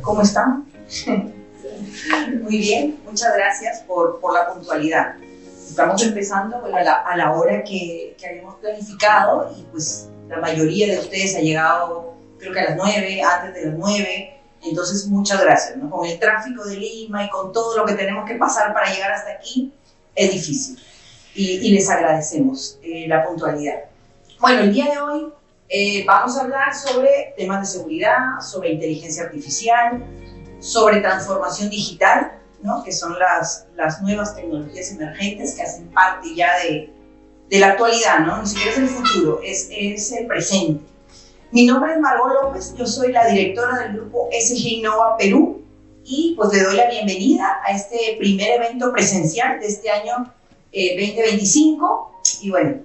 ¿Cómo están? Muy bien, muchas gracias por la puntualidad. Estamos empezando a la hora que habíamos planificado y pues la mayoría de ustedes ha llegado creo que a las 9, antes de las 9, entonces muchas gracias, ¿no? Con el tráfico de Lima y con todo lo que tenemos que pasar para llegar hasta aquí es difícil y les agradecemos la puntualidad. Bueno, el día de hoy vamos a hablar sobre temas de seguridad, sobre inteligencia artificial, sobre transformación digital, ¿no? Que son las nuevas tecnologías emergentes que hacen parte ya de la actualidad, ¿no? Ni siquiera es el futuro, es el presente. Mi nombre es Margot López, yo soy la directora del grupo SG Innova Perú y pues le doy la bienvenida a este primer evento presencial de este año 2025. Y bueno,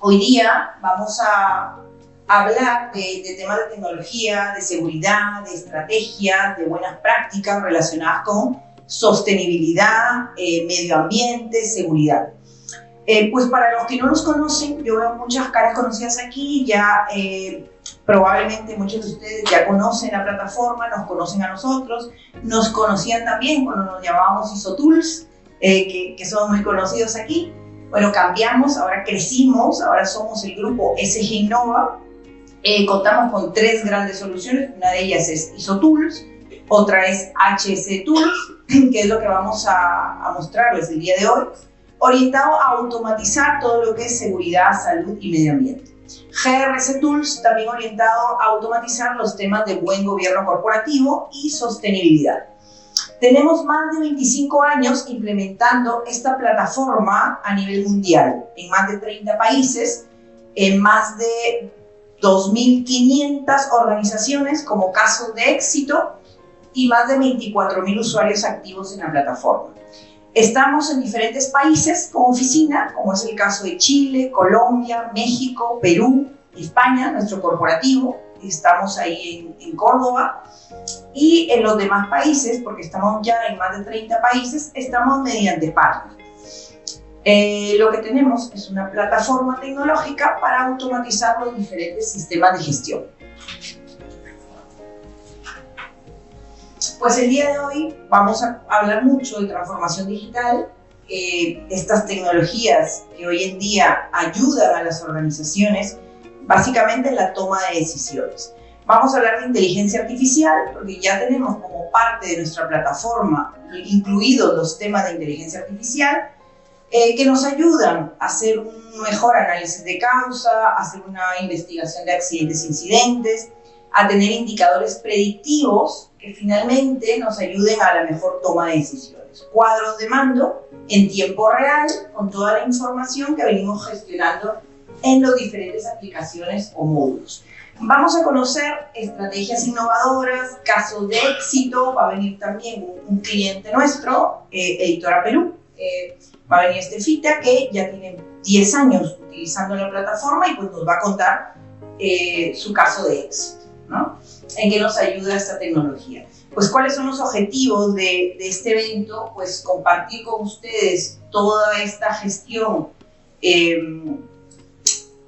hoy día vamos a hablar de temas de tecnología, de seguridad, de estrategia, de buenas prácticas relacionadas con sostenibilidad, medio ambiente, seguridad. Pues para los que no nos conocen, yo veo muchas caras conocidas aquí, ya probablemente muchos de ustedes ya conocen la plataforma, nos conocen a nosotros, nos conocían también cuando nos llamábamos ISOTools, que son muy conocidos aquí. Bueno, cambiamos, ahora crecimos, ahora somos el grupo SG Innova. Contamos con 3 grandes soluciones, una de ellas es ISOTools, otra es HC Tools, que es lo que vamos a mostrarles el día de hoy, orientado a automatizar todo lo que es seguridad, salud y medio ambiente. GRC Tools, también orientado a automatizar los temas de buen gobierno corporativo y sostenibilidad. Tenemos más de 25 años implementando esta plataforma a nivel mundial, en más de 30 países, en más de 2.500 organizaciones como casos de éxito y más de 24.000 usuarios activos en la plataforma. Estamos en diferentes países con oficina, como es el caso de Chile, Colombia, México, Perú, España, nuestro corporativo. Estamos ahí en Córdoba. Y en los demás países, porque estamos ya en más de 30 países, estamos mediante partner. Lo que tenemos es una plataforma tecnológica para automatizar los diferentes sistemas de gestión. Pues el día de hoy vamos a hablar mucho de transformación digital, estas tecnologías que hoy en día ayudan a las organizaciones, básicamente en la toma de decisiones. Vamos a hablar de inteligencia artificial, porque ya tenemos como parte de nuestra plataforma incluidos los temas de inteligencia artificial, que nos ayudan a hacer un mejor análisis de causa, a hacer una investigación de accidentes e incidentes, a tener indicadores predictivos que finalmente nos ayuden a la mejor toma de decisiones. Cuadros de mando en tiempo real, con toda la información que venimos gestionando en las diferentes aplicaciones o módulos. Vamos a conocer estrategias innovadoras, casos de éxito. Va a venir también un cliente nuestro, Editora Perú. Va a venir Estefita, que ya tiene 10 años utilizando la plataforma y pues nos va a contar su caso de éxito, ¿no? ¿En qué nos ayuda esta tecnología? Pues, ¿cuáles son los objetivos de este evento? Pues, compartir con ustedes toda esta gestión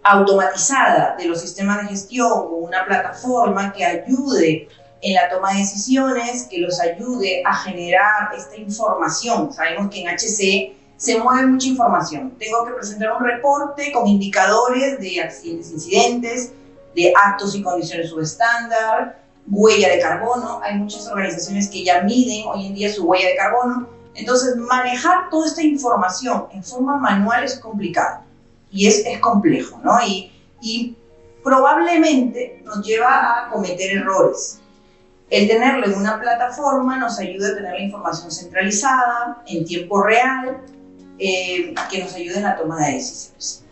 automatizada de los sistemas de gestión con una plataforma que ayude en la toma de decisiones, que los ayude a generar esta información. Sabemos que en HC se mueve mucha información. Tengo que presentar un reporte con indicadores de accidentes, incidentes, de actos y condiciones subestándar, huella de carbono. Hay muchas organizaciones que ya miden hoy en día su huella de carbono. Entonces, manejar toda esta información en forma manual es complicado y es complejo, ¿no? Y probablemente nos lleva a cometer errores. El tenerlo en una plataforma nos ayuda a tener la información centralizada, en tiempo real, que nos ayude en la toma de decisiones.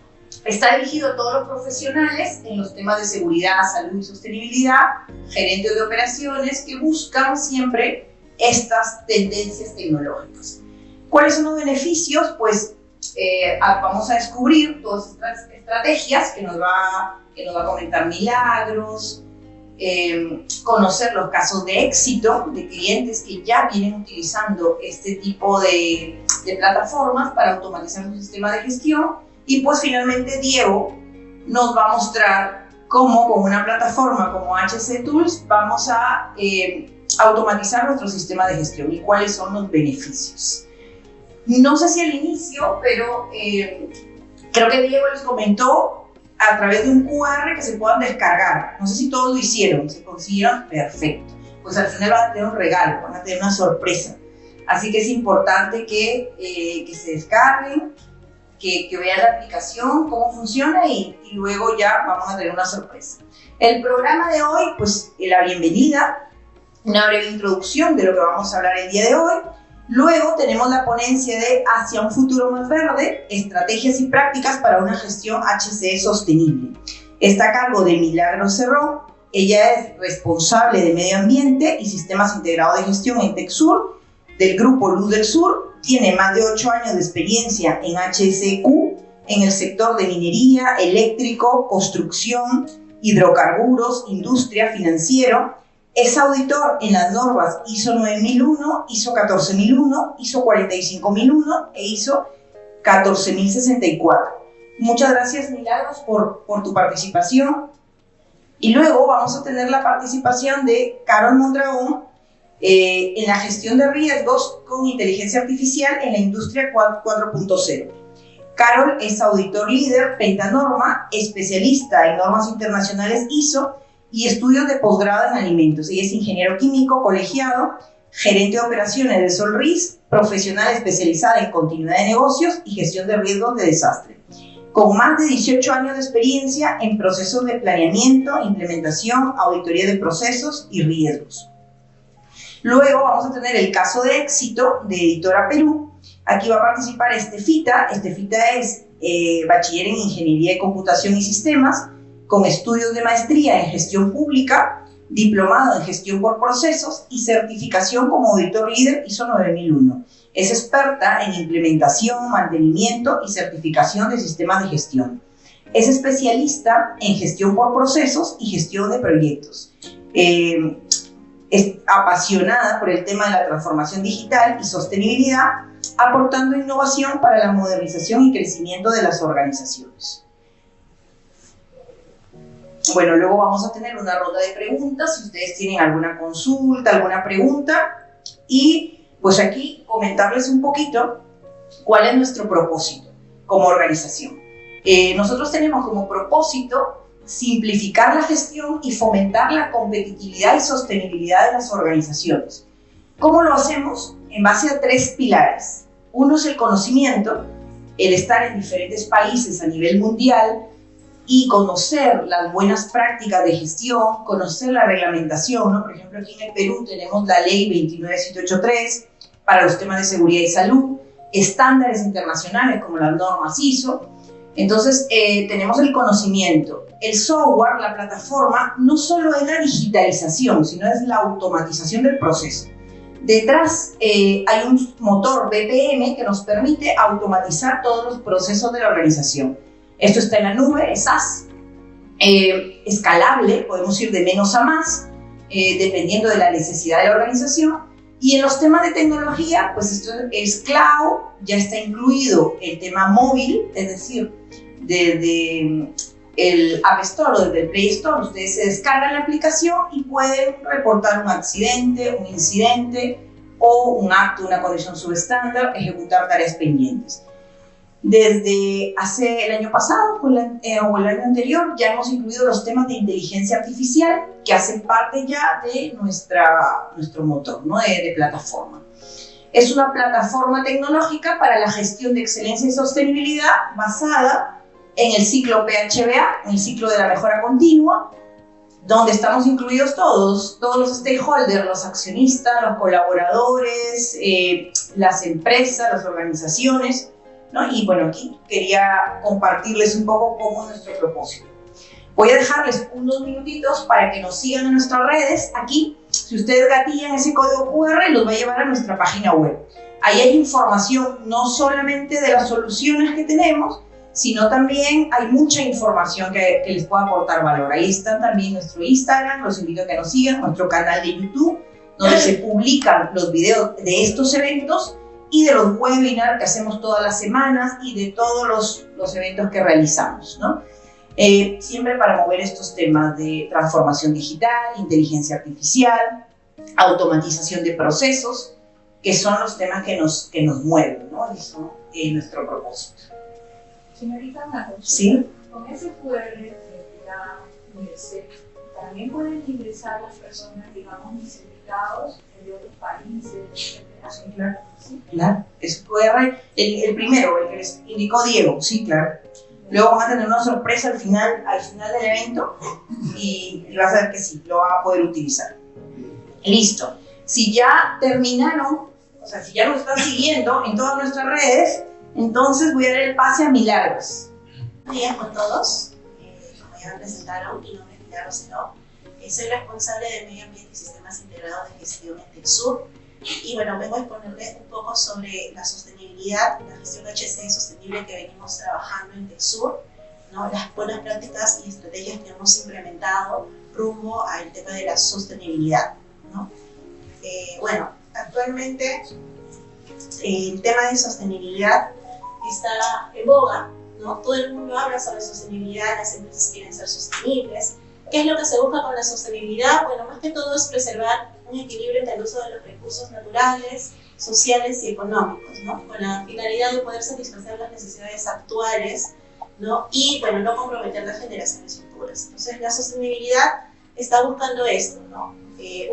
Está dirigido a todos los profesionales en los temas de seguridad, salud y sostenibilidad, gerentes de operaciones que buscan siempre estas tendencias tecnológicas. ¿Cuáles son los beneficios? Pues vamos a descubrir todas estas estrategias que nos va a comentar Milagros, conocer los casos de éxito de clientes que ya vienen utilizando este tipo de plataformas para automatizar su sistema de gestión. Y pues finalmente Diego nos va a mostrar cómo con una plataforma como HC Tools vamos a automatizar nuestro sistema de gestión y cuáles son los beneficios. No sé si al inicio, pero creo que Diego les comentó a través de un QR que se puedan descargar. No sé si todos lo hicieron, se consiguieron, perfecto. Pues al final van a tener un regalo, van a tener una sorpresa. Así que es importante que se descarguen, que vean la aplicación, cómo funciona y luego ya vamos a tener una sorpresa. El programa de hoy, pues la bienvenida, una breve introducción de lo que vamos a hablar el día de hoy. Luego tenemos la ponencia de Hacia un futuro más verde, estrategias y prácticas para una gestión HCE sostenible. Está a cargo de Milagros Cerrón. Ella es responsable de Medio Ambiente y Sistemas Integrados de Gestión en TecSur, del grupo Luz del Sur. Tiene más de 8 años de experiencia en HSEQ, en el sector de minería, eléctrico, construcción, hidrocarburos, industria, financiero. Es auditor en las normas ISO 9001, ISO 14001, ISO 45001 e ISO 14064. Muchas gracias, Milagros, por tu participación. Y luego vamos a tener la participación de Carol Mondragón en la gestión de riesgos con inteligencia artificial en la industria 4.0. Carol es auditor líder Pentanorma, especialista en normas internacionales ISO y estudios de posgrado en alimentos. Ella es ingeniero químico colegiado, gerente de operaciones de Solris, profesional especializada en continuidad de negocios y gestión de riesgos de desastre, con más de 18 años de experiencia en procesos de planeamiento, implementación, auditoría de procesos y riesgos. Luego vamos a tener el caso de éxito de Editora Perú. Aquí va a participar Estefita. Estefita es bachiller en Ingeniería de Computación y Sistemas, con estudios de maestría en Gestión Pública, diplomado en Gestión por Procesos y certificación como auditor líder ISO 9001. Es experta en implementación, mantenimiento y certificación de sistemas de gestión. Es especialista en Gestión por Procesos y Gestión de Proyectos. Es apasionada por el tema de la transformación digital y sostenibilidad, aportando innovación para la modernización y crecimiento de las organizaciones. Bueno, luego vamos a tener una ronda de preguntas, si ustedes tienen alguna consulta, alguna pregunta, y pues aquí comentarles un poquito cuál es nuestro propósito como organización. Nosotros tenemos como propósito simplificar la gestión y fomentar la competitividad y sostenibilidad de las organizaciones. ¿Cómo lo hacemos? En base a 3 pilares. Uno es el conocimiento, el estar en diferentes países a nivel mundial y conocer las buenas prácticas de gestión, conocer la reglamentación, ¿no? Por ejemplo, aquí en el Perú tenemos la ley 29783 para los temas de seguridad y salud, estándares internacionales como las normas ISO. Entonces, tenemos el conocimiento. El software, la plataforma, no solo es la digitalización, sino es la automatización del proceso. Detrás hay un motor BPM que nos permite automatizar todos los procesos de la organización. Esto está en la nube, es SaaS, escalable, podemos ir de menos a más, dependiendo de la necesidad de la organización. Y en los temas de tecnología, pues esto es cloud, ya está incluido el tema móvil, es decir, desde el App Store o desde el Play Store, ustedes se descargan la aplicación y pueden reportar un accidente, un incidente o un acto, una condición subestándar, ejecutar tareas pendientes. Desde el año pasado o el año anterior ya hemos incluido los temas de inteligencia artificial que hacen parte ya de nuestro motor, ¿no? de plataforma. Es una plataforma tecnológica para la gestión de excelencia y sostenibilidad basada en el ciclo PHBA, en el ciclo de la mejora continua, donde estamos incluidos todos los stakeholders, los accionistas, los colaboradores, las empresas, las organizaciones, ¿no? Y bueno, aquí quería compartirles un poco cómo es nuestro propósito. Voy a dejarles unos minutitos para que nos sigan en nuestras redes. Aquí, si ustedes gatillan ese código QR, los va a llevar a nuestra página web. Ahí hay información no solamente de las soluciones que tenemos, sino también hay mucha información que les puede aportar valor. Ahí está también nuestro Instagram, los invito a que nos sigan, nuestro canal de YouTube, donde se publican los videos de estos eventos y de los webinars que hacemos todas las semanas y de todos los eventos que realizamos, ¿no? Siempre para mover estos temas de transformación digital, inteligencia artificial, automatización de procesos, que son los temas que nos mueven, ¿no? Y son nuestro propósito. Señorita, una cosa. ¿Sí? Con ese QR de la UNICEF, también pueden ingresar las personas, digamos, necesitados de otros países, etcétera. Sí, claro. ¿Sí? Claro. Es QR, el primero, el que les indicó Diego, sí, claro. Luego van a tener una sorpresa al final del evento y vas a ver que sí, lo van a poder utilizar. Listo. Si ya terminaron, o sea, si ya nos están siguiendo en todas nuestras redes, entonces voy a dar el pase a Milagros. Buenos días con todos. Como ya me presentaron, mi nombre es Pilar Rosenau. Soy responsable de Medio Ambiente y Sistemas Integrados de Gestión en TechSur. Y bueno, vengo a exponerles un poco sobre la sostenibilidad, la gestión HSE sostenible que venimos trabajando en TechSur, ¿no? Las buenas prácticas y estrategias que hemos implementado rumbo al tema de la sostenibilidad, ¿no? Bueno, actualmente el tema de sostenibilidad está en boga, ¿no? Todo el mundo habla sobre sostenibilidad, las empresas quieren ser sostenibles. ¿Qué es lo que se busca con la sostenibilidad? Bueno, más que todo es preservar un equilibrio entre el uso de los recursos naturales, sociales y económicos, ¿no? Con la finalidad de poder satisfacer las necesidades actuales, ¿no? Y, bueno, no comprometer las generaciones futuras. Entonces, la sostenibilidad está buscando esto, ¿no?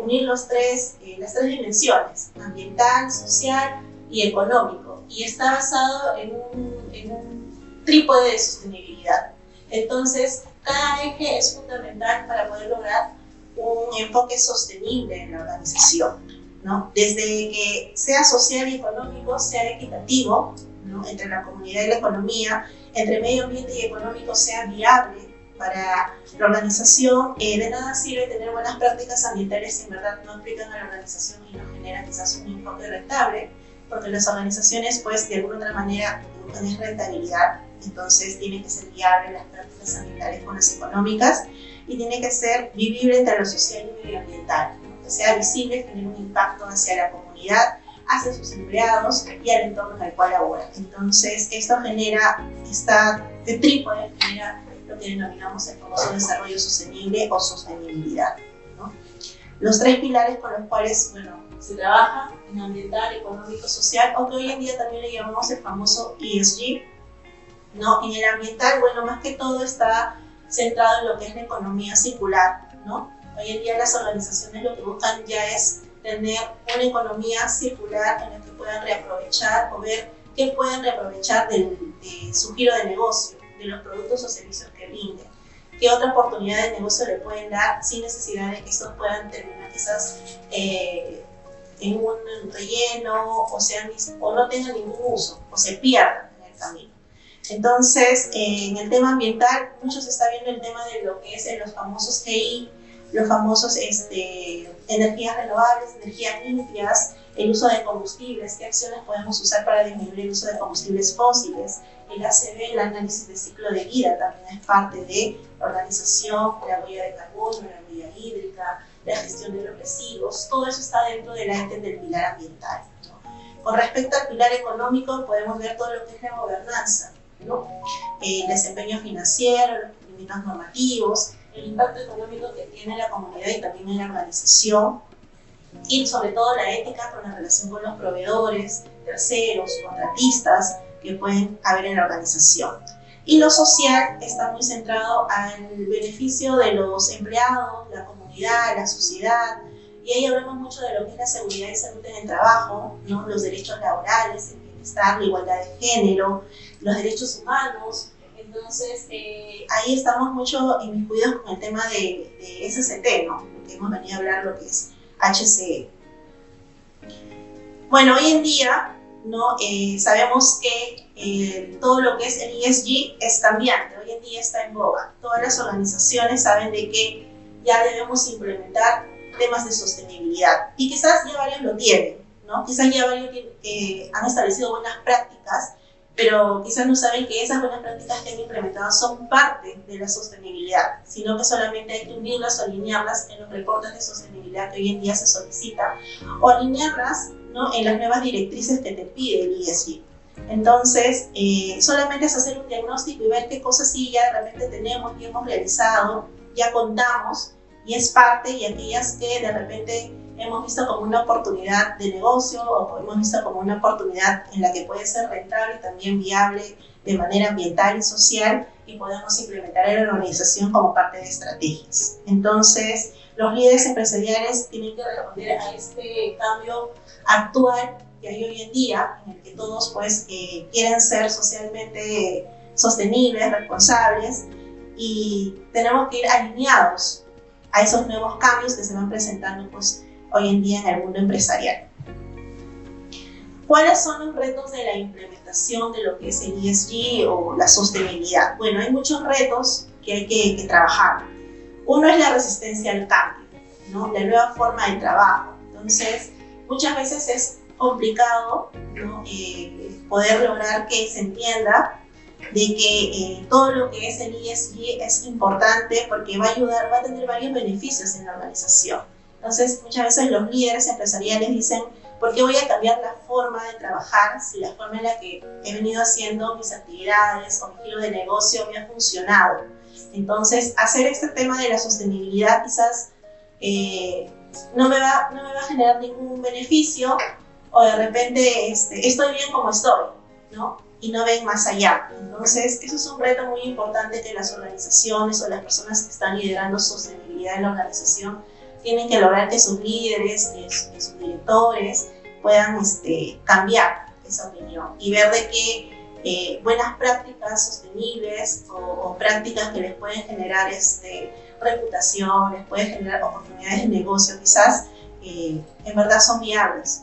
Unir las tres dimensiones, ambiental, social y económico, y está basado en un trípode de sostenibilidad. Entonces, cada eje es fundamental para poder lograr un enfoque sostenible en la organización, ¿no? Desde que sea social y económico, sea equitativo, ¿no? Entre la comunidad y la economía, entre medio ambiente y económico sea viable para la organización. De nada sirve tener buenas prácticas ambientales si en verdad no aplican a la organización y no generan quizás un enfoque rentable, porque las organizaciones pues de alguna otra manera buscan es rentabilidad. Entonces tiene que ser viable las prácticas ambientales con las económicas y tiene que ser vivible entre lo social y medioambiental, ¿no? Que sea visible, genere un impacto hacia la comunidad, hacia sus empleados y al entorno en el cual laboran. Entonces esto genera, este trípode genera lo que denominamos el famoso desarrollo sostenible o sostenibilidad, ¿no? Los tres pilares con los cuales, bueno, se trabaja en ambiental, económico, social, o que hoy en día también le llamamos el famoso ESG, ¿no? En el ambiental, bueno, más que todo está centrado en lo que es la economía circular, ¿no? Hoy en día las organizaciones lo que buscan ya es tener una economía circular en la que puedan reaprovechar o ver qué pueden reaprovechar de su giro de negocio, de los productos o servicios que brinden, qué otra oportunidad de negocio le pueden dar sin necesidad de que estos puedan terminar quizás en un relleno o no tengan ningún uso o se pierdan en el camino. Entonces, en el tema ambiental, mucho se está viendo el tema de lo que es los famosos GI, los famosos energías renovables, energías limpias, el uso de combustibles, qué acciones podemos usar para disminuir el uso de combustibles fósiles, el ACV, el análisis de ciclo de vida, también es parte de la organización, la huella de carbono, la huella hídrica, la gestión de los residuos, todo eso está dentro del ente del pilar ambiental, ¿no? Con respecto al pilar económico, podemos ver todo lo que es la gobernanza, ¿no? El desempeño financiero, los cumplimientos normativos, el impacto económico que tiene la comunidad y también en la organización, y sobre todo la ética con la relación con los proveedores, terceros, contratistas que pueden haber en la organización. Y lo social está muy centrado al beneficio de los empleados, la comunidad, la sociedad, y ahí hablamos mucho de lo que es la seguridad y salud en el trabajo, ¿no? Los derechos laborales, el bienestar, la igualdad de género, los derechos humanos. Entonces, ahí estamos mucho inmiscuidos con el tema de SST, ¿no? Porque hemos venido a hablar lo que es HSE. Bueno, hoy en día, ¿no? Sabemos que todo lo que es el ESG es cambiante, hoy en día está en boga. Todas las organizaciones saben de que ya debemos implementar temas de sostenibilidad y quizás ya varios lo tienen, ¿no? Quizás ya varios han establecido buenas prácticas, pero quizás no saben que esas buenas prácticas que han implementado son parte de la sostenibilidad, sino que solamente hay que unirlas o alinearlas en los reportes de sostenibilidad que hoy en día se solicita, o alinearlas, ¿no? En las nuevas directrices que te pide el ESG. Entonces, solamente es hacer un diagnóstico y ver qué cosas sí ya de repente tenemos y hemos realizado, ya contamos, y es parte, y aquellas que de repente hemos visto como una oportunidad de negocio o hemos visto como una oportunidad en la que puede ser rentable y también viable de manera ambiental y social y podemos implementar en la organización como parte de estrategias. Entonces, los líderes empresariales tienen que responder a este cambio actual que hay hoy en día, en el que todos pues quieren ser socialmente sostenibles, responsables, y tenemos que ir alineados a esos nuevos cambios que se van presentando pues hoy en día en el mundo empresarial. ¿Cuáles son los retos de la implementación de lo que es el ESG o la sostenibilidad? Bueno, hay muchos retos que hay que trabajar. Uno es la resistencia al cambio, ¿no? La nueva forma de trabajo. Entonces, muchas veces es complicado, ¿no? Poder lograr que se entienda de que todo lo que es el ESG es importante porque va a ayudar, va a tener varios beneficios en la organización. Entonces, muchas veces los líderes empresariales dicen, ¿por qué voy a cambiar la forma de trabajar si la forma en la que he venido haciendo mis actividades o mi giro de negocio me ha funcionado? Entonces, hacer este tema de la sostenibilidad quizás no me va a generar ningún beneficio, o de repente estoy bien como estoy, ¿no? Y no ven más allá. Entonces, eso es un reto muy importante que las organizaciones o las personas que están liderando sostenibilidad en la organización tienen que lograr que sus líderes, que sus directores puedan cambiar esa opinión y ver de que buenas prácticas sostenibles o prácticas que les pueden generar reputación, les pueden generar oportunidades de negocio quizás, en verdad son viables.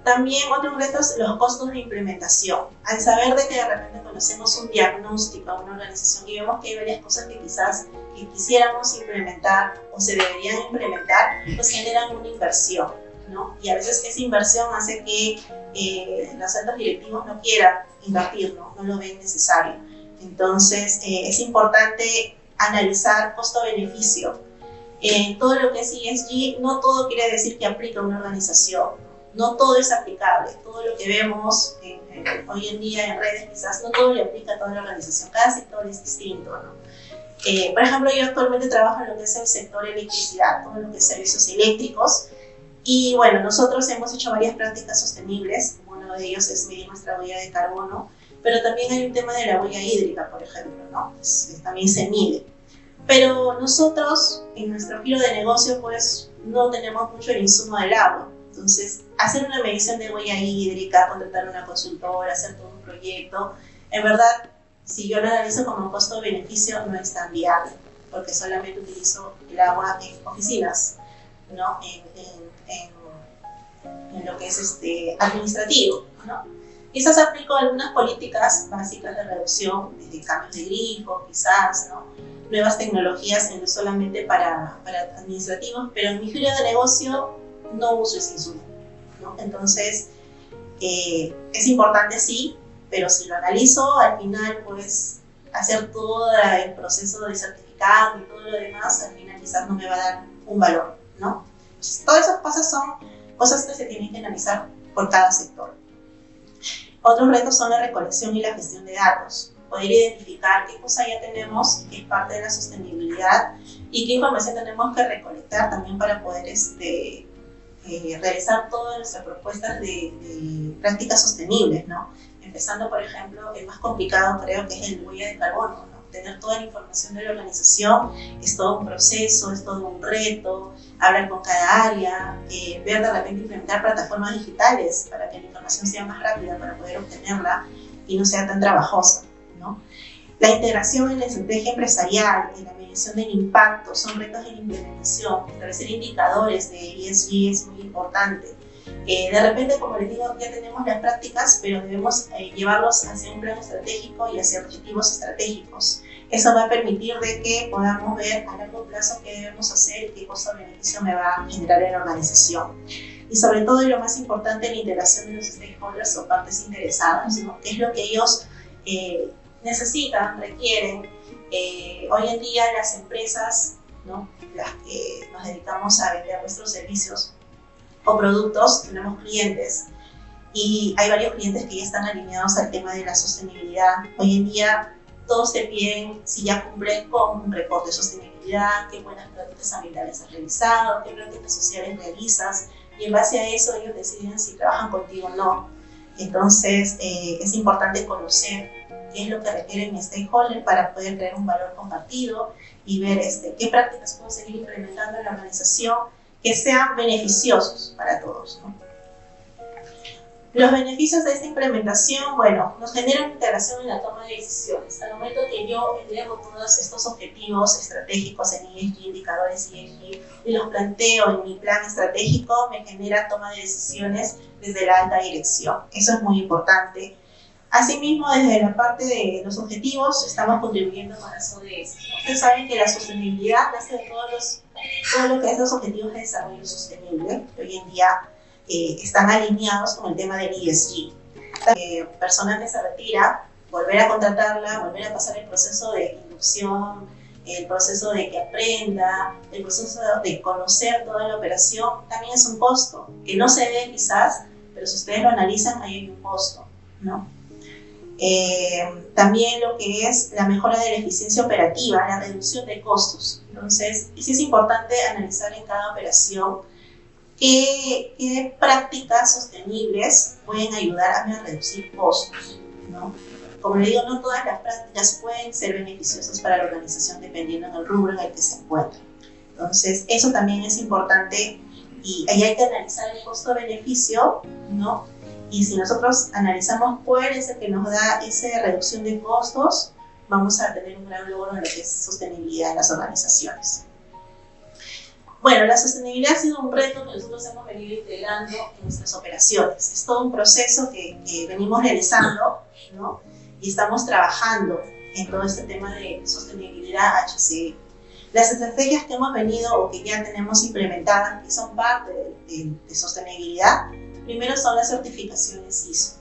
También otros retos, los costos de implementación. Al saber de que de repente conocemos un diagnóstico a una organización y vemos que hay varias cosas que quizás quisiéramos implementar o se deberían implementar, pues generan una inversión, ¿no? Y a veces esa inversión hace que los altos directivos no quieran invertir, no lo ven necesario. Entonces, es importante analizar costo-beneficio. Todo lo que es ESG, no todo quiere decir que aplica a una organización. No todo es aplicable, todo lo que vemos hoy en día en redes quizás no todo le aplica a toda la organización, cada sector es distinto, ¿no? Por ejemplo, yo actualmente trabajo en lo que es el sector electricidad, todo lo que es servicios eléctricos, y bueno, nosotros hemos hecho varias prácticas sostenibles, uno de ellos es medir nuestra huella de carbono, pero también hay un tema de la huella hídrica, por ejemplo, ¿no? También se mide. Pero nosotros, en nuestro giro de negocio, pues no tenemos mucho el insumo del agua. Entonces, hacer una medición de huella hídrica, contratar una consultora, hacer todo un proyecto, en verdad, si yo lo analizo como costo-beneficio, no es tan viable, porque solamente utilizo el agua en oficinas, ¿no? En lo que es administrativo, ¿no? Quizás aplico algunas políticas básicas de reducción, desde cambios de grifo, quizás, ¿no? Nuevas tecnologías no solamente para administrativos, pero en mi giro de negocio no uso ese insumo, ¿no? Entonces, es importante sí, pero si lo analizo, al final, pues, hacer todo el proceso de certificado y todo lo demás, al final quizás no me va a dar un valor, ¿no? Entonces, todas esas cosas son cosas que se tienen que analizar por cada sector. Otros retos son la recolección y la gestión de datos. Poder identificar qué cosa ya tenemos, que es parte de la sostenibilidad, y qué información tenemos que recolectar también para poder realizar todas nuestras propuestas de prácticas sostenibles, ¿no? Empezando, por ejemplo, el más complicado creo que es el huella de carbono, ¿no? Tener toda la información de la organización es todo un proceso, es todo un reto, hablar con cada área, ver de repente implementar plataformas digitales para que la información sea más rápida, para poder obtenerla y no sea tan trabajosa, ¿no? La integración en la estrategia empresarial, en la medición del impacto, son retos de la implementación. Establecer indicadores de ESG es muy importante. De repente, como les digo, ya tenemos las prácticas, pero debemos llevarlos hacia un plan estratégico y hacia objetivos estratégicos. Eso va a permitir de que podamos ver a largo plazo qué debemos hacer y qué costo-beneficio me va a generar en la organización. Y sobre todo, y lo más importante, la integración de los stakeholders o partes interesadas, ¿no? ¿Qué es lo que ellos necesitan, requieren? Hoy en día las empresas, ¿no? Las que nos dedicamos a vender nuestros servicios o productos, tenemos clientes y hay varios clientes que ya están alineados al tema de la sostenibilidad. Hoy en día todos te piden si ya cumples con un reporte de sostenibilidad, qué buenas prácticas ambientales has realizado, qué prácticas sociales realizas, y en base a eso ellos deciden si trabajan contigo o no. Entonces es importante conocer qué es lo que requiere mi stakeholder para poder crear un valor compartido y ver qué prácticas puedo seguir implementando en la organización que sean beneficiosos para todos, ¿no? Los beneficios de esta implementación, bueno, nos generan integración en la toma de decisiones. Al momento que yo elevo todos estos objetivos estratégicos en ESG, indicadores ESG, y los planteo en mi plan estratégico, me genera toma de decisiones desde la alta dirección. Eso es muy importante. Asimismo, desde la parte de los objetivos, estamos contribuyendo con las ODS. Ustedes saben que la sostenibilidad nace de todo lo que es los objetivos de desarrollo sostenible, que hoy en día están alineados con el tema del ESG. Persona que se retira, volver a contratarla, volver a pasar el proceso de inducción, el proceso de que aprenda, el proceso de conocer toda la operación, también es un costo, que no se ve quizás, pero si ustedes lo analizan, ahí hay un costo, ¿no? También lo que es la mejora de la eficiencia operativa, la reducción de costos. Entonces, sí es importante analizar en cada operación qué prácticas sostenibles pueden ayudar a reducir costos, ¿no? Como le digo, no todas las prácticas pueden ser beneficiosas para la organización dependiendo del rubro en el que se encuentren. Entonces, eso también es importante y ahí hay que analizar el costo-beneficio, ¿no? Y si nosotros analizamos cuál es el que nos da esa reducción de costos, vamos a tener un gran logro en lo que es sostenibilidad en las organizaciones. Bueno, la sostenibilidad ha sido un reto que nosotros hemos venido integrando en nuestras operaciones. Es todo un proceso que venimos realizando, ¿no? Y estamos trabajando en todo este tema de sostenibilidad HCE. Las estrategias que hemos venido o que ya tenemos implementadas, que son parte de sostenibilidad, primero son las certificaciones ISO.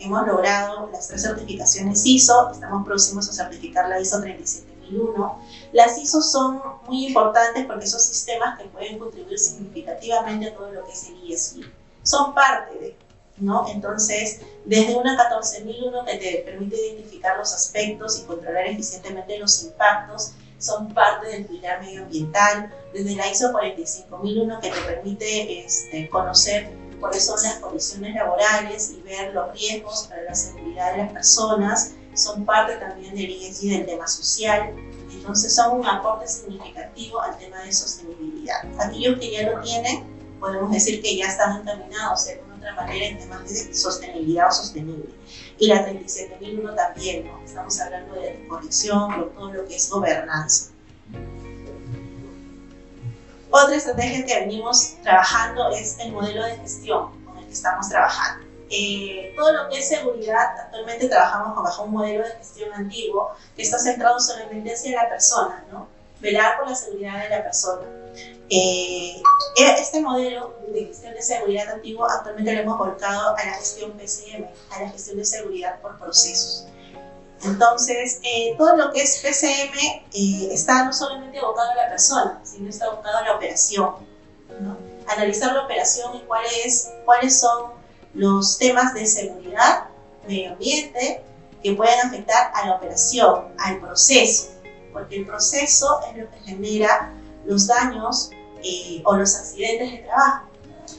Hemos logrado las 3 certificaciones ISO, estamos próximos a certificar la ISO 37001. Las ISO son muy importantes porque son sistemas que pueden contribuir significativamente a todo lo que es el ESG. Son parte de, ¿no? Entonces, desde una 14001 que te permite identificar los aspectos y controlar eficientemente los impactos, son parte del pilar medioambiental, desde la ISO 45001 que te permite conocer cuáles son las condiciones laborales y ver los riesgos para la seguridad de las personas, son parte también del ESG, del tema social. Entonces son un aporte significativo al tema de sostenibilidad. Aquellos que ya lo tienen, podemos decir que ya están encaminados de alguna otra manera en temas de sostenibilidad o sostenible. Y la 37001 también, ¿no? Estamos hablando de corrección, todo lo que es gobernanza. Otra estrategia que venimos trabajando es el modelo de gestión con el que estamos trabajando. Todo lo que es seguridad, actualmente trabajamos bajo un modelo de gestión antiguo que está centrado solamente hacia la persona, ¿no? Velar por la seguridad de la persona. Este modelo de gestión de seguridad antiguo actualmente lo hemos volcado a la gestión PCM, a la gestión de seguridad por procesos. Entonces, todo lo que es PCM está no solamente abocado a la persona, sino está abocado a la operación, ¿no? Analizar la operación y cuáles son los temas de seguridad, medio ambiente, que pueden afectar a la operación, al proceso, porque el proceso es lo que genera los daños o los accidentes de trabajo,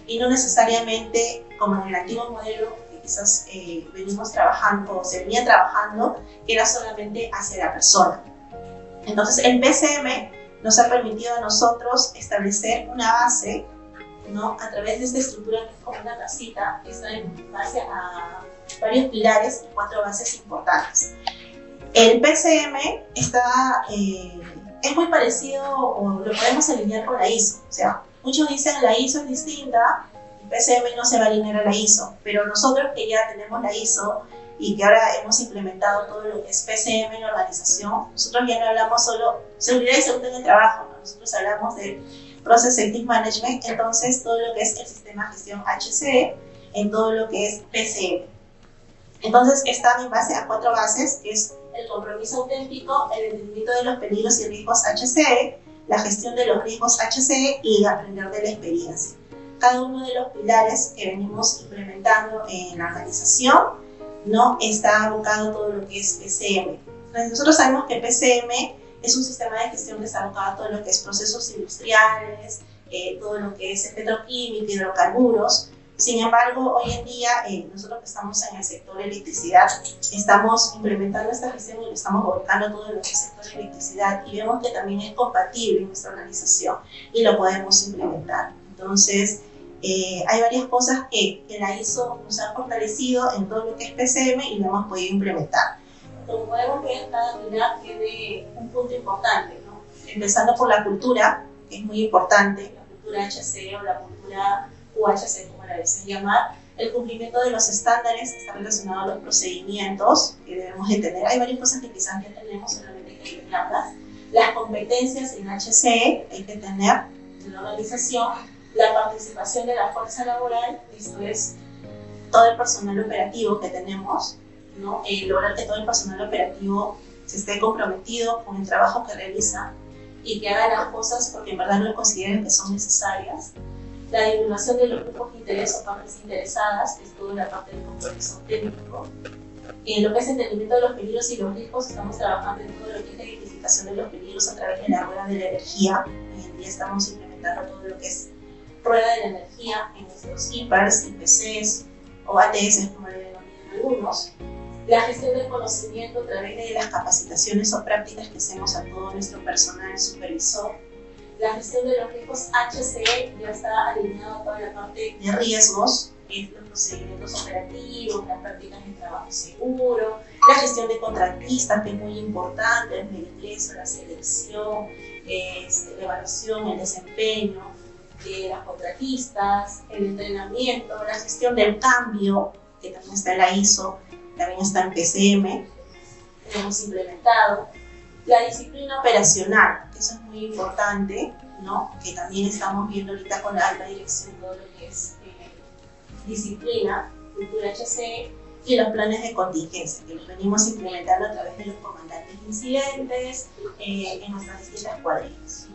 y no necesariamente como en el antiguo modelo que quizás venimos trabajando o se venía trabajando, que era solamente hacia la persona. Entonces el PCM nos ha permitido a nosotros establecer una base, ¿no? A través de esta estructura que es como una casita, que está en base a varios pilares y 4 bases importantes. El PCM es muy parecido o lo podemos alinear con la ISO. O sea, muchos dicen la ISO es distinta, el PCM no se va a alinear a la ISO, pero nosotros que ya tenemos la ISO y que ahora hemos implementado todo lo que es PCM en la organización, nosotros ya no hablamos solo seguridad y salud en el trabajo, ¿no? Nosotros hablamos de Process Safety Management, entonces todo lo que es el sistema de gestión HCE en todo lo que es PCM. Entonces están en base a 4 bases, que es el compromiso auténtico, el entendimiento de los peligros y riesgos HCE, la gestión de los riesgos HCE y aprender de la experiencia. Cada uno de los pilares que venimos implementando en la organización, ¿no? Está abocado todo lo que es PCM. Nosotros sabemos que PCM es un sistema de gestión que está abocado a todo lo que es procesos industriales, todo lo que es petroquímica, hidrocarburos. Sin embargo, hoy en día, nosotros que estamos en el sector electricidad, estamos implementando esta gestión y lo estamos volcando todo lo que es el sector electricidad y vemos que también es compatible en nuestra organización y lo podemos implementar. Entonces, hay varias cosas que la ISO nos ha fortalecido en todo lo que es PCM y lo hemos podido implementar. Como podemos ver, cada unidad tiene un punto importante, ¿no? Empezando por la cultura, que es muy importante, la cultura HCE o la cultura UHC, como la deseen llamar. El cumplimiento de los estándares está relacionado a los procedimientos que debemos de tener. Hay varias cosas que quizás ya tenemos, solamente hay que tenerlas. Las competencias en HCE hay que tener en la organización. La participación de la fuerza laboral, esto es todo el personal operativo que tenemos, ¿no? Lograr que todo el personal operativo se esté comprometido con el trabajo que realiza y que haga las cosas porque en verdad lo consideren que son necesarias. La divulgación de los grupos de interés o partes interesadas, que es toda la parte del compromiso técnico. En lo que es entendimiento de los peligros y los riesgos, estamos trabajando en todo lo que es la identificación de los peligros a través de la rueda de la energía. Hoy en día estamos implementando todo lo que es rueda de la energía en nuestros IPARs, IPCs o ATS, como le denominan algunos. La gestión del conocimiento a través de las capacitaciones o prácticas que hacemos a todo nuestro personal supervisor. La gestión de los riesgos HCE ya está alineado a toda la parte de riesgos, los procedimientos operativos, las prácticas de trabajo seguro, la gestión de contratistas, que es muy importante, el ingreso, la selección, la evaluación, el desempeño de las contratistas, el entrenamiento, la gestión del cambio, que también está en la ISO, también está en PCM, lo hemos implementado. La disciplina operacional, que eso es muy importante, ¿no? Que también estamos viendo ahorita con la alta dirección todo lo que es disciplina, cultura HC y los planes de contingencia, que los venimos implementando a través de los comandantes de incidentes en nuestras distintas cuadrillas.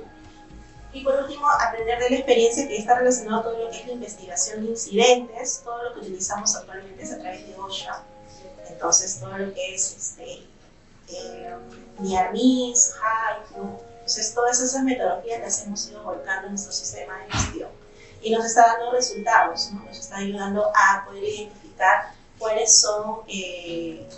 Y por último, aprender de la experiencia, que está relacionado a todo lo que es la investigación de incidentes. Todo lo que utilizamos actualmente es a través de OSHA. Entonces, todo lo que es NIARMIS, HIVE, ¿no? Entonces, todas esas metodologías las hemos ido volcando en nuestro sistema de gestión. Y nos está dando resultados, ¿no? Nos está ayudando a poder identificar cuáles son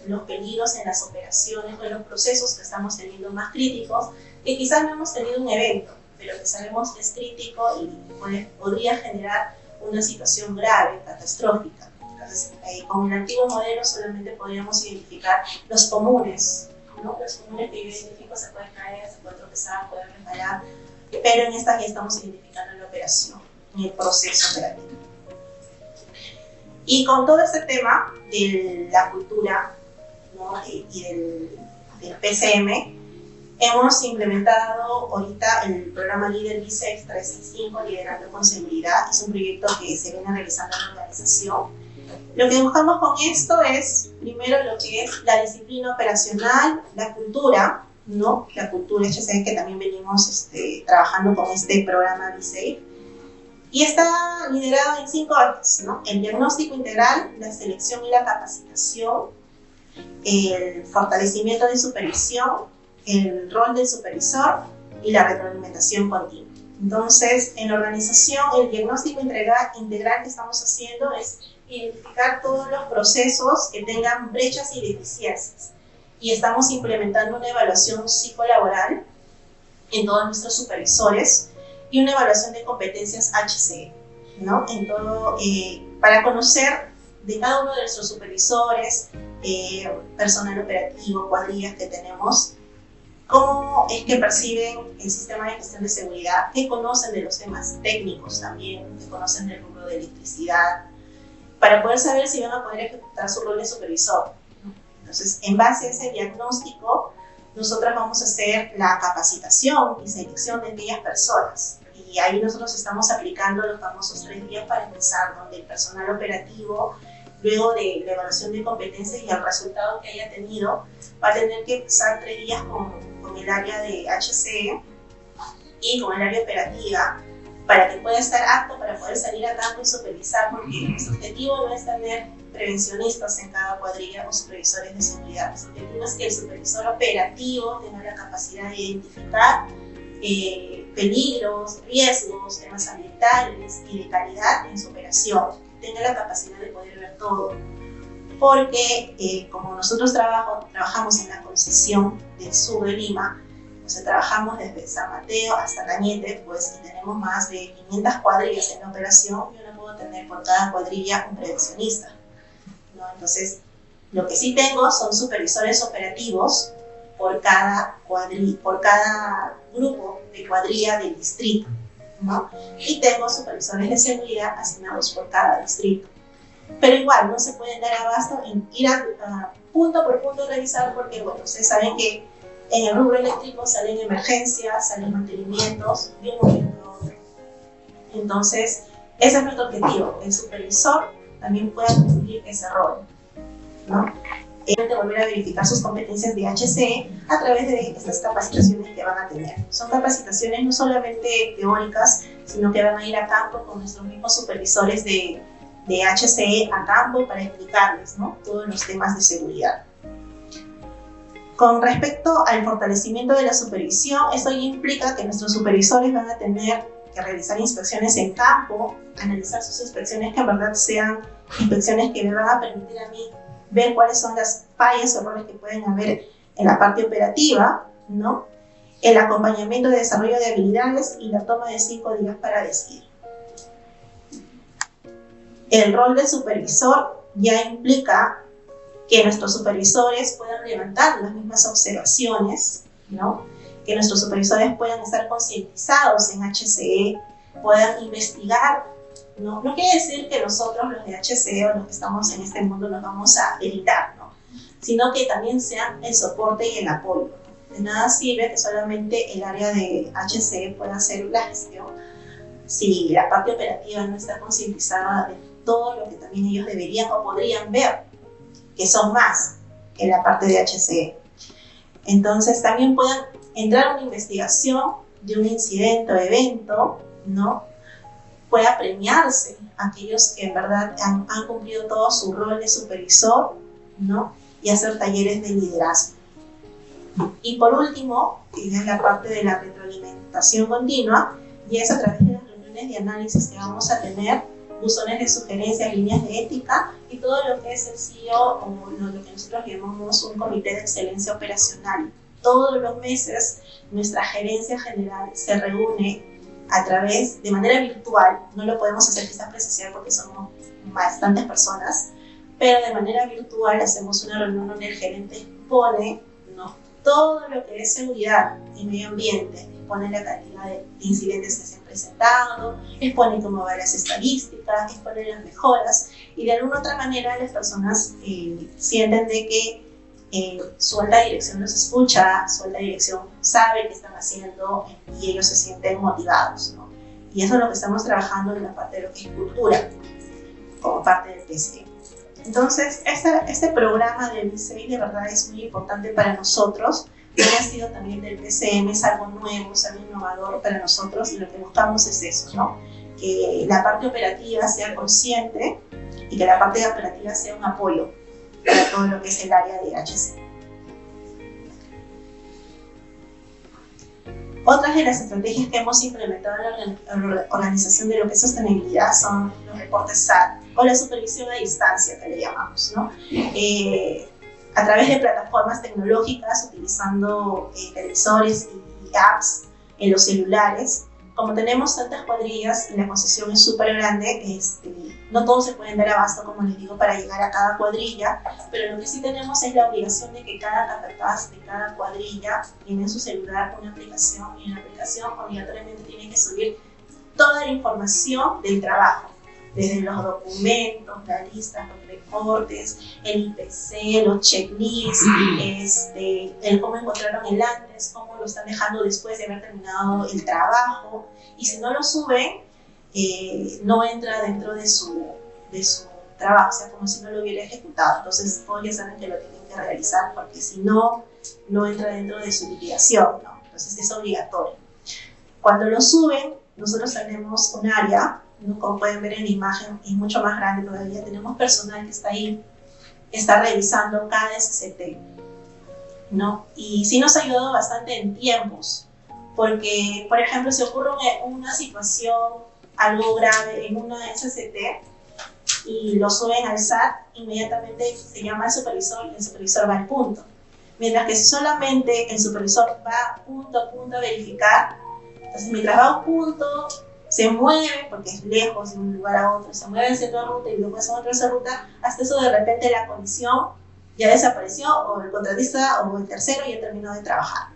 los peligros en las operaciones o en los procesos que estamos teniendo más críticos, que quizás no hemos tenido un evento, pero que sabemos que es crítico y podría generar una situación grave, catastrófica. Entonces, con el antiguo modelo solamente podríamos identificar los comunes, ¿no? Los comunes que yo identifico: se pueden caer, se pueden tropezar, pueden resbalar, pero en estas ya estamos identificando la operación, en el proceso operativo. Y con todo este tema de la cultura, ¿no? y del PCM, hemos implementado ahorita el programa Líder BICEX 365, Liderando con Seguridad. Es un proyecto que se viene realizando en la organización. Lo que buscamos con esto es, primero, lo que es la disciplina operacional, la cultura, ¿no? La cultura HCE, que también venimos trabajando con este programa BICEX. Y está liderado en 5 ejes, ¿no? El diagnóstico integral, la selección y la capacitación, el fortalecimiento de supervisión, el rol del supervisor y la retroalimentación continua. Entonces, en la organización, el diagnóstico integral que estamos haciendo es identificar todos los procesos que tengan brechas y deficiencias. Y estamos implementando una evaluación psicolaboral en todos nuestros supervisores y una evaluación de competencias HCE, ¿no? En todo, para conocer de cada uno de nuestros supervisores, personal operativo, cuadrillas que tenemos, cómo es que perciben el sistema de gestión de seguridad, qué conocen de los temas técnicos también, qué conocen del rubro de electricidad, para poder saber si van a poder ejecutar su rol de supervisor, ¿no? Entonces, en base a ese diagnóstico, nosotros vamos a hacer la capacitación y selección de aquellas personas. Y ahí nosotros estamos aplicando los famosos 3 días para empezar, donde el personal operativo, luego de la evaluación de competencias y el resultado que haya tenido, va a tener que pasar 3 días con el área de HCE y con el área operativa para que pueda estar apto para poder salir a campo y supervisar, porque nuestro objetivo no es tener prevencionistas en cada cuadrilla o supervisores de seguridad. Nuestro objetivo es que el supervisor operativo tenga la capacidad de identificar peligros, riesgos, temas ambientales y de calidad en su operación, tenga la capacidad de poder ver todo. Porque como nosotros trabajamos en la concesión del sur de Lima, o sea, trabajamos desde San Mateo hasta Cañete, pues y tenemos más de 500 cuadrillas en la operación, yo no puedo tener por cada cuadrilla un prevencionista, ¿no? Entonces, lo que sí tengo son supervisores operativos por cada grupo de cuadrilla del distrito, ¿no? Y tengo supervisores de seguridad asignados por cada distrito. Pero igual, no se pueden dar abasto en ir a punto por punto a revisar, porque, bueno, ustedes saben que en el rubro eléctrico salen emergencias, salen mantenimientos de un momento a otro. Entonces, ese es nuestro objetivo. El supervisor también pueda cumplir ese rol, ¿no? Tienen que volver a verificar sus competencias de HCE a través de estas capacitaciones que van a tener. Son capacitaciones no solamente teóricas, sino que van a ir a campo con nuestros mismos supervisores de HCE a campo para explicarles, ¿no?, todos los temas de seguridad. Con respecto al fortalecimiento de la supervisión, esto ya implica que nuestros supervisores van a tener que realizar inspecciones en campo, analizar sus inspecciones que en verdad sean inspecciones que me van a permitir a mí ver cuáles son las fallas o errores que pueden haber en la parte operativa, ¿no?, el acompañamiento de desarrollo de habilidades y la toma de 5 días para decidir. El rol del supervisor ya implica que nuestros supervisores puedan levantar las mismas observaciones, ¿no?, que nuestros supervisores puedan estar concientizados en HCE, puedan investigar, ¿no? No quiere decir que nosotros, los de HCE o los que estamos en este mundo, nos vamos a editar, ¿no?, sino que también sean el soporte y el apoyo. De nada sirve que solamente el área de HCE pueda hacer la gestión si la parte operativa no está concientizada de todo lo que también ellos deberían o podrían ver, que son más que la parte de HCE. Entonces también puedan entrar a una investigación de un incidente o evento, ¿no? Pueda premiarse aquellos que en verdad han cumplido todo su rol de supervisor, ¿no?, y hacer talleres de liderazgo. Y por último, que es la parte de la retroalimentación continua, y es a través de las reuniones de análisis que vamos a tener, buzones de sugerencias, líneas de ética y todo lo que es el CEO o lo que nosotros llamamos un comité de excelencia operacional. Todos los meses nuestra gerencia general se reúne a través, de manera virtual, no lo podemos hacer quizás presencial porque somos bastantes personas, pero de manera virtual hacemos una reunión donde el gerente expone, ¿no?, todo lo que es seguridad y medio ambiente, expone la cantidad de incidentes que se han presentado, expone cómo van las estadísticas, expone las mejoras, y de alguna otra manera las personas sienten de que su alta dirección los escucha, su alta dirección sabe qué están haciendo y ellos se sienten motivados, ¿no? Y eso es lo que estamos trabajando en la parte de lo que es cultura, como parte del PCE. Entonces, este programa de B6 de verdad es muy importante para nosotros. No ha sido también del PCM, es algo nuevo, es algo innovador para nosotros, y lo que buscamos es eso, ¿no?, que la parte operativa sea consciente y que la parte operativa sea un apoyo para todo lo que es el área de HC. Otras de las estrategias que hemos implementado en la organización de lo que es sostenibilidad son los reportes SAT o la supervisión a distancia, que le llamamos, ¿no? A través de plataformas tecnológicas, utilizando televisores y apps en los celulares. Como tenemos tantas cuadrillas y la concesión es súper grande, no todos se pueden dar abasto, como les digo, para llegar a cada cuadrilla, pero lo que sí tenemos es la obligación de que cada capataz de cada cuadrilla tiene en su celular una aplicación, y en la aplicación obligatoriamente tiene que subir toda la información del trabajo, desde los documentos, las listas, los reportes, el IPC, los checklists, el cómo encontraron el antes, cómo lo están dejando después de haber terminado el trabajo, y si no lo suben, no entra dentro de su trabajo, o sea, como si no lo hubiera ejecutado. Entonces todos ya saben que lo tienen que realizar, porque si no, no entra dentro de su liquidación, ¿no? Entonces es obligatorio. Cuando lo suben, nosotros tenemos un área, ¿no? Como pueden ver en la imagen, es mucho más grande todavía. Tenemos personal que está ahí, está revisando cada SCT, ¿no? Y sí nos ha ayudado bastante en tiempos, porque, por ejemplo, si ocurre una situación, algo grave en una SCT y lo suben al SAT, inmediatamente se llama al supervisor y el supervisor va al punto. Mientras que si solamente el supervisor va punto a punto a verificar, entonces mientras va a un punto, se mueve, porque es lejos de un lugar a otro, se mueve haciendo la ruta y luego hace otra ruta, hasta eso de repente la comisión ya desapareció, o el contratista o el tercero ya terminó de trabajar.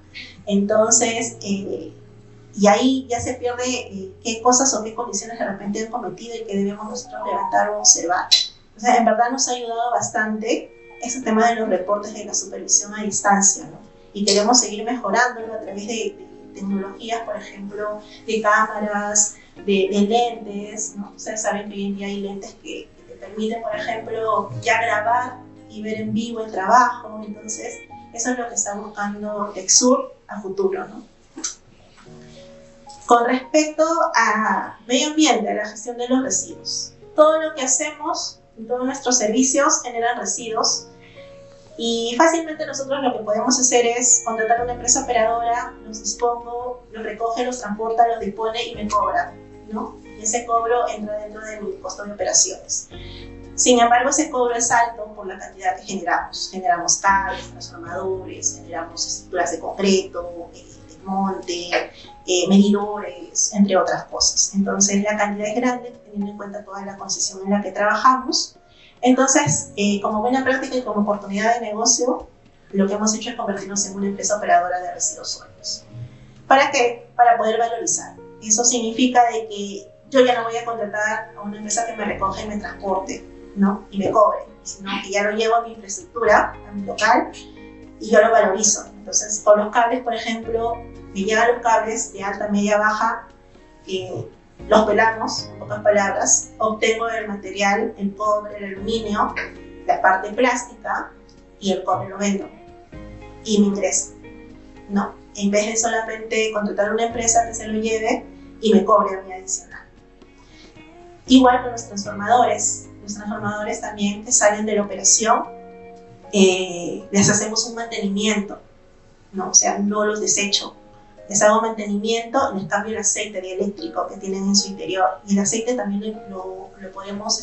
Entonces, y ahí ya se pierde qué cosas o qué condiciones de repente han cometido y que debemos nosotros levantar o observar. O sea, en verdad nos ha ayudado bastante ese tema de los reportes de la supervisión a distancia, ¿no? Y queremos seguir mejorándolo a través de tecnologías, por ejemplo, de cámaras, de lentes, ¿no? Ustedes saben que hoy en día hay lentes que te permiten, por ejemplo, ya grabar y ver en vivo el trabajo. Entonces, eso es lo que está buscando TechSur a futuro, ¿no? Con respecto a medio ambiente, a la gestión de los residuos, todo lo que hacemos, todos nuestros servicios generan residuos y fácilmente nosotros lo que podemos hacer es contratar una empresa operadora, los dispongo, los recoge, los transporta, los dispone y me cobra, ¿no? Y ese cobro entra dentro de mi costo de operaciones. Sin embargo, ese cobro es alto por la cantidad que generamos. Generamos cables, transformadores, generamos estructuras de concreto, monte, medidores, entre otras cosas. Entonces la cantidad es grande teniendo en cuenta toda la concesión en la que trabajamos. Entonces, como buena práctica y como oportunidad de negocio, lo que hemos hecho es convertirnos en una empresa operadora de residuos sólidos. ¿Para qué? Para poder valorizar. Eso significa de que yo ya no voy a contratar a una empresa que me recoge y me transporte, ¿no? Y me cobre, sino que ya lo llevo a mi infraestructura, a mi local, y yo lo valorizo. Entonces, con los cables, por ejemplo, me llegan los cables de alta, media, baja, los pelamos, en pocas palabras, obtengo el material, el cobre, el aluminio, la parte plástica, y el cobre lo vendo, y me ingresa, ¿no? En vez de solamente contratar una empresa que se lo lleve y me cobre a mí adicional. Igual con los transformadores también que salen de la operación, les hacemos un mantenimiento, ¿no? O sea, no los desecho. Les hago mantenimiento y les cambio el aceite dieléctrico que tienen en su interior. Y el aceite también lo podemos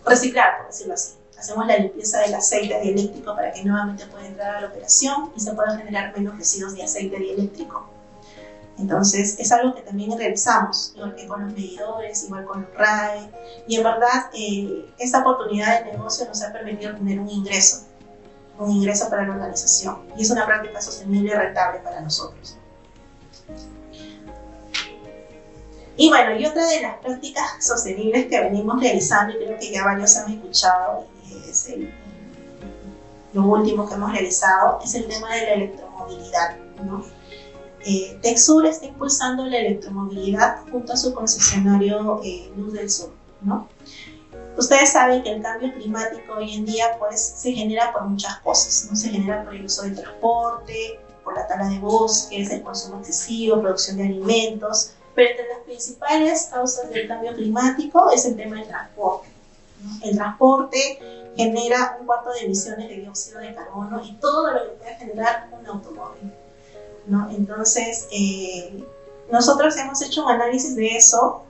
reciclar, por decirlo así. Hacemos la limpieza del aceite dieléctrico para que nuevamente pueda entrar a la operación y se puedan generar menos residuos de aceite dieléctrico. Entonces, es algo que también realizamos, igual que con los medidores, igual con los RAE. Y en verdad, esta oportunidad de negocio nos ha permitido tener un ingreso para la organización. Y es una práctica sostenible y rentable para nosotros. Y bueno, y otra de las prácticas sostenibles que venimos realizando, y creo que ya varios han escuchado, y es lo último que hemos realizado, es el tema de la electromovilidad, ¿no? TechSur está impulsando la electromovilidad junto a su concesionario Luz del Sur, ¿no? Ustedes saben que el cambio climático hoy en día pues, se genera por muchas cosas, ¿no? Se genera por el uso del transporte, por la tala de bosques, el consumo excesivo, producción de alimentos, pero entre las principales causas del cambio climático es el tema del transporte, ¿no? El transporte genera 1/4 de emisiones de dióxido de carbono y todo lo que puede generar un automóvil, ¿no? Entonces, nosotros hemos hecho un análisis de eso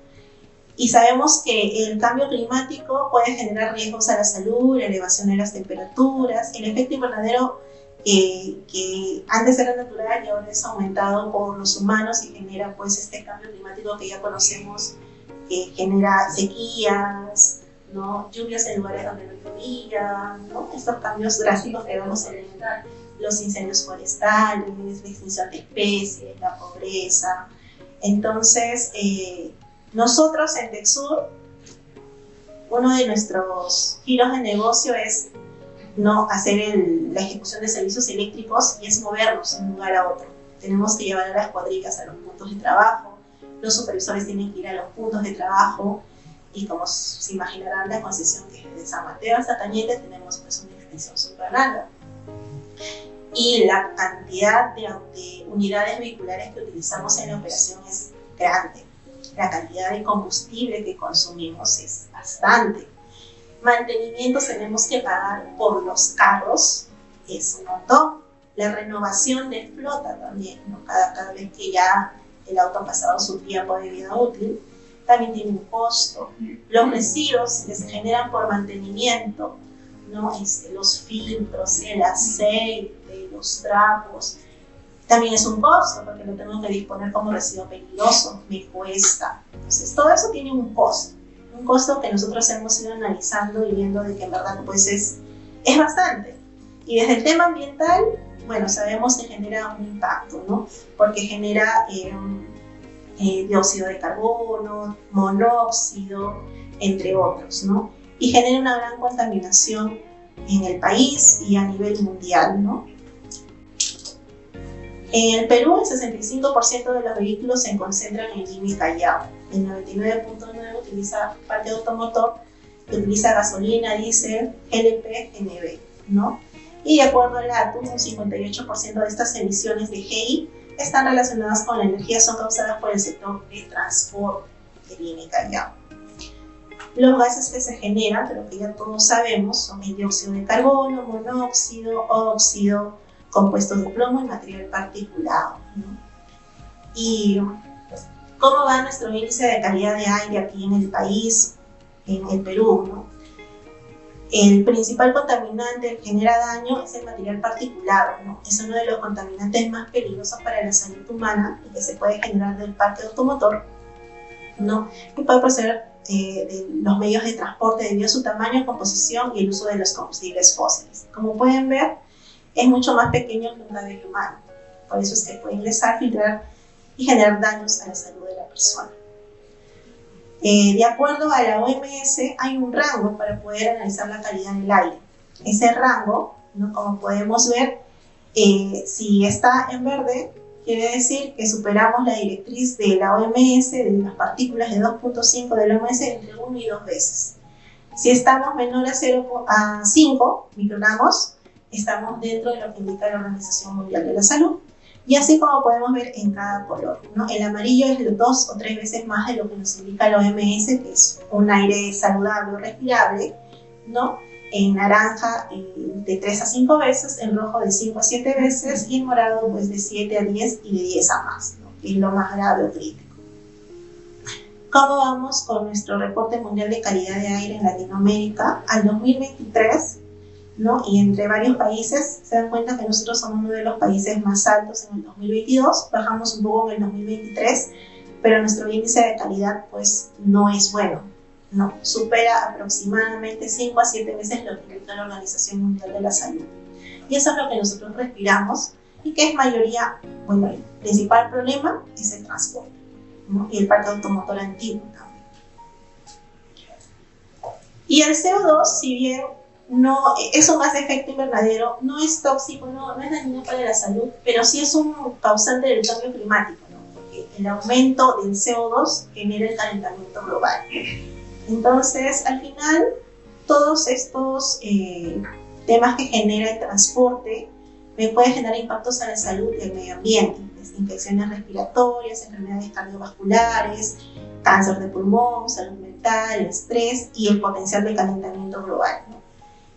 y sabemos que el cambio climático puede generar riesgos a la salud, la elevación de las temperaturas, el efecto invernadero que antes era natural y ahora es aumentado por los humanos y genera pues este cambio climático que ya conocemos, que genera sequías, ¿no? Lluvias en lugares donde no llovía, ¿no? Estos cambios drásticos que vamos a enfrentar, los incendios forestales, la extinción de especies, la pobreza. Entonces, nosotros en TechSur, uno de nuestros giros de negocio es no hacer la ejecución de servicios eléctricos y es movernos de un lugar a otro. Tenemos que llevar a las cuadrillas a los puntos de trabajo, los supervisores tienen que ir a los puntos de trabajo y como se imaginarán la concesión que es desde San Mateo hasta Cañete tenemos pues una extensión súper larga. y la cantidad de unidades vehiculares que utilizamos en la operación es grande. La cantidad de combustible que consumimos es bastante. Mantenimientos tenemos que pagar por los carros, es un montón. La renovación de flota también, ¿no? Cada vez que ya el auto ha pasado su tiempo de vida útil, también tiene un costo. Los residuos que se generan por mantenimiento, ¿no? Los filtros, el aceite, los trapos, también es un costo porque lo tengo que disponer como residuo peligroso, me cuesta. Entonces todo eso tiene un costo que nosotros hemos ido analizando y viendo de que en verdad pues es bastante. Y desde el tema ambiental, bueno, sabemos que genera un impacto, ¿no? Porque genera dióxido de carbono, monóxido, entre otros, ¿no? Y genera una gran contaminación en el país y a nivel mundial, ¿no? En el Perú, el 65% de los vehículos se concentran en Lima y Callao. El 99.9% utiliza parque automotor que utiliza gasolina, diésel, GLP, GNV, ¿no? Y de acuerdo a la ATU, un 58% de estas emisiones de GI están relacionadas con la energía, son causadas por el sector de transporte de Lima y Callao. Los gases que se generan, pero que ya todos sabemos, son el dióxido de carbono, monóxido, óxido, compuestos de plomo y material particulado, ¿no? Y ¿cómo va nuestro índice de calidad de aire aquí en el país, en el Perú, ¿no? El principal contaminante que genera daño es el material particulado, ¿no? Es uno de los contaminantes más peligrosos para la salud humana y que se puede generar del parque automotor, ¿no? Que puede proceder de los medios de transporte debido a su tamaño, composición y el uso de los combustibles fósiles. Como pueden ver, es mucho más pequeño que un cabello humano. Por eso es que puede ingresar, filtrar y generar daños a la salud de la persona. De acuerdo a la OMS, hay un rango para poder analizar la calidad del aire. Ese rango, ¿no? Como podemos ver, si está en verde, quiere decir que superamos la directriz de la OMS de las partículas de 2.5 de la OMS entre 1 y 2 veces. Si estamos menor a 5 microgramos, estamos dentro de lo que indica la Organización Mundial de la Salud. Y así como podemos ver en cada color, ¿no? El amarillo es 2 o 3 veces más de lo que nos indica la OMS, que es un aire saludable o respirable, ¿no? En naranja de 3 a 5 veces, en rojo de 5 a 7 veces y en morado pues de 7 a 10 y de 10 a más, ¿no? Que es lo más grave o crítico. ¿Cómo vamos con nuestro reporte mundial de calidad de aire en Latinoamérica? Al 2023, ¿no? Y entre varios países se dan cuenta que nosotros somos uno de los países más altos en el 2022, bajamos un poco en el 2023, pero nuestro índice de calidad pues no es bueno, ¿no? Supera aproximadamente 5 a 7 veces lo que indica la Organización Mundial de la Salud. Y eso es lo que nosotros respiramos y que es mayoría, bueno, el principal problema es el transporte, ¿no? Y el parque automotor antiguo también. Y el CO2, si bien no es un gas de efecto invernadero, no es tóxico, no es dañino para la salud, pero sí es un causante del cambio climático, ¿no? Porque el aumento del CO2 genera el calentamiento global. Entonces, al final, todos estos temas que genera el transporte me pueden generar impactos a la salud y al medio ambiente, desde infecciones respiratorias, enfermedades cardiovasculares, cáncer de pulmón, salud mental, estrés y el potencial de calentamiento global, ¿no?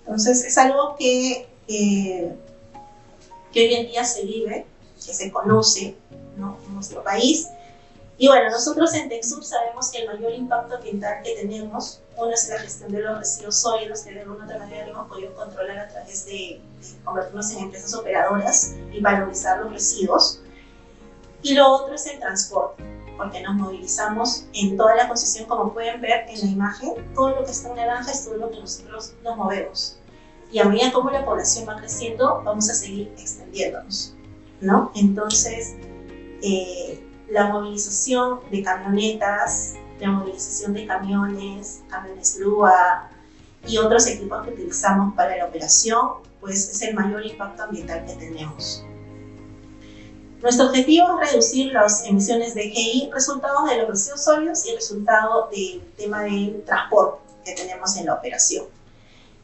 Entonces es algo que hoy en día se vive, que se conoce, ¿no? En nuestro país. Y bueno, nosotros en TecSur sabemos que el mayor impacto ambiental que tenemos, uno es la gestión de los residuos sólidos, que de alguna otra manera lo hemos podido controlar a través de convertirnos en empresas operadoras y valorizar los residuos. Y lo otro es el transporte, porque nos movilizamos en toda la concesión, como pueden ver en la imagen, todo lo que está en naranja es todo lo que nosotros nos movemos. Y a medida como la población va creciendo, vamos a seguir extendiéndonos, ¿no? Entonces, la movilización de camionetas, la movilización de camiones grúa y otros equipos que utilizamos para la operación, pues es el mayor impacto ambiental que tenemos. Nuestro objetivo es reducir las emisiones de GI, resultados de los residuos sólidos y resultado del tema del transporte que tenemos en la operación.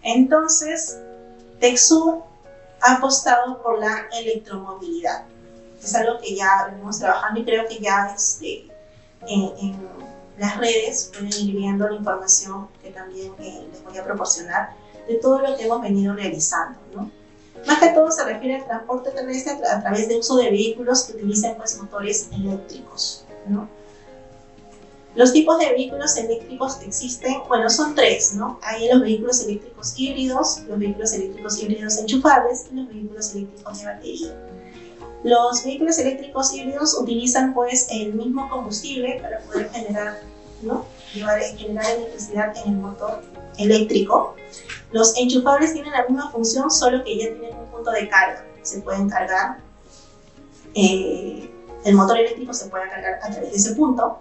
Entonces, TecSur ha apostado por la electromovilidad. Es algo que ya venimos trabajando y creo que ya en las redes pueden ir viendo la información que también les voy a proporcionar de todo lo que hemos venido realizando, ¿no? Más que todo se refiere al transporte terrestre a través de uso de vehículos que utilicen pues, motores eléctricos, ¿no? Los tipos de vehículos eléctricos que existen, bueno, son tres, ¿no? Hay los vehículos eléctricos híbridos, los vehículos eléctricos híbridos enchufables y los vehículos eléctricos de batería. Los vehículos eléctricos híbridos utilizan pues el mismo combustible para poder generar, ¿no? Generar electricidad en el motor eléctrico. Los enchufables tienen la misma función, solo que ya tienen un punto de carga. Se pueden cargar, el motor eléctrico se puede cargar a través de ese punto.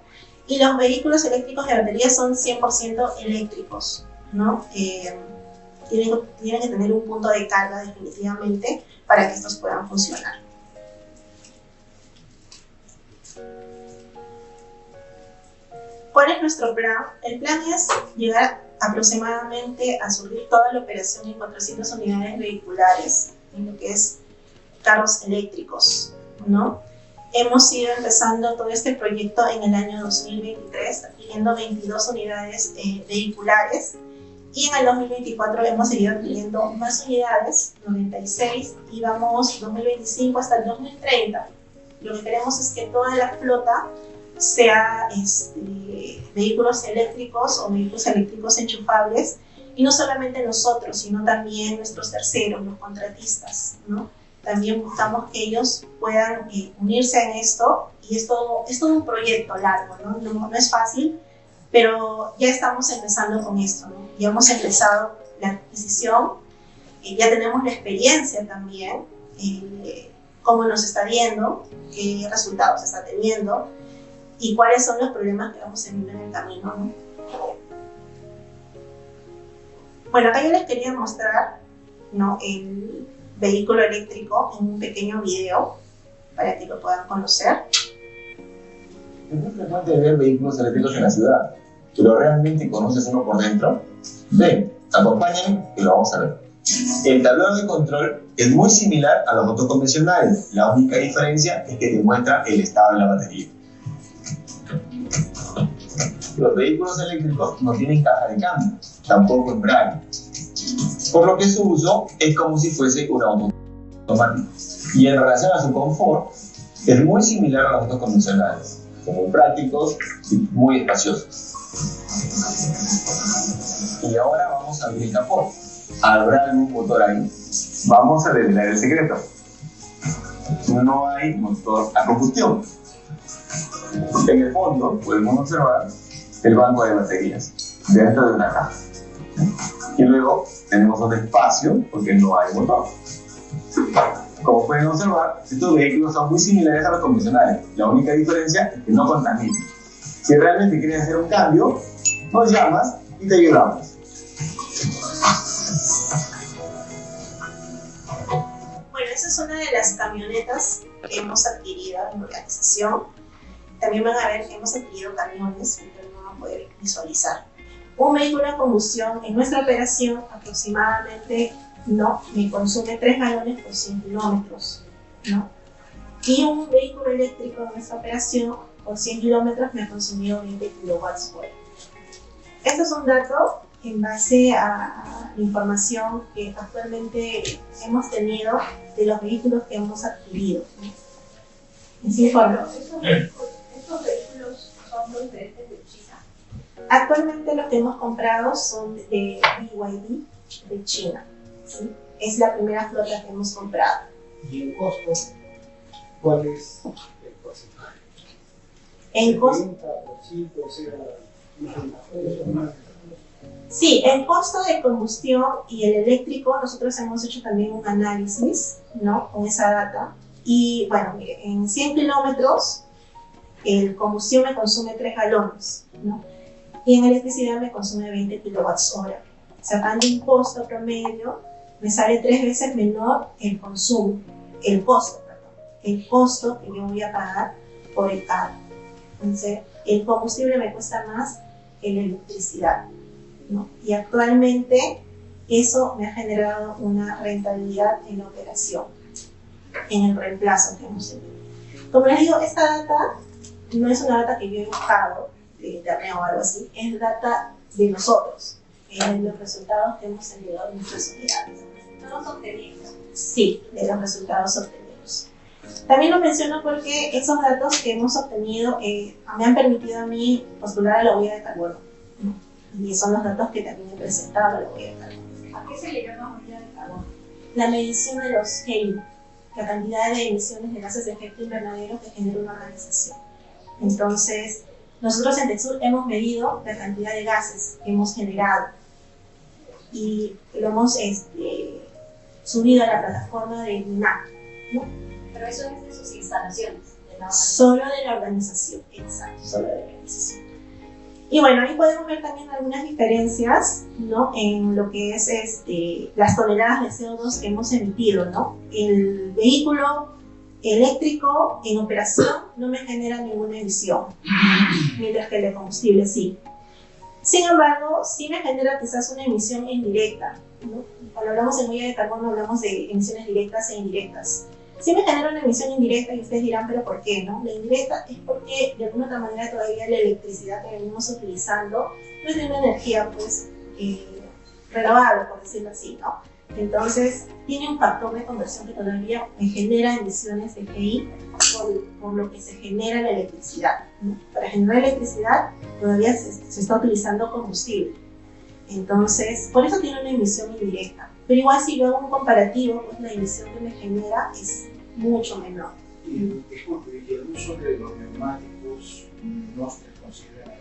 Y los vehículos eléctricos de batería son 100% eléctricos, ¿no? Tienen que tener un punto de carga definitivamente para que estos puedan funcionar. ¿Cuál es nuestro plan? El plan es llegar aproximadamente a surgir toda la operación en 400 unidades vehiculares en lo que es carros eléctricos, ¿no? Hemos ido empezando todo este proyecto en el año 2023, adquiriendo 22 unidades vehiculares, y en el 2024 hemos seguido adquiriendo más unidades, 96, y vamos 2025 hasta el 2030. Lo que queremos es que toda la flota sea vehículos eléctricos o vehículos eléctricos enchufables, y no solamente nosotros, sino también nuestros terceros, los contratistas, ¿no? También buscamos que ellos puedan unirse en esto, y es todo un proyecto largo, ¿no? No es fácil, pero ya estamos empezando con esto, ¿no? Ya hemos empezado la adquisición, ya tenemos la experiencia también, cómo nos está yendo, qué resultados está teniendo y cuáles son los problemas que vamos teniendo en el camino, ¿no? Bueno, acá yo les quería mostrar, ¿no?, el vehículo eléctrico en un pequeño video para que lo puedan conocer. Es muy frecuente ver vehículos eléctricos en la ciudad, pero ¿realmente conoces uno por dentro? Ven, acompáñame que lo vamos a ver. El tablero de control es muy similar a los autos convencionales. La única diferencia es que te muestra el estado de la batería. Los vehículos eléctricos no tienen caja de cambio, tampoco embrague, por lo que su uso es como si fuese un auto automático. Y en relación a su confort, es muy similar a los autos convencionales, son muy prácticos y muy espaciosos. Y ahora vamos a abrir el capó. ¿Habrá algún motor ahí? Vamos a revelar el secreto. No hay motor a combustión. En el fondo podemos observar el banco de baterías dentro de una caja. Y luego tenemos un espacio porque no hay motor. Como pueden observar, estos vehículos son muy similares a los convencionales. La única diferencia es que no contaminan. Si realmente quieres hacer un cambio, nos llamas y te ayudamos. Bueno, esa es una de las camionetas que hemos adquirido en la organización. También van a ver que hemos adquirido camiones que ustedes van a poder visualizar. Un vehículo de combustión en nuestra operación aproximadamente me consume 3 galones por 100 kilómetros, ¿no? Y un vehículo eléctrico en nuestra operación por 100 kilómetros me ha consumido 20 kilowatts hora. Este es un dato en base a la información que actualmente hemos tenido de los vehículos que hemos adquirido, ¿no? Es información. ¿Estos vehículos son procedentes de China? Actualmente los que hemos comprado son de BYD de China, ¿sí? Es la primera flota que hemos comprado. ¿Y el costo? ¿Cuál es el porcentaje? En costo, 70%, o sea, sí, el costo de combustión y el eléctrico, nosotros hemos hecho también un análisis, ¿no?, con esa data. Y bueno, mire, en 100 kilómetros el combustión me consume 3 galones, ¿no? Y en electricidad me consume 20 kilowatts hora. Sacando un costo promedio, me sale 3 veces menor el consumo, el costo que yo voy a pagar por el carro. Entonces, el combustible me cuesta más que la electricidad, ¿no? Y actualmente eso me ha generado una rentabilidad en la operación, en el reemplazo que hemos tenido. Como les digo, esta data no es una data que yo he buscado de internet o algo así, es data de nosotros, de los resultados que hemos tenido en nuestras unidades. No los obtenidos. Sí, de los resultados obtenidos. También lo menciono porque esos datos que hemos obtenido me han permitido a mí postular a la huella de carbono, ¿no? Y son los datos que también he presentado a la huella de carbono. ¿A qué se le llama huella de carbono? La medición de los GI, la cantidad de emisiones de gases de efecto invernadero que genera una organización. Entonces, nosotros en TechSur hemos medido la cantidad de gases que hemos generado y lo hemos subido a la plataforma de MINAC, ¿no? Pero eso es de sus instalaciones, de la Solo de la organización, exacto, solo de la organización. Y bueno, ahí podemos ver también algunas diferencias, ¿no? En lo que es las toneladas de CO2 que hemos emitido, ¿no? El vehículo eléctrico en operación no me genera ninguna emisión, mientras que el de combustible sí. Sin embargo, sí me genera quizás una emisión indirecta, ¿no? Cuando hablamos de huella de carbono hablamos de emisiones directas e indirectas. Sí me genera una emisión indirecta y ustedes dirán, ¿pero por qué, no? La indirecta es porque de alguna otra manera todavía la electricidad que venimos utilizando no es de una energía pues renovable, por decirlo así, ¿no? Entonces tiene un factor de conversión que todavía me genera emisiones de GI por lo que se genera la electricidad, ¿no? Para generar electricidad todavía se está utilizando combustible. Entonces, por eso tiene una emisión indirecta. Pero igual si yo hago un comparativo, pues la emisión que me genera es mucho menor. Y disculpe, ¿y el uso de los neumáticos no se considera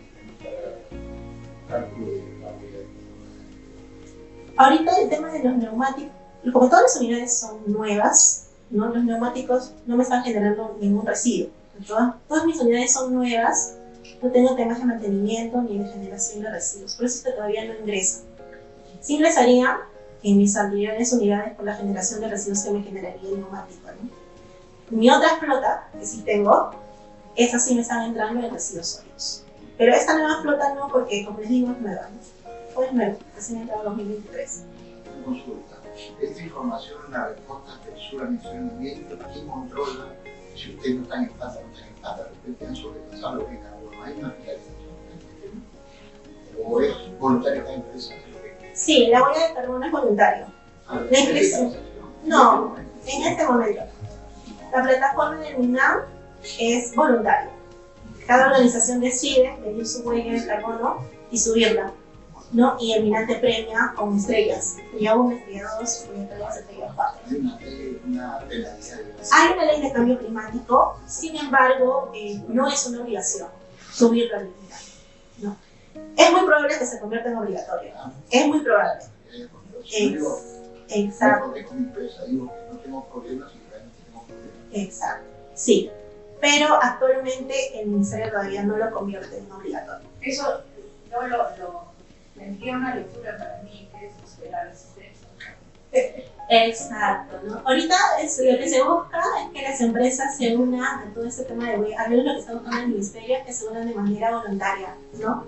para cálculo de la huella de carbono? Ahorita el tema de los neumáticos, como todas las unidades son nuevas, ¿no? Los neumáticos no me están generando ningún residuo. Todas mis unidades son nuevas, no tengo temas de mantenimiento ni de generación de residuos, por eso es que todavía no ingresan. Sí ingresaría en mis anteriores unidades por la generación de residuos que me generaría el neumático, ¿no? Mi otra flota, que sí tengo, esas sí me están entrando en residuos sólidos. Pero esta nueva flota no, porque como les digo, es nueva, ¿no? Es nueva, recién entrado en 2023. Consulta. Esta información la reporta TechSur al mencionamiento. ¿Quién controla si usted no está en plata o no está en plata? De repente han sobrepasado lo que es carbono. ¿Hay una fiscalización en este tema? ¿O es voluntario la empresa? Sí, la huella de carbono es voluntario. La inscripción. No, en este momento. La plataforma del MINAM es voluntaria. Cada organización decide medir su huella de carbono y subirla, ¿no? Y el MINAM te premia con estrellas. Estrella 1, estrella 2, estrella 3, estrella 4. Hay una penalidad. Hay una ley de cambio climático, sin embargo, no es una obligación subirla al MINAM, ¿no? Es muy probable que se convierta en obligatorio. Es muy probable. Exacto. Exacto. Sí. Pero actualmente el Ministerio todavía no lo convierte en obligatorio. Eso yo lo tendría una lectura para mí, que es la resistencia. Exacto, ¿no? Ahorita lo que se busca es que las empresas se unan a todo este tema de huella, al menos lo que está buscando el Ministerio, que se unan de manera voluntaria, ¿no?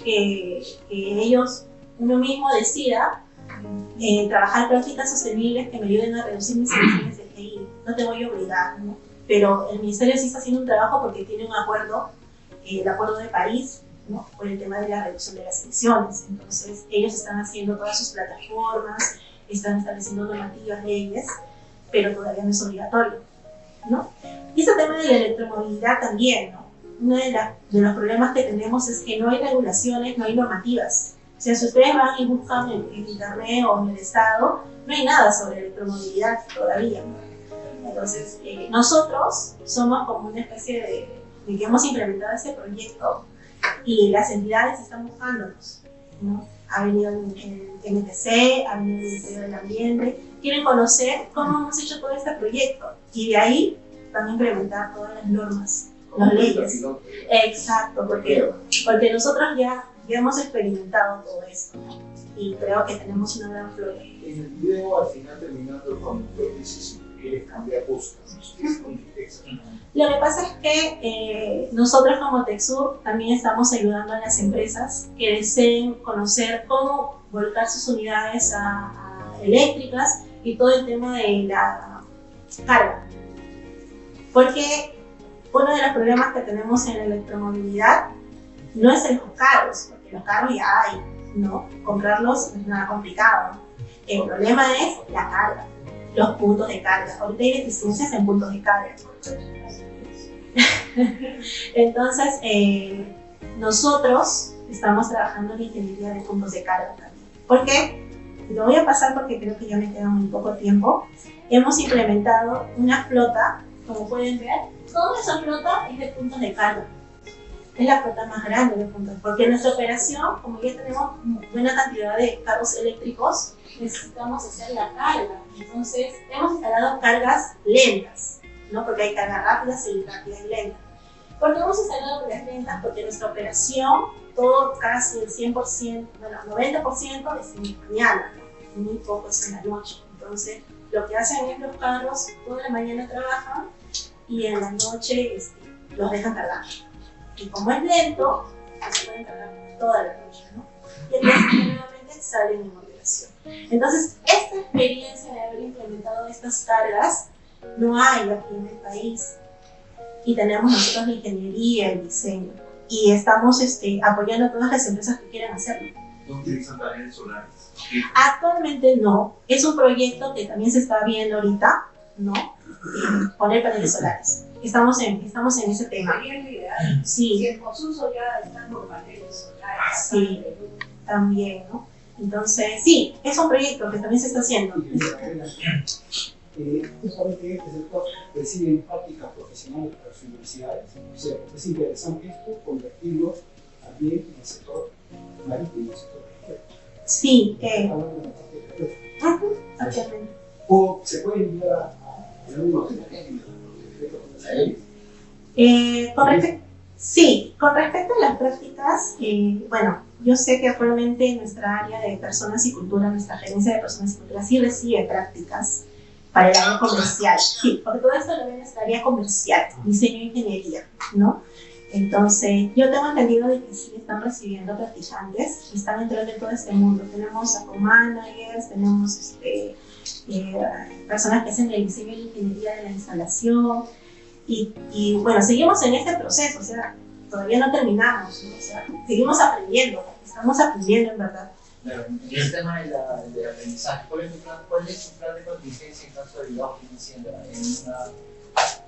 Que ellos, uno mismo decida trabajar prácticas sostenibles que me ayuden a reducir mis emisiones de GI. No te voy a obligar, ¿no? Pero el Ministerio sí está haciendo un trabajo porque tiene un acuerdo, el Acuerdo de París, ¿no? Por el tema de la reducción de las emisiones. Entonces, ellos están haciendo todas sus plataformas, están estableciendo normativas, leyes, pero todavía no es obligatorio, ¿no? Y este tema de la electromovilidad también, ¿no? Uno de los problemas que tenemos es que no hay regulaciones, no hay normativas. O sea, si ustedes van y buscan en internet o en el estado, no hay nada sobre electromovilidad todavía, ¿no? Entonces, nosotros somos como una especie de que hemos implementado este proyecto y las entidades están buscándonos, ¿no? Ha venido el MTC, ha venido el Ministerio del Ambiente, quieren conocer cómo hemos hecho todo este proyecto y de ahí van a implementar todas las normas, las leyes. Exacto, porque nosotros ya hemos experimentado todo esto, ¿no? Y creo que tenemos una gran flota. En el video al final terminando el conductor dice si quieres cambiar cosas. ¿Qué significa exactamente? Lo que pasa es que nosotros como TechSur también estamos ayudando a las empresas que deseen conocer cómo volcar sus unidades a eléctricas y todo el tema de la carga. Porque uno de los problemas que tenemos en la electromovilidad no es los carros, porque los carros ya hay, ¿no? Comprarlos no es nada complicado. El problema es la carga, los puntos de carga. Ahorita hay deficiencias en puntos de carga. Entonces, nosotros estamos trabajando en ingeniería de puntos de carga también. ¿Por qué? Lo voy a pasar porque creo que ya me queda muy poco tiempo. Hemos implementado una flota, como pueden ver, toda esa flota es de puntos de carga. Es la flota más grande de puntos, porque en nuestra operación, como ya tenemos buena cantidad de carros eléctricos, necesitamos hacer la carga. Entonces, hemos instalado cargas lentas, ¿no? Porque hay cargas rápidas y lentas. ¿Por qué hemos instalado cargas lentas? Porque nuestra operación, todo casi el 100%, bueno, 90% es en la mañana, ¿no? Muy poco es en la noche. Entonces, lo que hacen es los carros toda la mañana trabajan y en la noche los dejan cargar. Y como es lento, se pueden cargar toda la noche, ¿no? Y entonces nuevamente salen en operación. Entonces, esta experiencia de haber implementado estas cargas no hay aquí en el país. Y tenemos nosotros la ingeniería, el diseño. Y estamos apoyando a todas las empresas que quieran hacerlo. ¿No utilizan paneles solares? Actualmente no. Es un proyecto que también se está viendo ahorita, ¿no? Poner paneles solares. Estamos en ese tema. Sería lo ideal. Sí. Si en Consuso ya están con paneles solares. Sí, también, ¿no? Entonces, sí, es un proyecto que también se está haciendo. Justamente este sector reciben prácticas profesionales para las universidades. O sea, es interesante esto, convertirlo también en el sector marítimo, en el sector pesquero. Sí, Hablando de la parte de actualmente. o se puede enviar a algunos de con respecto a las prácticas, bueno, yo sé que actualmente en nuestra área de personas y cultura, nuestra gerencia de personas y cultura sí recibe prácticas para el área comercial, sí, porque todo esto lo ve en nuestra área comercial, diseño e ingeniería, ¿no? Entonces, yo tengo entendido de que sí están recibiendo practicantes y están entrando en todo este mundo. Tenemos a co-managers, tenemos personas que hacen el diseño y ingeniería de la instalación y bueno, seguimos en este proceso, o sea, todavía no terminamos, ¿no? O sea, seguimos aprendiendo, estamos aprendiendo en verdad. Claro, y el tema del aprendizaje, ¿cuál es tu plan de contingencia en caso de digamos que encienda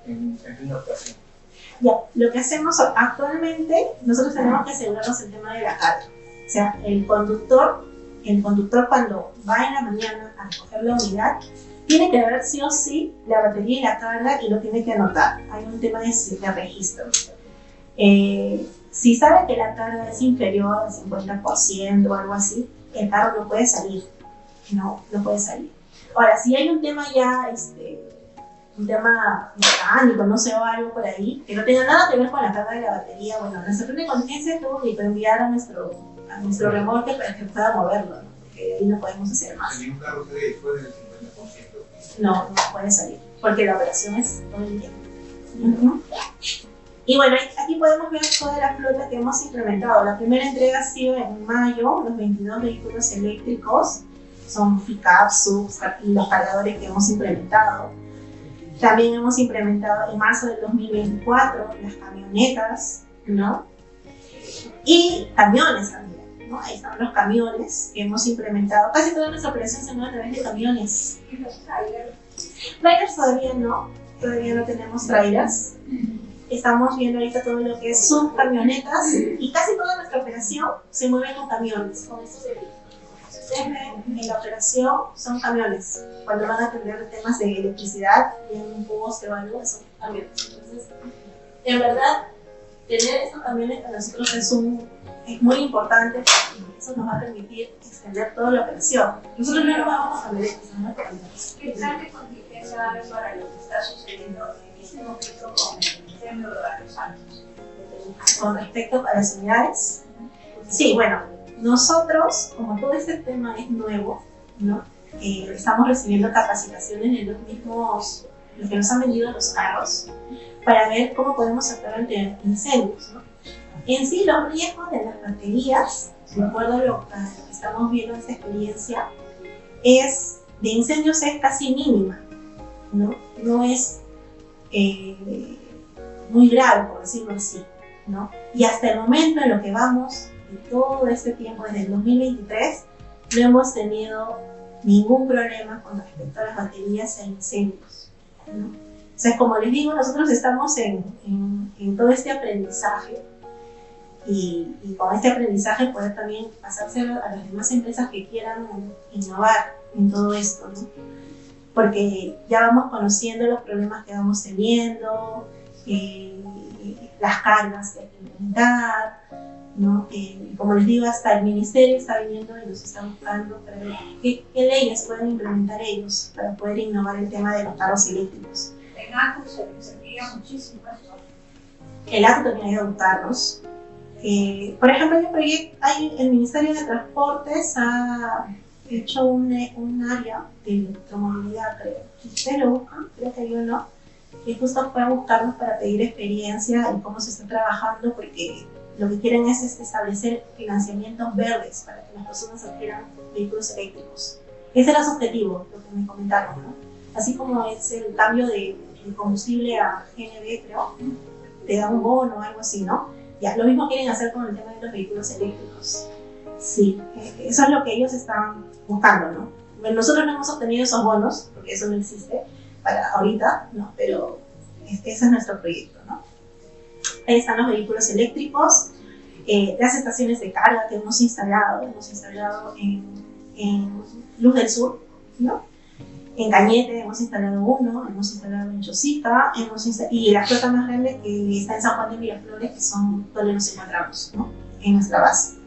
en una operación? Ya, lo que hacemos actualmente, nosotros tenemos que asegurarnos el tema de la carga. O sea, el conductor cuando va en la mañana a recoger la unidad, tiene que ver sí o sí la batería y la carga y lo tiene que anotar. Hay un tema de registro. Si sabe que la carga es inferior al 50% o algo así, el carro no puede salir. No puede salir. Ahora, si hay un tema ya, un tema mecánico, no sé, o algo por ahí, que no tenga nada que ver con la carga de la batería, bueno, nuestra plan de contingencia es todo enviar a nuestro remolque para que pueda moverlo, ¿no? Porque ahí no podemos hacer más. ¿Ni un carro sale después del 50%? No puede salir, porque la operación es todo el día. Y bueno, aquí podemos ver toda la flota que hemos implementado. La primera entrega ha sido en mayo, los 22 vehículos eléctricos, son pick-ups, subs y los cargadores que hemos implementado. También hemos implementado en marzo del 2024 las camionetas, ¿no? Y camiones también, ¿no? Ahí están los camiones que hemos implementado. Casi toda nuestra operación se mueve a través de camiones. ¿Y los trailers? Trailers todavía no tenemos trailers. Estamos viendo ahorita todo lo que es subcamionetas y casi toda nuestra operación se mueve con camiones, con estos vehículos. Ustedes ven en la operación son camiones. Cuando van a atender temas de electricidad, tienen un poste o algo, son camiones. Entonces, en verdad, tener estos camiones para nosotros es muy importante porque eso nos va a permitir extender toda la operación. Nosotros no nos vamos a cambiar esto, ¿no? ¿Qué plan de contingencia va a haber para lo que está sucediendo en este momento con el incendio de los Santos? Con respecto a las unidades, sí, bueno, nosotros, como todo este tema es nuevo, ¿no? estamos recibiendo capacitaciones de los mismos, los que nos han vendido los carros, para ver cómo podemos actuar ante incendios, ¿no? En sí, los riesgos de las baterías, de acuerdo a lo que estamos viendo en esta experiencia, de incendios es casi mínima, ¿no? No es muy grave, por decirlo así, ¿no? Y hasta el momento en lo que vamos, de todo este tiempo, desde el 2023, no hemos tenido ningún problema con respecto a las baterías e incendios, ¿no? O sea, como les digo, nosotros estamos en todo este aprendizaje y con este aprendizaje poder también pasárselo a las demás empresas que quieran innovar en todo esto, ¿no? Porque ya vamos conociendo los problemas que vamos teniendo, las cargas que hay que implementar, ¿no? Como les digo, hasta el ministerio está viniendo y nos está buscando para ver qué leyes pueden implementar ellos para poder innovar el tema de los carros eléctricos. En ACU se serviría muchísimo esto. El ACU también hay que adoptarlos. Por ejemplo, el Ministerio de Transportes ha hecho un área de electromovilidad, creo. Si ustedes lo buscan, creo que hay uno, que justo pueden buscarnos para pedir experiencia y cómo se está trabajando, porque lo que quieren es establecer financiamientos verdes para que las personas adquieran vehículos eléctricos. Ese era su objetivo, lo que me comentaron, ¿no? Así como es el cambio de combustible a GNV, creo, te da un bono o algo así, ¿no? Ya, lo mismo quieren hacer con el tema de los vehículos eléctricos. Sí, eso es lo que ellos están buscando, ¿no? Bueno, nosotros no hemos obtenido esos bonos, porque eso no existe para ahorita, ¿no? Pero ese es nuestro proyecto, ¿no? Ahí están los vehículos eléctricos, las estaciones de carga que hemos instalado en Luz del Sur, ¿no? En Cañete hemos instalado uno, hemos instalado en Chosica, y la flota más grande que está en San Juan de Miraflores, que son donde nos encontramos, ¿no? En nuestra base.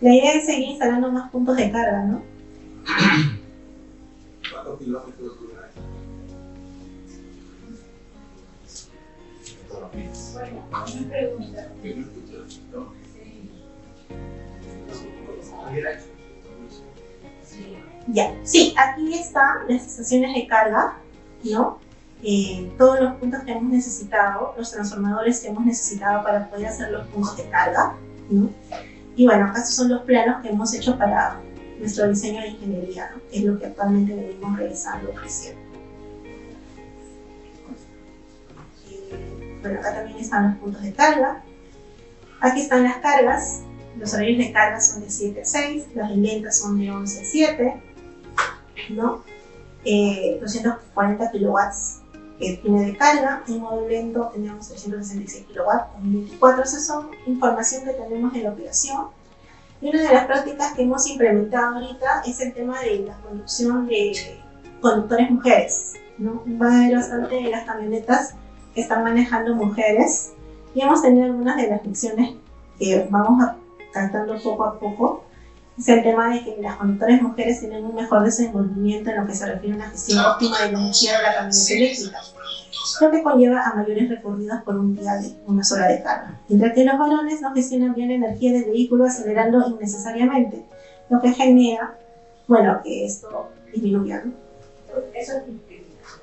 La idea es seguir instalando más puntos de carga, ¿no? ¿Cuántos kilómetros dura esto? Bueno, una pregunta. Yo no escuché, ¿no? Ya, sí, aquí están las estaciones de carga, ¿no? Todos los puntos que hemos necesitado, los transformadores que hemos necesitado para poder hacer los puntos de carga, ¿no? Y bueno, acá estos son los planos que hemos hecho para nuestro diseño de ingeniería, ¿no? Que es lo que actualmente venimos realizando, creciendo. Bueno, acá también están los puntos de carga. Aquí están las cargas. Los horarios de carga son de 7 a 6, las de lentas son de 11 a 7, ¿no? 240 kilowatts que tiene de carga. En modo lento tenemos 366 kilowatts, 2024. Esas son información que tenemos en la operación. Y una de las prácticas que hemos implementado ahorita es el tema de la conducción de conductores mujeres, ¿no? Va a haber bastante de las camionetas que están manejando mujeres y hemos tenido algunas de las lecciones que vamos tratando poco a poco. Es el tema de que las conductoras mujeres tienen un mejor desenvolvimiento en lo que se refiere a una gestión óptima de la energía de la camioneta eléctrica, lo que conlleva a mayores recorridos por un día de una sola de carga. Mientras que los varones no gestionan bien la energía del vehículo acelerando innecesariamente, lo que genera, bueno, que esto disminuya, ¿no? Eso es discriminación.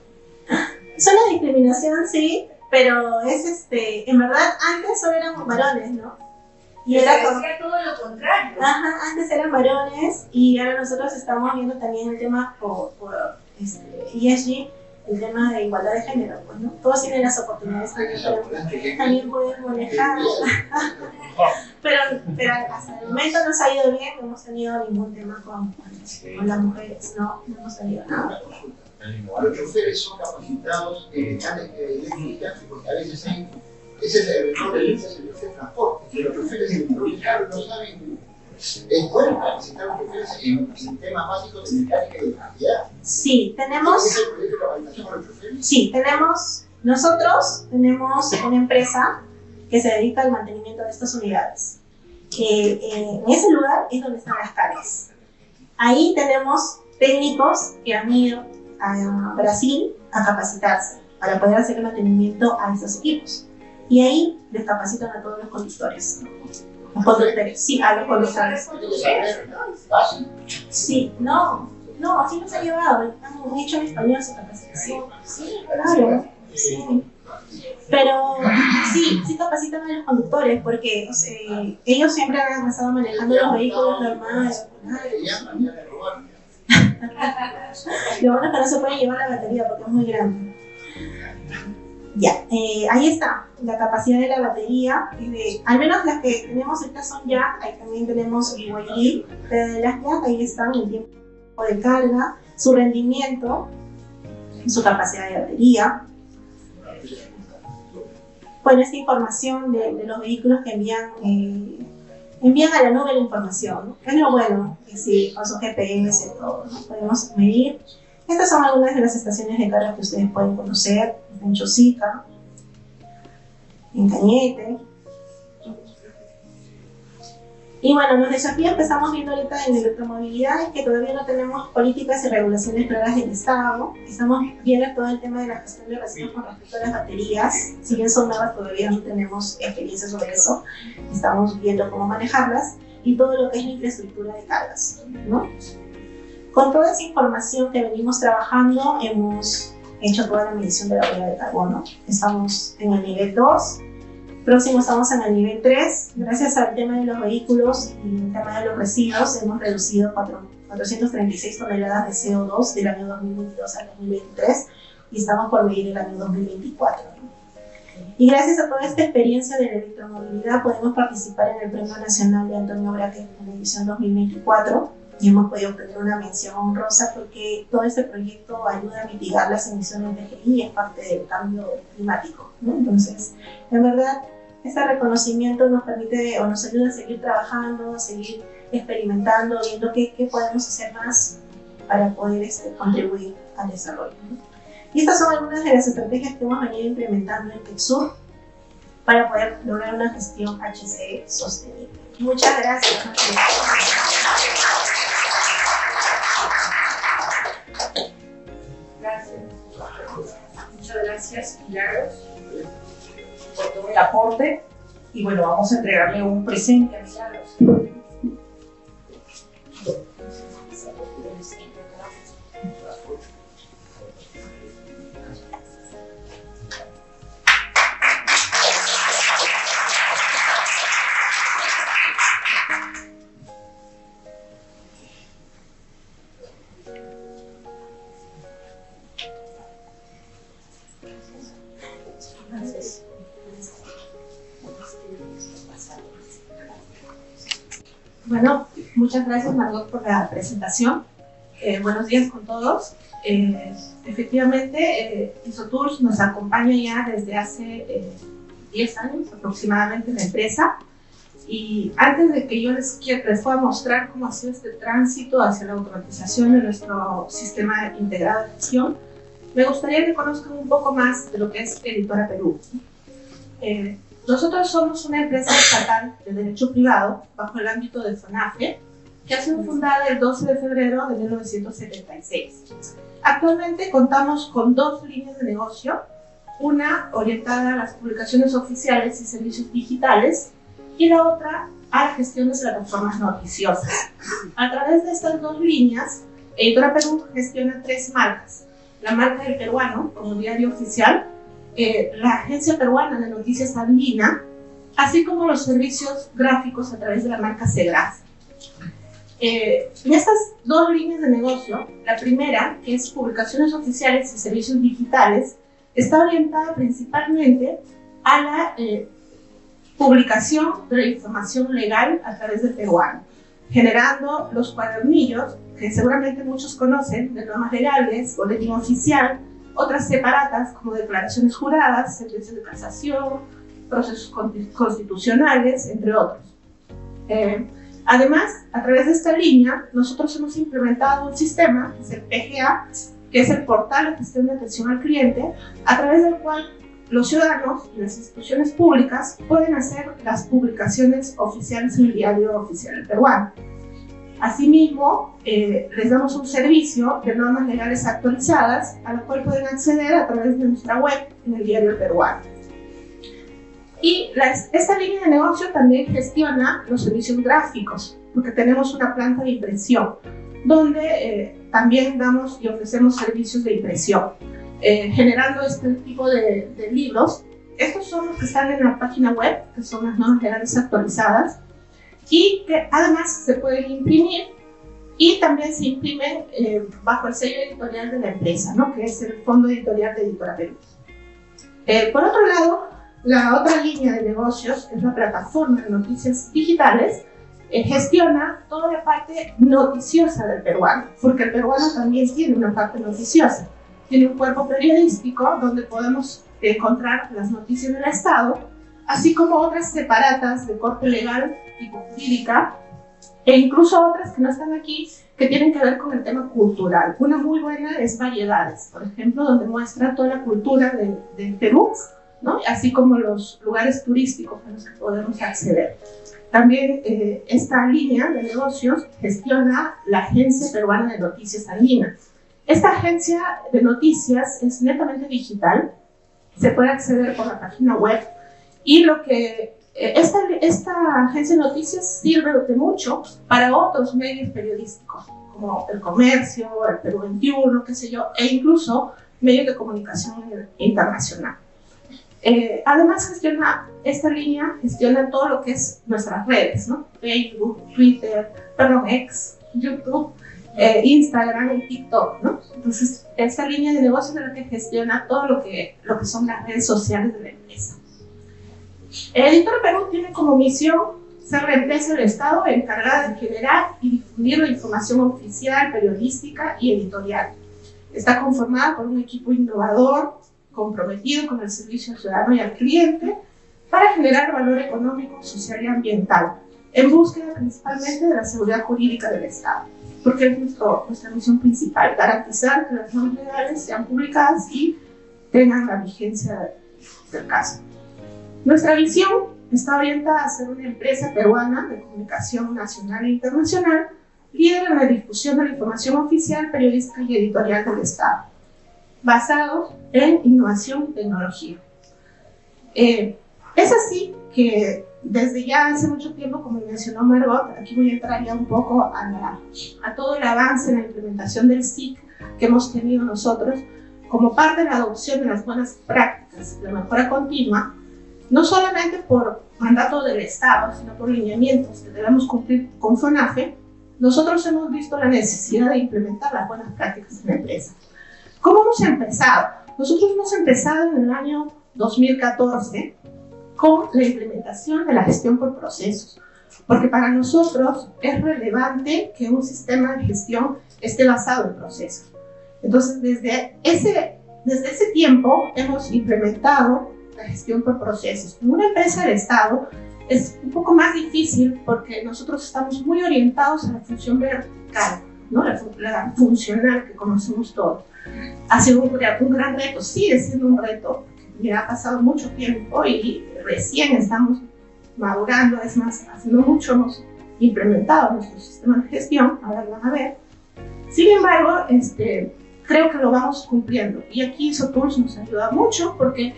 Es una discriminación, sí, pero es en verdad antes solo eran varones, ¿no? Y Pero era como, decía todo lo contrario. ajá, antes eran varones y ahora nosotros estamos viendo también el tema por ESG, el tema de igualdad de género, pues, ¿no? Todos tienen las oportunidades también pueden manejar. pero hasta el momento nos ha ido bien, no hemos tenido ningún tema con las mujeres, no hemos tenido nada. Los choferes son capacitados en eléctricas, porque a veces hay. Ese es el error del servicio de transporte, que los choferes electrónicos no saben. Es bueno capacitar a los choferes en temas básicos de mecánica y de velocidad. Sí, tenemos. ¿Es el proyecto de capacitación para los choferes? Sí, nosotros tenemos una empresa que se dedica al mantenimiento de estas unidades. En ese lugar es donde están las cargas. Ahí tenemos técnicos que han ido a Brasil a capacitarse para poder hacer el mantenimiento a estos equipos. Y ahí les capacitan a todos los conductores. Los conductores, sí, a los conductores. Sí, no. No, sí nos ha llevado, han hecho en español su capacitación. Sí, claro, sí. Pero sí capacitan a los conductores porque ellos siempre han estado manejando los vehículos normales. Lo bueno es que no se puede llevar la batería porque es muy grande. Ya, ahí está, la capacidad de la batería, al menos las que tenemos ahorita son jack, ahí también tenemos BYD, pero de las jack ahí están el tiempo de carga, su rendimiento, su capacidad de batería. Bueno, esta información de los vehículos que envían a la nube la información, ¿no? Es lo bueno, que sí, con su GPS y todo, ¿no? Podemos medir. Estas son algunas de las estaciones de carga que ustedes pueden conocer en Chosica, en Cañete. Y bueno, los desafíos que estamos viendo ahorita en la electromovilidad es que todavía no tenemos políticas y regulaciones claras del Estado. Estamos viendo todo el tema de la gestión de residuos con respecto a las baterías. Si bien son nuevas, todavía no tenemos experiencia sobre eso. Estamos viendo cómo manejarlas y todo lo que es la infraestructura de cargas, ¿no? Con toda esa información que venimos trabajando, hemos hecho toda la medición de la huella de carbono. Estamos en el nivel 2, próximo estamos en el nivel 3. Gracias al tema de los vehículos y el tema de los residuos, hemos reducido 436 toneladas de CO2 del año 2022 al 2023 y estamos por medir el año 2024. Y gracias a toda esta experiencia de la electromovilidad podemos participar en el Premio Nacional de Antonio Braque en la edición 2024. Y hemos podido obtener una mención honrosa porque todo este proyecto ayuda a mitigar las emisiones de GI y es parte del cambio climático, ¿no? Entonces, en verdad, este reconocimiento nos permite o nos ayuda a seguir trabajando, a seguir experimentando, viendo qué podemos hacer más para poder contribuir al desarrollo, ¿no? Y estas son algunas de las estrategias que hemos venido implementando en TechSur para poder lograr una gestión HCE sostenible. Muchas gracias. Muchas gracias, Milagros, por todo el aporte. Y bueno, vamos a entregarle un presente a Milagros. Bueno, muchas gracias Margot por la presentación. Buenos días con todos. Efectivamente, Isotours nos acompaña ya desde hace 10 años aproximadamente en la empresa. Y antes de que yo les pueda mostrar cómo ha sido este tránsito hacia la automatización de nuestro sistema integrado de gestión, me gustaría que conozcan un poco más de lo que es Editora Perú. Nosotros somos una empresa estatal de derecho privado bajo el ámbito de FONAFE, que ha sido fundada el 12 de febrero de 1976. Actualmente contamos con 2 líneas de negocio, una orientada a las publicaciones oficiales y servicios digitales y la otra a la gestión de plataformas noticiosas. A través de estas 2 líneas, Editora Perú gestiona 3 marcas. La marca del Peruano como diario oficial, la Agencia Peruana de Noticias Andina, así como los servicios gráficos a través de la marca Segras. En estas 2 líneas de negocio, la primera, que es publicaciones oficiales y servicios digitales, está orientada principalmente a la publicación de la información legal a través del Peruano, generando los cuadernillos que seguramente muchos conocen, de normas legales, boletín oficial, otras separatas como declaraciones juradas, sentencias de casación, procesos constitucionales, entre otros. Además, a través de esta línea, nosotros hemos implementado un sistema, que es el PGA, que es el portal de gestión de atención al cliente, a través del cual los ciudadanos y las instituciones públicas pueden hacer las publicaciones oficiales en el diario oficial peruano. Asimismo, les damos un servicio de normas legales actualizadas a la cual pueden acceder a través de nuestra web en el diario peruano. Y esta línea de negocio también gestiona los servicios gráficos, porque tenemos una planta de impresión. donde también damos y ofrecemos servicios de impresión, generando este tipo de libros. Estos son los que están en la página web, que son las normas legales actualizadas, y que además se pueden imprimir y también se imprimen bajo el sello editorial de la empresa, ¿no? Que es el Fondo Editorial de Editora Perú. Por otro lado, la otra línea de negocios, que es la plataforma de noticias digitales, gestiona toda la parte noticiosa del peruano, porque el peruano también tiene una parte noticiosa. Tiene un cuerpo periodístico donde podemos encontrar las noticias del Estado, así como otras separatas de corte legal, tipo jurídica, e incluso otras que no están aquí, que tienen que ver con el tema cultural. Una muy buena es Variedades, por ejemplo, donde muestra toda la cultura del Perú, ¿no? Así como los lugares turísticos a los que podemos acceder. También esta línea de negocios gestiona la Agencia Peruana de Noticias Andina. Esta agencia de noticias es netamente digital, se puede acceder por la página web, y lo que esta agencia de noticias sirve de mucho para otros medios periodísticos, como El Comercio, el Perú 21, qué sé yo, e incluso medios de comunicación internacional. Además, esta línea gestiona todo lo que es nuestras redes, ¿no? Facebook, Twitter, X, YouTube, Instagram y TikTok, ¿no? Entonces, esta línea de negocios es la que gestiona todo lo que son las redes sociales de la empresa. Editora Perú tiene como misión ser la empresa del Estado encargada de generar y difundir la información oficial, periodística y editorial. Está conformada por un equipo innovador, comprometido con el servicio al ciudadano y al cliente, para generar valor económico, social y ambiental, en búsqueda principalmente de la seguridad jurídica del Estado, porque es nuestra misión principal, garantizar que las normas legales sean publicadas y tengan la vigencia del caso. Nuestra visión está orientada a ser una empresa peruana de comunicación nacional e internacional, líder en la difusión de la información oficial, periodística y editorial del Estado, basados en innovación y tecnología. Es así que desde ya hace mucho tiempo, como mencionó Margot, aquí voy a entrar ya un poco a todo el avance en la implementación del SIC que hemos tenido nosotros, como parte de la adopción de las buenas prácticas, la mejora continua, no solamente por mandato del Estado, sino por lineamientos que debemos cumplir con FONAFE. Nosotros hemos visto la necesidad de implementar las buenas prácticas en la empresa. ¿Cómo hemos empezado? Nosotros hemos empezado en el año 2014 con la implementación de la gestión por procesos, porque para nosotros es relevante que un sistema de gestión esté basado en procesos. Entonces, desde ese tiempo hemos implementado la gestión por procesos. En una empresa del Estado es un poco más difícil porque nosotros estamos muy orientados a la función vertical, ¿no? La funcional que conocemos todos. Ha sido un gran reto, sigue siendo un reto, porque ya ha pasado mucho tiempo y recién estamos madurando. Es más, hace no mucho hemos implementado nuestro sistema de gestión, ahora van a ver. Sin embargo, creo que lo vamos cumpliendo, y aquí ISOTools nos ayuda mucho porque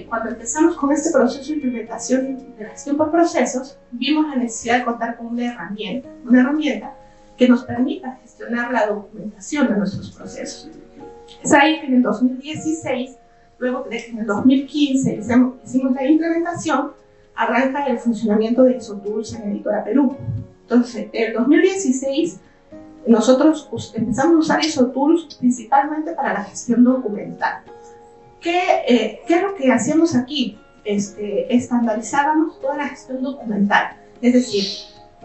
cuando empezamos con este proceso de implementación de la gestión por procesos, vimos la necesidad de contar con una herramienta que nos permita gestionar la documentación de nuestros procesos. Es ahí que en el 2016, luego de que en el 2015 hicimos la implementación, arranca el funcionamiento de ISOTools en Editora Perú. Entonces, en el 2016, nosotros empezamos a usar ISOTools principalmente para la gestión documental. ¿Qué es lo que hacíamos aquí? Estandarizábamos toda la gestión documental, es decir,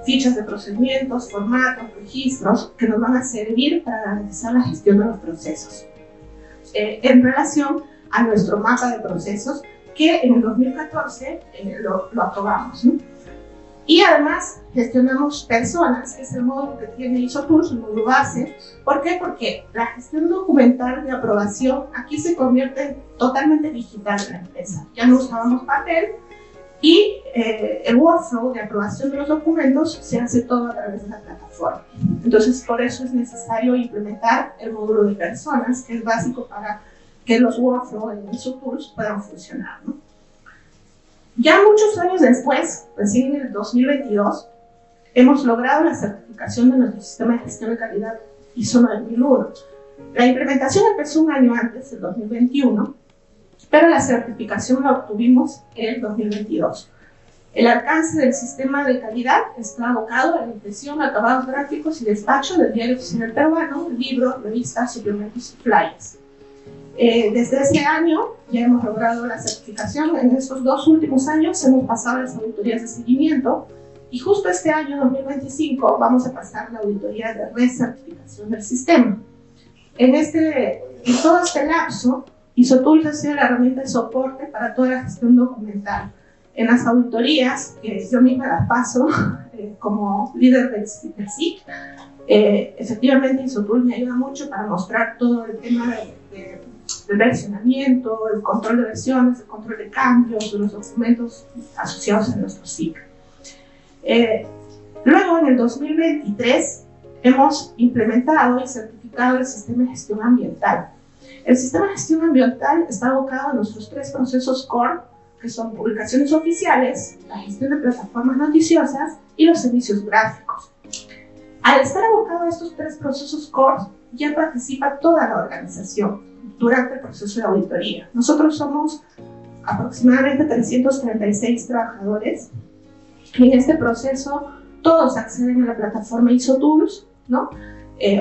fichas de procedimientos, formatos, registros que nos van a servir para garantizar la gestión de los procesos. En relación a nuestro mapa de procesos, que en el 2014 lo aprobamos, ¿no? Y además gestionamos personas, que es el módulo que tiene ISOTools, el módulo base. ¿Por qué? Porque la gestión documental de aprobación aquí se convierte totalmente digital en la empresa. Ya no usábamos papel, y el workflow de aprobación de los documentos se hace todo a través de la plataforma. Entonces, por eso es necesario implementar el módulo de personas, que es básico para que los workflows en ISOTools puedan funcionar, ¿no? Ya muchos años después, recién en el 2022, hemos logrado la certificación de nuestro sistema de gestión de calidad ISO 9001. La implementación empezó un año antes, en 2021, pero la certificación la obtuvimos en el 2022. El alcance del sistema de calidad está abocado a la impresión, acabados gráficos y despacho del diario oficial peruano, libros, revistas, suplementos y flyers. Desde ese año ya hemos logrado la certificación. En estos 2 últimos años hemos pasado las auditorías de seguimiento y justo este año, 2025, vamos a pasar la auditoría de recertificación del sistema. En todo este lapso, ISOTools ha sido la herramienta de soporte para toda la gestión documental. En las auditorías, que yo misma las paso como líder del SIC, efectivamente ISOTools me ayuda mucho para mostrar todo el tema del versionamiento, el control de versiones, el control de cambios, de los documentos asociados a nuestro SIC. Luego, en el 2023, hemos implementado y certificado el sistema de gestión ambiental. El sistema de gestión ambiental está abocado a nuestros 3 procesos core, que son publicaciones oficiales, la gestión de plataformas noticiosas y los servicios gráficos. Al estar abocado a estos 3 procesos core, ya participa toda la organización durante el proceso de auditoría. Nosotros somos aproximadamente 336 trabajadores. En este proceso, todos acceden a la plataforma ISOTools, ¿no?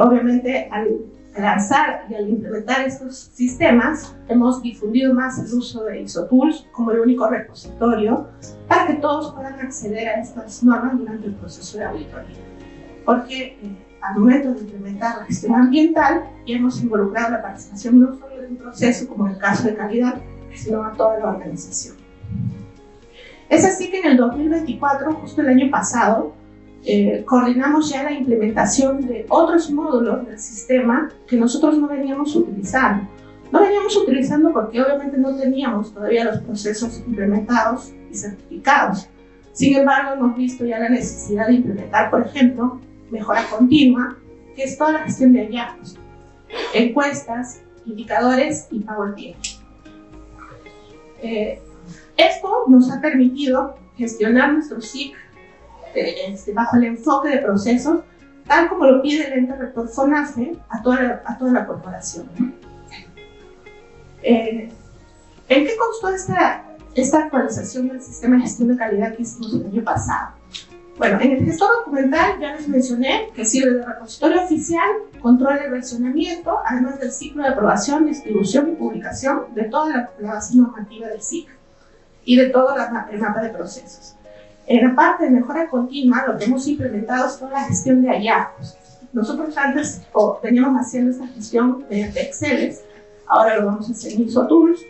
Obviamente, al lanzar y al implementar estos sistemas, hemos difundido más el uso de ISOTools como el único repositorio para que todos puedan acceder a estas normas durante el proceso de auditoría. Porque al momento de implementar la gestión ambiental, ya hemos involucrado la participación no solo de un proceso, como en el caso de calidad, sino a toda la organización. Es así que en el 2024, justo el año pasado, coordinamos ya la implementación de otros módulos del sistema que nosotros no veníamos utilizando. No veníamos utilizando porque obviamente no teníamos todavía los procesos implementados y certificados. Sin embargo, hemos visto ya la necesidad de implementar, por ejemplo, mejora continua, que es toda la gestión de hallazgos, encuestas, indicadores y Power BI. Esto nos ha permitido gestionar nuestro SIC bajo el enfoque de procesos, tal como lo pide el ente rector FONAFE a toda la corporación, ¿no? ¿En qué constó esta actualización del sistema de gestión de calidad que hicimos el año pasado? Bueno, en el gestor documental ya les mencioné que sirve de repositorio oficial, control de versionamiento, además del ciclo de aprobación, distribución y publicación de toda la base normativa del SIC y de todo el mapa de procesos. En la parte de mejora continua, lo que hemos implementado es toda la gestión de hallazgos. Nosotros antes veníamos haciendo esta gestión mediante Excel, ahora lo vamos a hacer en ISOTools,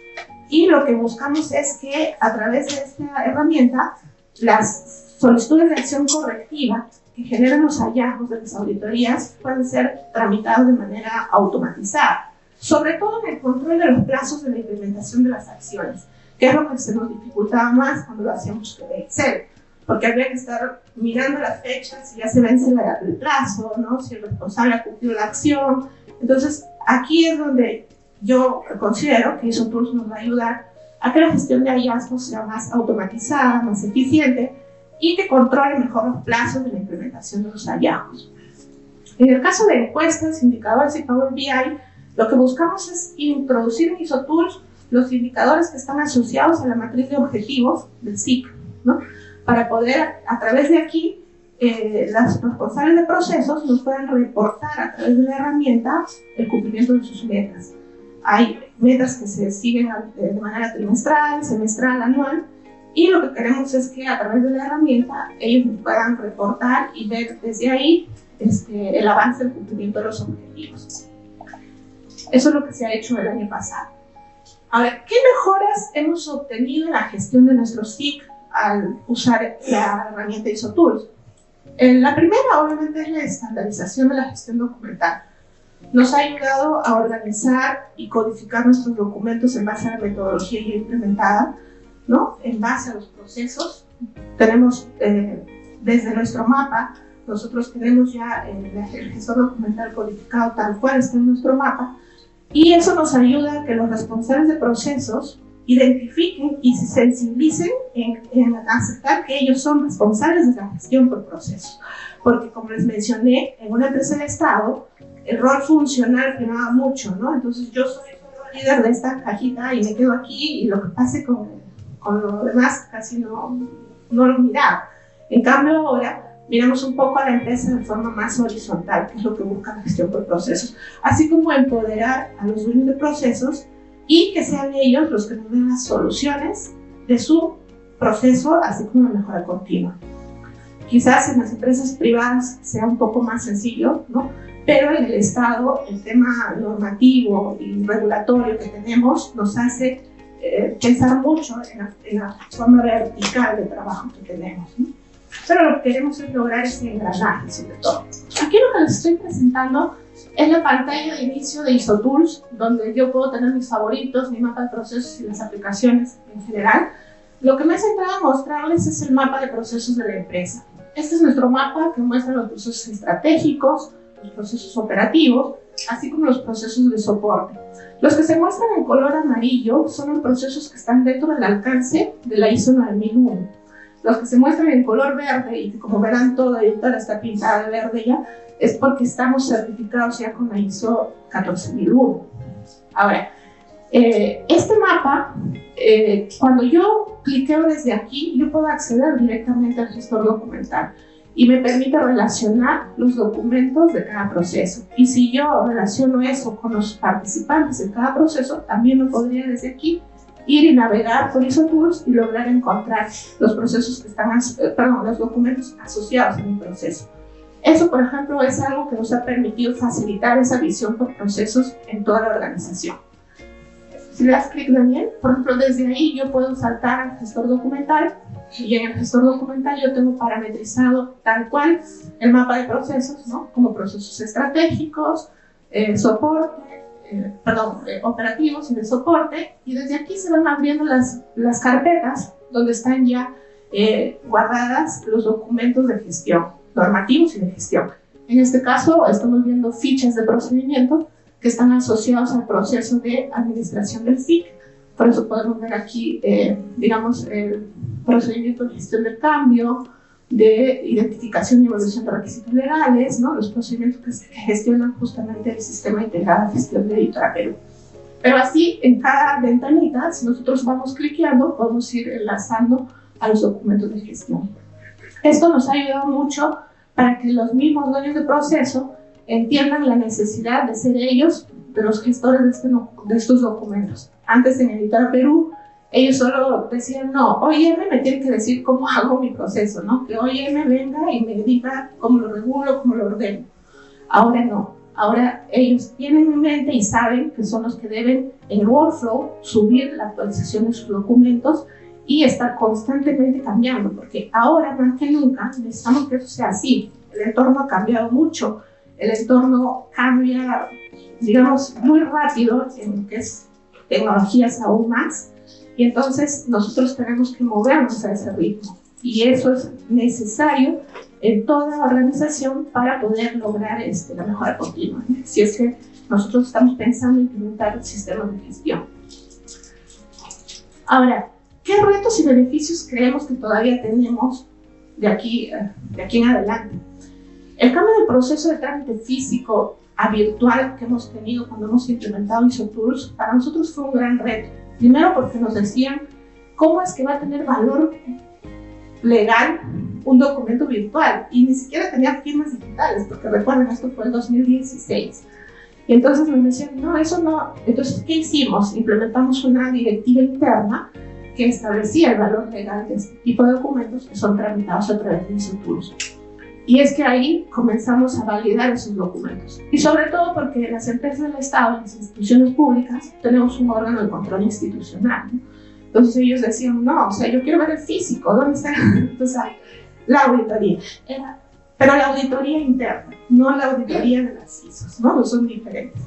y lo que buscamos es que a través de esta herramienta, las solicitudes de acción correctiva que generan los hallazgos de las auditorías pueden ser tramitados de manera automatizada, sobre todo en el control de los plazos de la implementación de las acciones, que es lo que se nos dificultaba más cuando lo hacíamos con Excel, porque había que estar mirando las fechas, si ya se vence el plazo, ¿no? Si el responsable ha cumplido la acción. Entonces, aquí es donde yo considero que ISOTools nos va a ayudar a que la gestión de hallazgos sea más automatizada, más eficiente y que controle mejor los plazos de la implementación de los hallazgos. En el caso de encuestas, indicadores y Power BI, lo que buscamos es introducir en ISOTools los indicadores que están asociados a la matriz de objetivos del SIC, ¿no? Para poder, a través de aquí, las responsables de procesos nos puedan reportar a través de la herramienta el cumplimiento de sus metas. Hay metas que se siguen de manera trimestral, semestral, anual, y lo que queremos es que a través de la herramienta ellos nos puedan reportar y ver desde ahí el avance del cumplimiento de los objetivos. Eso es lo que se ha hecho el año pasado. A ver, ¿qué mejoras hemos obtenido en la gestión de nuestro SIC al usar la herramienta ISOTools? La primera, obviamente, es la estandarización de la gestión documental. Nos ha ayudado a organizar y codificar nuestros documentos en base a la metodología ya implementada, ¿no? En base a los procesos. Tenemos, desde nuestro mapa, nosotros tenemos ya el gestor documental codificado tal cual está en nuestro mapa, y eso nos ayuda a que los responsables de procesos identifiquen y se sensibilicen en aceptar que ellos son responsables de la gestión por procesos. Porque, como les mencioné, en una empresa del Estado, el rol funcional primaba mucho, ¿no? Entonces, yo soy el líder de esta cajita y me quedo aquí, y lo que pase con lo demás casi no lo miraba. En cambio, ahora miramos un poco a la empresa de forma más horizontal, que es lo que busca la gestión por procesos, así como empoderar a los dueños de procesos y que sean ellos los que nos den las soluciones de su proceso, así como la mejora continua. Quizás en las empresas privadas sea un poco más sencillo, ¿no? Pero en el Estado el tema normativo y regulatorio que tenemos nos hace pensar mucho en la forma vertical de trabajo que tenemos, ¿no? Pero lo que queremos es lograr ese engranaje, sobre todo. Aquí lo que les estoy presentando es la pantalla de inicio de ISOTools, donde yo puedo tener mis favoritos, mi mapa de procesos y las aplicaciones en general. Lo que me he centrado en mostrarles es el mapa de procesos de la empresa. Este es nuestro mapa que muestra los procesos estratégicos, los procesos operativos, así como los procesos de soporte. Los que se muestran en color amarillo son los procesos que están dentro del alcance de la ISO 9001. Los que se muestran en color verde, y como verán toda está pintada de verde ya, es porque estamos certificados ya con la ISO 14001. Ahora, este mapa, cuando yo cliqueo desde aquí, yo puedo acceder directamente al gestor documental y me permite relacionar los documentos de cada proceso. Y si yo relaciono eso con los participantes en cada proceso, también lo podría desde aquí ir y navegar por ISOTools y lograr encontrar los procesos que están, los documentos asociados a mi proceso. Eso, por ejemplo, es algo que nos ha permitido facilitar esa visión por procesos en toda la organización. Si le das clic, Daniel, por ejemplo, desde ahí yo puedo saltar al gestor documental, y en el gestor documental yo tengo parametrizado tal cual el mapa de procesos, ¿no? Como procesos estratégicos, operativos y de soporte, y desde aquí se van abriendo las carpetas donde están ya guardadas los documentos de gestión, normativos y de gestión. En este caso estamos viendo fichas de procedimiento que están asociados al proceso de administración del FIC. Por eso podemos ver aquí, digamos, el procedimiento de gestión del cambio, de identificación y evaluación de requisitos legales, ¿no? Los procedimientos que gestionan justamente el Sistema Integrado de Gestión de Editora Perú. Pero así, en cada ventanita, si nosotros vamos cliqueando, podemos ir enlazando a los documentos de gestión. Esto nos ha ayudado mucho para que los mismos dueños de proceso entiendan la necesidad de ser ellos de los gestores de estos documentos. Antes en Editora Perú, ellos solo decían, no, OIM me tiene que decir cómo hago mi proceso, ¿no? Que OIM venga y me diga cómo lo regulo, cómo lo ordeno. Ahora no. Ahora ellos tienen en mente y saben que son los que deben, en el workflow, subir la actualización de sus documentos y estar constantemente cambiando, porque ahora más que nunca necesitamos que eso sea así. El entorno ha cambiado mucho. El entorno cambia, digamos, muy rápido en lo que es tecnologías aún más. Y entonces nosotros tenemos que movernos a ese ritmo. Y eso es necesario en toda organización para poder lograr la mejora continua, ¿no? Si es que nosotros estamos pensando en implementar sistemas de gestión. Ahora, ¿qué retos y beneficios creemos que todavía tenemos de aquí en adelante? El cambio del proceso de trámite físico a virtual que hemos tenido cuando hemos implementado ISOTools, para nosotros fue un gran reto. Primero porque nos decían, ¿cómo es que va a tener valor legal un documento virtual? Y ni siquiera tenía firmas digitales, porque recuerden, esto fue el 2016. Y entonces nos decían, no, eso no. Entonces, ¿qué hicimos? Implementamos una directiva interna que establecía el valor legal de este tipo de documentos que son tramitados a través de ISOTools. Y es que ahí comenzamos a validar esos documentos. Y sobre todo porque en las empresas del Estado, en las instituciones públicas, tenemos un órgano de control institucional, ¿no? Entonces ellos decían, no, o sea, yo quiero ver el físico, ¿dónde está? Entonces, la auditoría. Pero la auditoría interna, no la auditoría de las ISOs, ¿no? No son diferentes.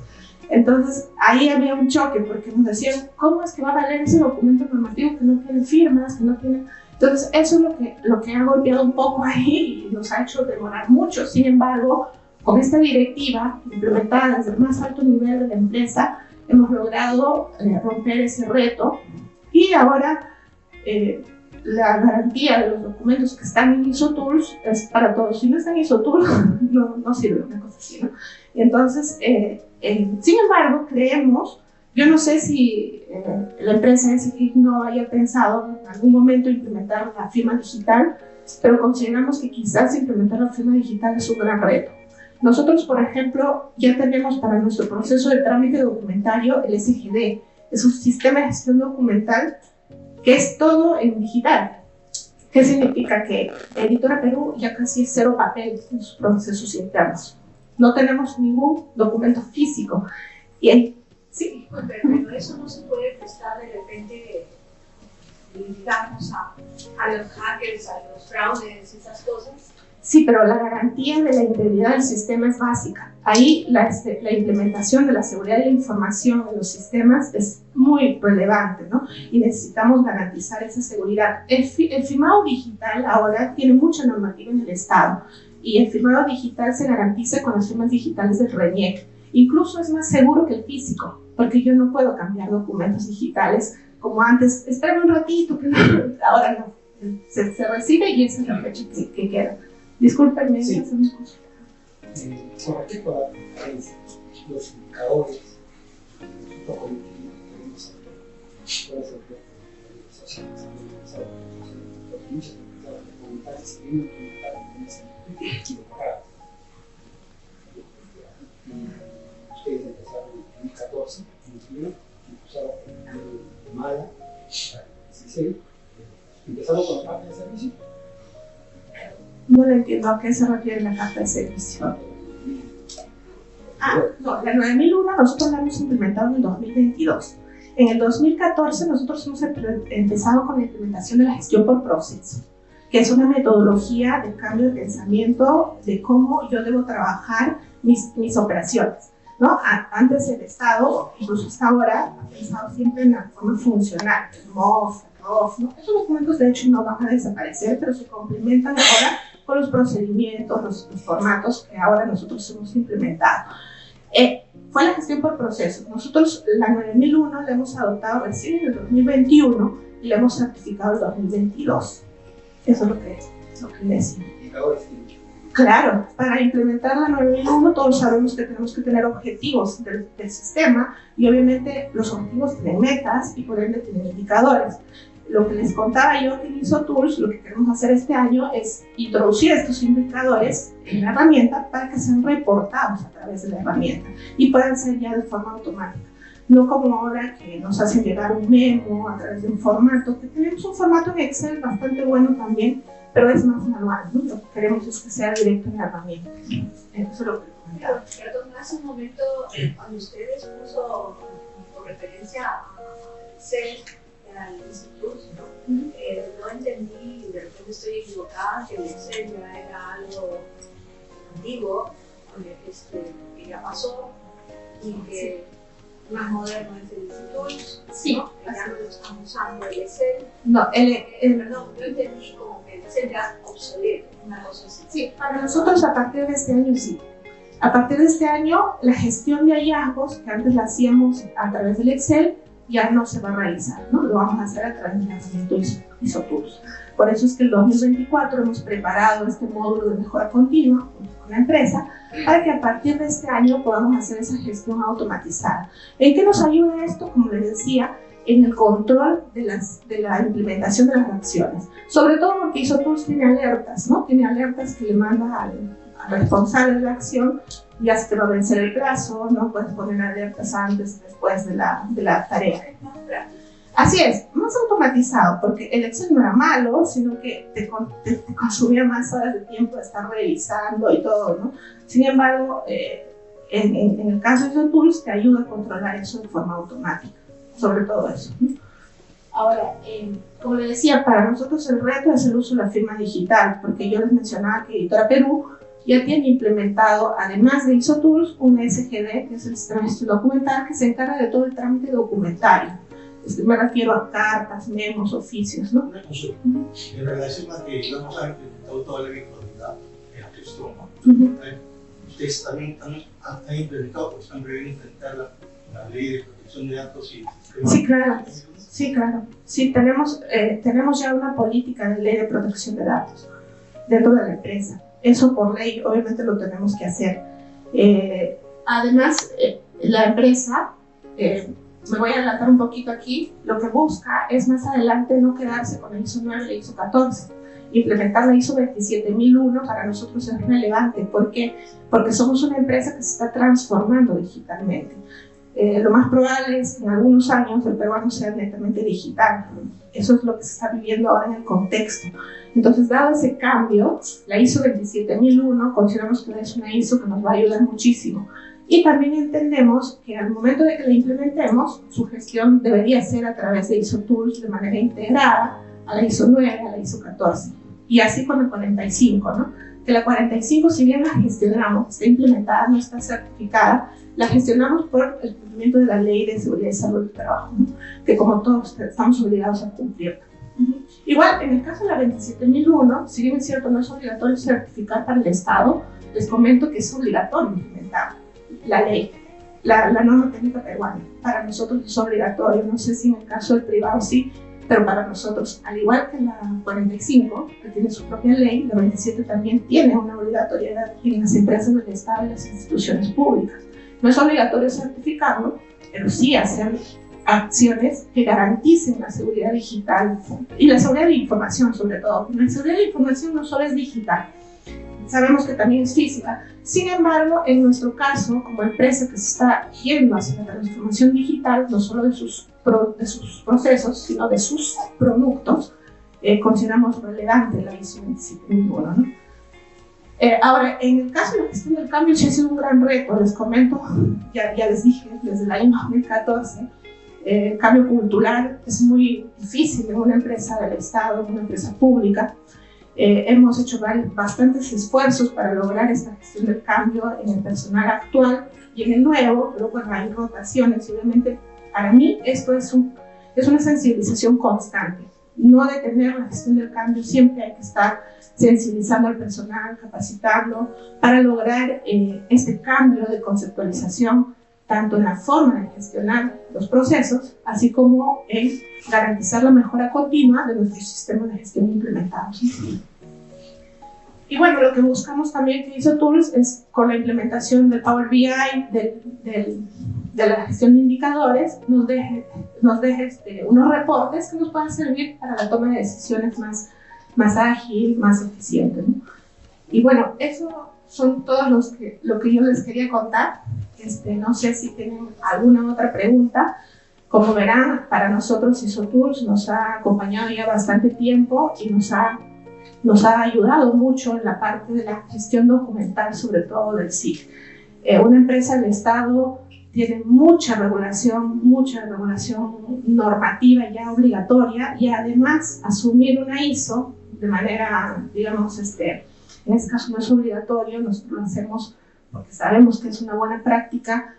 Entonces, ahí había un choque porque nos decían, ¿cómo es que va a valer ese documento normativo que no tiene firmas, que no tiene...? Entonces, eso es lo que ha golpeado un poco ahí y nos ha hecho demorar mucho. Sin embargo, con esta directiva implementada desde el más alto nivel de la empresa, hemos logrado romper ese reto Y ahora la garantía de los documentos que están en ISO Tools es para todos. Si no están en ISO Tools, no sirve una cosa así, ¿no? Y entonces, sin embargo, creemos, yo no sé si la empresa SGIC no haya pensado en algún momento implementar la firma digital, pero consideramos que quizás implementar la firma digital es un gran reto. Nosotros, por ejemplo, ya tenemos para nuestro proceso de trámite documentario el SGD, es un sistema de gestión documental que es todo en digital. ¿Qué significa? Que Editora Perú ya casi es cero papel en sus procesos internos. No tenemos ningún documento físico. Y sí. Pero eso no se puede prestar de repente, digamos, a los hackers, a los fraudes, esas cosas. Sí, pero la garantía de la integridad del sistema es básica. Ahí la implementación de la seguridad de la información en los sistemas es muy relevante, ¿no? Y necesitamos garantizar esa seguridad. El firmado digital ahora tiene mucha normativa en el Estado y el firmado digital se garantiza con las firmas digitales del RENIEC. Incluso es más seguro que el físico, porque yo no puedo cambiar documentos digitales como antes. Espérame un ratito, que ahora no. Se recibe y esa es la fecha que queda. Discúlpenme, sí. Hacemos cosas. Con respecto a los indicadores, un poco queremos saber cuál es el plan de negociaciones porque muchas empresas documentales se vienen implementando en ese equivocado. Ustedes empezaron en 2014, impulsaron el MALA, 16, empezaron con la parte de servicio. No le entiendo a qué se refiere la carta de servicio. No, la 9001 nosotros la hemos implementado en el 2022. En el 2014 nosotros hemos empezado con la implementación de la gestión por proceso, que es una metodología de cambio de pensamiento de cómo yo debo trabajar mis operaciones, ¿no? Antes el Estado, incluso hasta ahora, ha pensado siempre en la forma funcional, el MOF, el ROF, ¿no? Esos documentos de hecho no van a desaparecer, pero se complementan ahora con los procedimientos, los formatos que ahora nosotros hemos implementado. Fue la gestión por proceso. Nosotros la 9001 la hemos adoptado recién en el 2021 y la hemos certificado en el 2022. Eso es lo que le decimos. Claro, para implementar la 9001 todos sabemos que tenemos que tener objetivos del sistema y obviamente los objetivos tienen metas y por ende tienen indicadores. Lo que les contaba yo que en ISO Tools, lo que queremos hacer este año es introducir estos indicadores en la herramienta para que sean reportados a través de la herramienta y puedan ser ya de forma automática. No como ahora que nos hacen llegar un memo a través de un formato, que tenemos un formato en Excel bastante bueno también, pero es más manual, ¿no? Lo que queremos es que sea directo en la herramienta. Eso es lo que comentaba. Perdón, hace un momento, cuando ustedes puso por referencia a Excel, al instituto, no entendí, de repente estoy equivocada, que el Excel ya era algo antiguo, que ya pasó y que más moderno es el instituto, sí, ¿no? Que ya no lo estamos usando el Excel. No, perdón, yo entendí como que el Excel ya obsoleto, una cosa así. Sí, para nosotros a partir de este año sí. A partir de este año, la gestión de hallazgos que antes la hacíamos a través del Excel ya no se va a realizar, ¿no? Lo vamos a hacer a través del lanzamiento ISO Tools. Por eso es que el 2024 hemos preparado este módulo de mejora continua con la empresa para que a partir de este año podamos hacer esa gestión automatizada. ¿En qué nos ayuda esto? Como les decía, en el control de la implementación de las acciones. Sobre todo porque ISO Tools tiene alertas, ¿no? Tiene alertas que le manda al responsable de la acción. Ya se te va a vencer el plazo, no puedes poner alertas antes, después de la tarea. Así es, más automatizado, porque el Excel no era malo, sino que te consumía más horas de tiempo de estar revisando y todo, ¿no? Sin embargo, en el caso de ISO Tools te ayuda a controlar eso de forma automática, sobre todo eso, ¿no? Ahora, como les decía, para nosotros el reto es el uso de la firma digital, porque yo les mencionaba que Editora Perú ya tiene implementado, además de ISO Tools, un SGD, que es el sistema de gestión documental, que se encarga de todo el trámite documentario. Me refiero a cartas, memos, oficios, ¿no? Una consulta. En relación a que vamos a implementar toda la virtualidad en la gestión, ¿no? Ustedes también han implementado, pues están previendo implementar la ley de protección de datos y Sí, claro. Sí, claro. Sí, tenemos ya una política de ley de protección de datos dentro de la empresa. Eso por ley, obviamente lo tenemos que hacer. Además, la empresa, me voy a adelantar un poquito aquí, lo que busca es más adelante no quedarse con la ISO 9 y la ISO 14. Implementar la ISO 27001 para nosotros es relevante. ¿Por qué? Porque somos una empresa que se está transformando digitalmente. Lo más probable es que en algunos años el peruano sea netamente digital. Eso es lo que se está viviendo ahora en el contexto. Entonces, dado ese cambio, la ISO 27001 consideramos que es una ISO que nos va a ayudar muchísimo. Y también entendemos que al momento de que la implementemos, su gestión debería ser a través de ISO Tools de manera integrada a la ISO 9, a la ISO 14. Y así con el 45, ¿no? Que la 45, si bien la gestionamos, está implementada, no está certificada, la gestionamos por el cumplimiento de la Ley de Seguridad y Salud del Trabajo, ¿no? Que como todos estamos obligados a cumplir. Igual, en el caso de la 27001, si bien es cierto, no es obligatorio certificar para el Estado, les comento que es obligatorio implementar la ley, la norma técnica peruana. Para nosotros es obligatorio, no sé si en el caso del privado sí, pero para nosotros, al igual que la 45, que tiene su propia ley, la 27 también tiene una obligatoriedad en las empresas del Estado y las instituciones públicas. No es obligatorio certificarlo, pero sí hacer acciones que garanticen la seguridad digital y la seguridad de información, sobre todo. La seguridad de información no solo es digital, sabemos que también es física. Sin embargo, en nuestro caso, como empresa que se está yendo hacia la transformación digital, no solo de sus procesos, sino de sus productos, consideramos relevante la ISO 27001, ¿no? Ahora, en el caso de la gestión del cambio, sí ha sido un gran reto. Les comento, ya les dije, desde el año 2014, el cambio cultural es muy difícil en una empresa del Estado, en una empresa pública. Hemos hecho bastantes esfuerzos para lograr esta gestión del cambio en el personal actual y en el nuevo, pero bueno, hay rotaciones y obviamente para mí esto es una sensibilización constante. No detener la gestión del cambio, siempre hay que estar sensibilizando al personal, capacitarlo para lograr este cambio de conceptualización, tanto en la forma de gestionar los procesos, así como en garantizar la mejora continua de nuestros sistemas de gestión implementados. Y bueno, lo que buscamos también que hizo Tools es con la implementación del Power BI, de la gestión de indicadores, nos deje unos reportes que nos puedan servir para la toma de decisiones más ágil, más eficiente, ¿no? Y bueno, eso son todos lo que yo les quería contar. No sé si tienen alguna otra pregunta. Como verán, para nosotros ISO Tools nos ha acompañado ya bastante tiempo y nos ha ayudado mucho en la parte de la gestión documental, sobre todo del SIC. Una empresa del Estado tiene mucha regulación normativa ya obligatoria, y además asumir una ISO de manera, digamos, en este caso no es obligatorio, nosotros lo hacemos porque sabemos que es una buena práctica,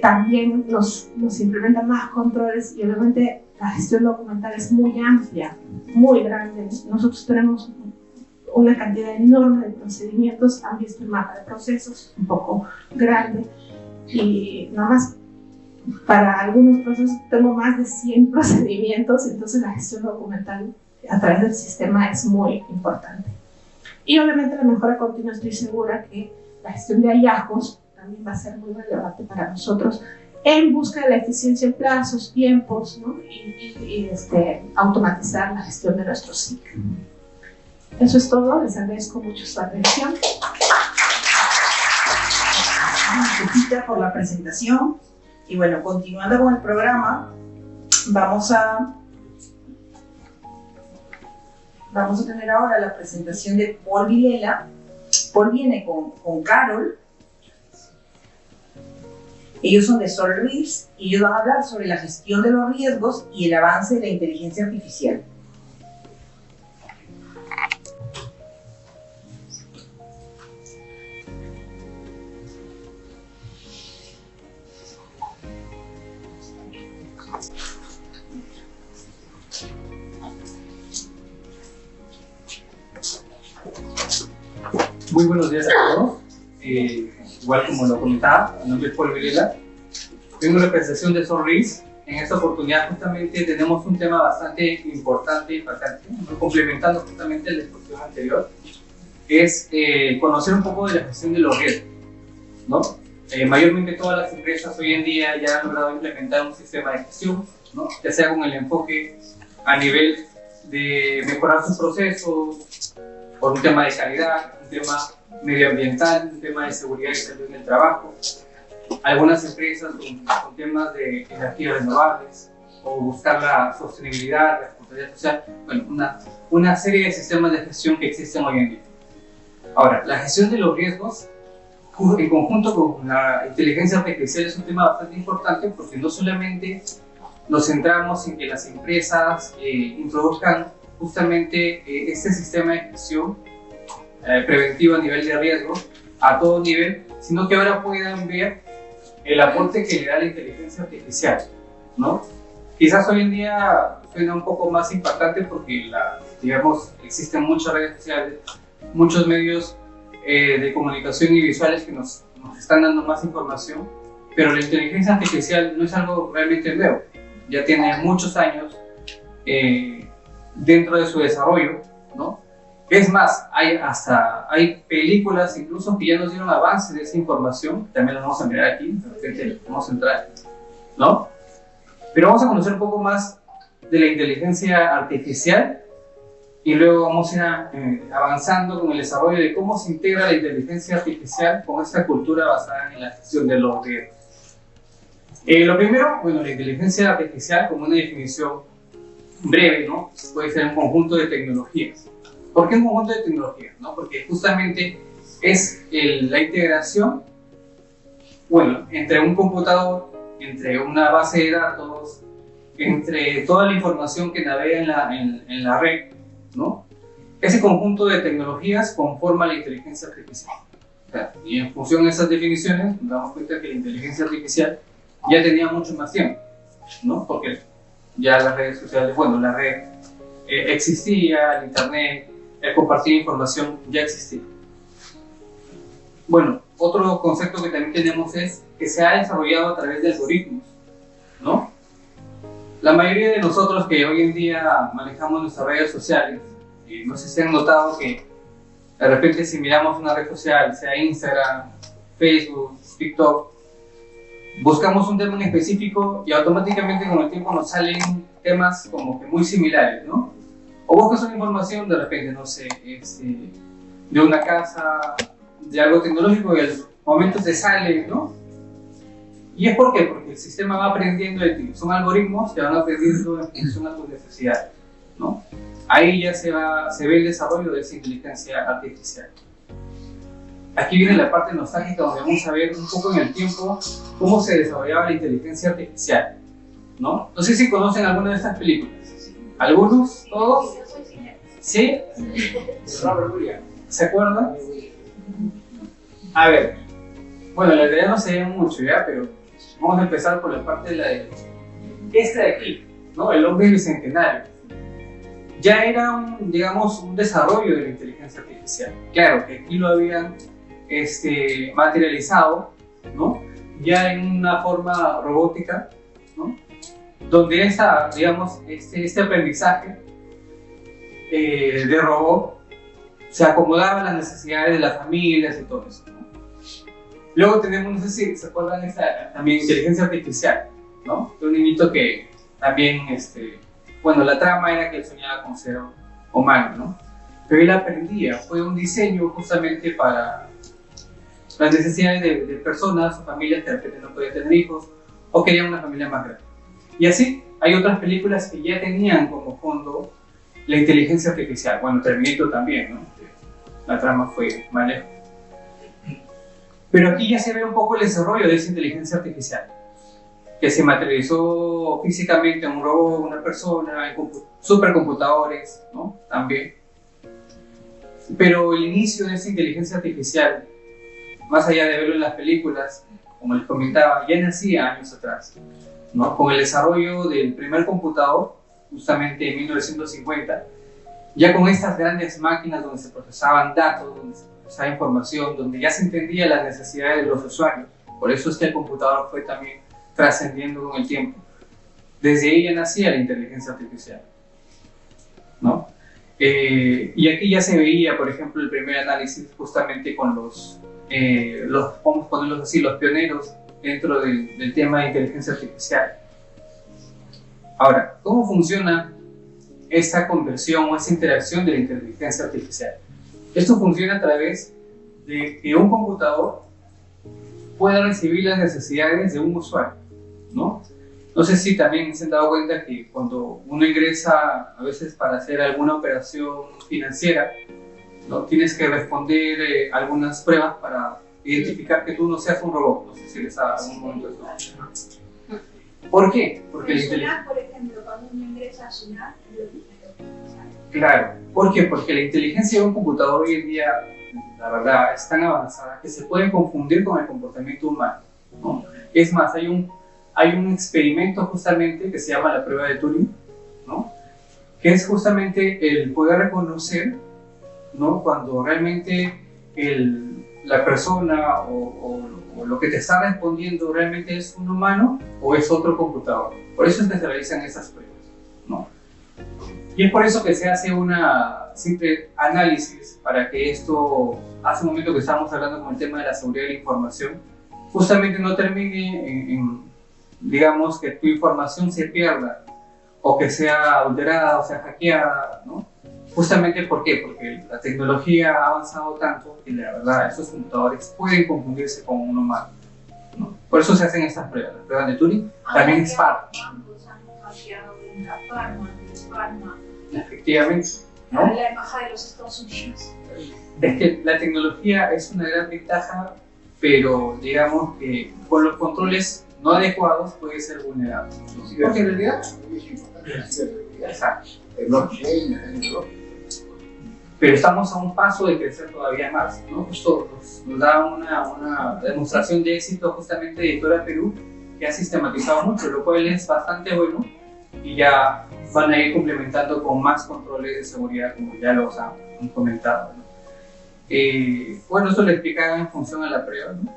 también nos implementa más controles y obviamente la gestión documental es muy amplia, muy grande. Nosotros tenemos una cantidad enorme de procedimientos, han visto el mapa de procesos, un poco grande, y nada más para algunos procesos tengo más de 100 procedimientos, entonces la gestión documental a través del sistema es muy importante. Y obviamente la mejora continua, estoy segura que la gestión de hallazgos también va a ser muy relevante para nosotros en busca de la eficiencia en plazos, tiempos, ¿no? y automatizar la gestión de nuestros SIC. Eso es todo, les agradezco mucho su atención. Gracias por la presentación. Y bueno, continuando con el programa, vamos a tener ahora la presentación de Paul Vilela. Paul viene con Carol. Ellos son de SolRisk y ellos van a hablar sobre la gestión de los riesgos y el avance de la inteligencia artificial. Muy buenos días a todos. Igual como lo comentaba, mi nombre es Paul Vilela. en representación de Sonris. En esta oportunidad justamente tenemos un tema bastante importante y bastante, complementando justamente la exposición anterior, es conocer un poco de la gestión de los riesgos, ¿no? Mayormente todas las empresas hoy en día ya han logrado implementar un sistema de gestión, ¿no? Ya sea con el enfoque a nivel de mejorar sus procesos, por un tema de calidad, un tema medioambiental, un tema de seguridad y salud en el trabajo. Algunas empresas con temas de energías renovables o buscar la sostenibilidad, la responsabilidad social, bueno, una serie de sistemas de gestión que existen hoy en día. Ahora, la gestión de los riesgos en conjunto con la inteligencia artificial es un tema bastante importante porque no solamente nos centramos en que las empresas introduzcan justamente este sistema de gestión preventiva a nivel de riesgo a todo nivel, sino que ahora puedan ver el aporte que le da la inteligencia artificial, ¿no? Quizás hoy en día suena un poco más impactante porque, digamos, existen muchas redes sociales, muchos medios de comunicación y visuales que nos están dando más información, pero la inteligencia artificial no es algo realmente nuevo, ya tiene muchos años dentro de su desarrollo, ¿no? Es más, hay películas incluso que ya nos dieron avance de esa información, también las vamos a mirar aquí, de repente vamos a entrar, ¿no? Pero vamos a conocer un poco más de la inteligencia artificial y luego vamos a ir avanzando con el desarrollo de cómo se integra la inteligencia artificial con esta cultura basada en la gestión de los riesgos. Lo primero, bueno, la inteligencia artificial como una definición breve, ¿no? Puede ser un conjunto de tecnologías. ¿Por qué un conjunto de tecnologías? ¿No? Porque justamente es la integración, bueno, entre un computador, entre una base de datos, entre toda la información que navega en la red, ¿no? Ese conjunto de tecnologías conforma la inteligencia artificial. O sea, y en función de esas definiciones, nos damos cuenta que la inteligencia artificial ya tenía mucho más tiempo, ¿no? Porque ya las redes sociales, bueno, la red existía, el internet, el compartir información ya existía. Bueno, otro concepto que también tenemos es que se ha desarrollado a través de algoritmos, ¿no? La mayoría de nosotros que hoy en día manejamos nuestras redes sociales, no sé si han notado que de repente si miramos una red social, sea Instagram, Facebook, TikTok, buscamos un tema en específico y automáticamente con el tiempo nos salen temas como que muy similares, ¿no? O buscas una información de repente, no sé, de una casa, de algo tecnológico y al momento te sale, ¿no? ¿Y es por qué? Porque el sistema va aprendiendo de ti. Son algoritmos que van aprendiendo en función a tus necesidades, ¿no? Ahí ya se ve el desarrollo de esa inteligencia artificial. Aquí viene la parte nostálgica donde vamos a ver un poco en el tiempo cómo se desarrollaba la inteligencia artificial, ¿no? No sé si conocen alguna de estas películas. ¿Algunos? ¿Todos? ¿Sí? ¿Se acuerdan? A ver, bueno, la realidad no se ve mucho ya, pero vamos a empezar por la parte de esta de aquí, ¿no? El hombre bicentenario. Ya era digamos, un desarrollo de la inteligencia artificial. Claro que aquí lo habían materializado, ¿no? Ya en una forma robótica, ¿no? Donde digamos, este aprendizaje de robot se acomodaba a las necesidades de las familias y todo eso, ¿no? Luego tenemos, no sé si se acuerdan, también inteligencia artificial, ¿no? De un niñito que también, bueno, la trama era que él soñaba con ser humano, ¿no? Pero él aprendía, fue un diseño justamente para las necesidades de personas o familias que de repente no podían tener hijos o querían una familia más grande. Y así, hay otras películas que ya tenían como fondo la inteligencia artificial. Bueno, Terminator también, ¿no? La trama fue más lejos. Pero aquí ya se ve un poco el desarrollo de esa inteligencia artificial, que se materializó físicamente en un robot, una persona, en supercomputadores, ¿no? También. Pero el inicio de esa inteligencia artificial, más allá de verlo en las películas, como les comentaba, ya nacía años atrás, ¿no? Con el desarrollo del primer computador, justamente en 1950, ya con estas grandes máquinas donde se procesaban datos, donde se procesaba información, donde ya se entendía las necesidades de los usuarios. Por eso es que el computador fue también trascendiendo con el tiempo. Desde ella nacía la inteligencia artificial, ¿no? Y aquí ya se veía, por ejemplo, el primer análisis justamente con los vamos a ponerlos así, los pioneros dentro del tema de inteligencia artificial. Ahora, ¿cómo funciona esta conversión o esta interacción de la inteligencia artificial? Esto funciona a través de que un computador pueda recibir las necesidades de un usuario, ¿no? No sé si también se han dado cuenta que cuando uno ingresa a veces para hacer alguna operación financiera, ¿no? Tienes que responder algunas pruebas para identificar que tú no seas un robot. No sé si les ha dado algún momento eso. ¿Por qué? Porque el SUNAT, por ejemplo, cuando uno ingresa a SUNAT, es lo primero que sale. Claro. ¿Por qué? Porque la inteligencia de un computador hoy en día, la verdad, es tan avanzada que se puede confundir con el comportamiento humano, ¿no? Es más, hay un experimento justamente que se llama la prueba de Turing, ¿no? Que es justamente el poder reconocer, ¿no? Cuando realmente la persona o lo que te está respondiendo realmente es un humano o es otro computador. Por eso es que se realizan esas pruebas, ¿no? Y es por eso que se hace una simple análisis para que esto, hace un momento que estábamos hablando con el tema de la seguridad de la información, justamente no termine en digamos, que tu información se pierda o que sea adulterada o sea hackeada, ¿no? Justamente ¿por qué? Porque la tecnología ha avanzado tanto que la verdad estos computadores pueden confundirse con un humano, ¿no? Por eso se hacen estas pruebas. La prueba de Turing también es parte. Efectivamente, ¿no? La embajada de los Estados Unidos. Es que la tecnología es una gran ventaja, pero digamos que con los controles no adecuados puede ser vulnerable. Porque en realidad, exacto. Pero estamos a un paso de crecer todavía más, ¿no? Justo nos da una demostración de éxito justamente de Editora Perú, que ha sistematizado mucho, lo cual es bastante bueno, y ya van a ir complementando con más controles de seguridad, como ya los han comentado, ¿no? Bueno, esto lo explicaba en función a la prueba, ¿no?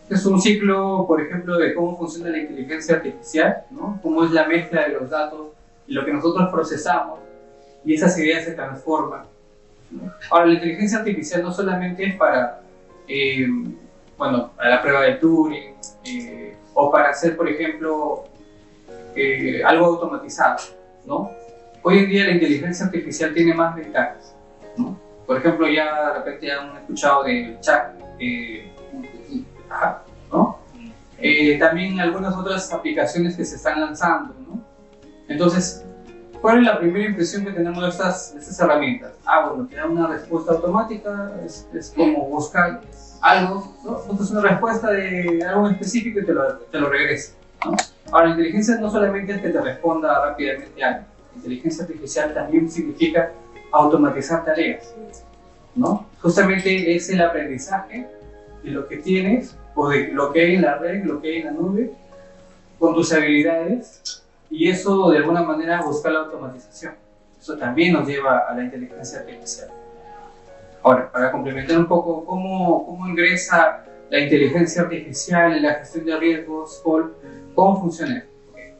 Es un ciclo, por ejemplo, de cómo funciona la inteligencia artificial, ¿no? Cómo es la mezcla de los datos y lo que nosotros procesamos, y esas ideas se transforman, ¿no? Ahora, la inteligencia artificial no solamente es para, para la prueba de Turing, o para hacer, por ejemplo, algo automatizado, ¿no? Hoy en día la inteligencia artificial tiene más ventajas, ¿no? Por ejemplo, ya de repente han escuchado del chat, ¿no? También algunas otras aplicaciones que se están lanzando, ¿no? Entonces, ¿cuál es la primera impresión que tenemos de estas herramientas? Bueno, te da una respuesta automática, es como buscar algo, ¿no? Buscas una respuesta de algo específico y te lo regresa, ¿no? Ahora, la inteligencia no solamente es que te responda rápidamente algo. La inteligencia artificial también significa automatizar tareas, ¿no? Justamente es el aprendizaje de lo que tienes o de lo que hay en la red, lo que hay en la nube, con tus habilidades, y eso de alguna manera buscar la automatización. Eso también nos lleva a la inteligencia artificial. Ahora, para complementar un poco cómo ingresa la inteligencia artificial en la gestión de riesgos, Paul, ¿cómo funciona esto? Okay.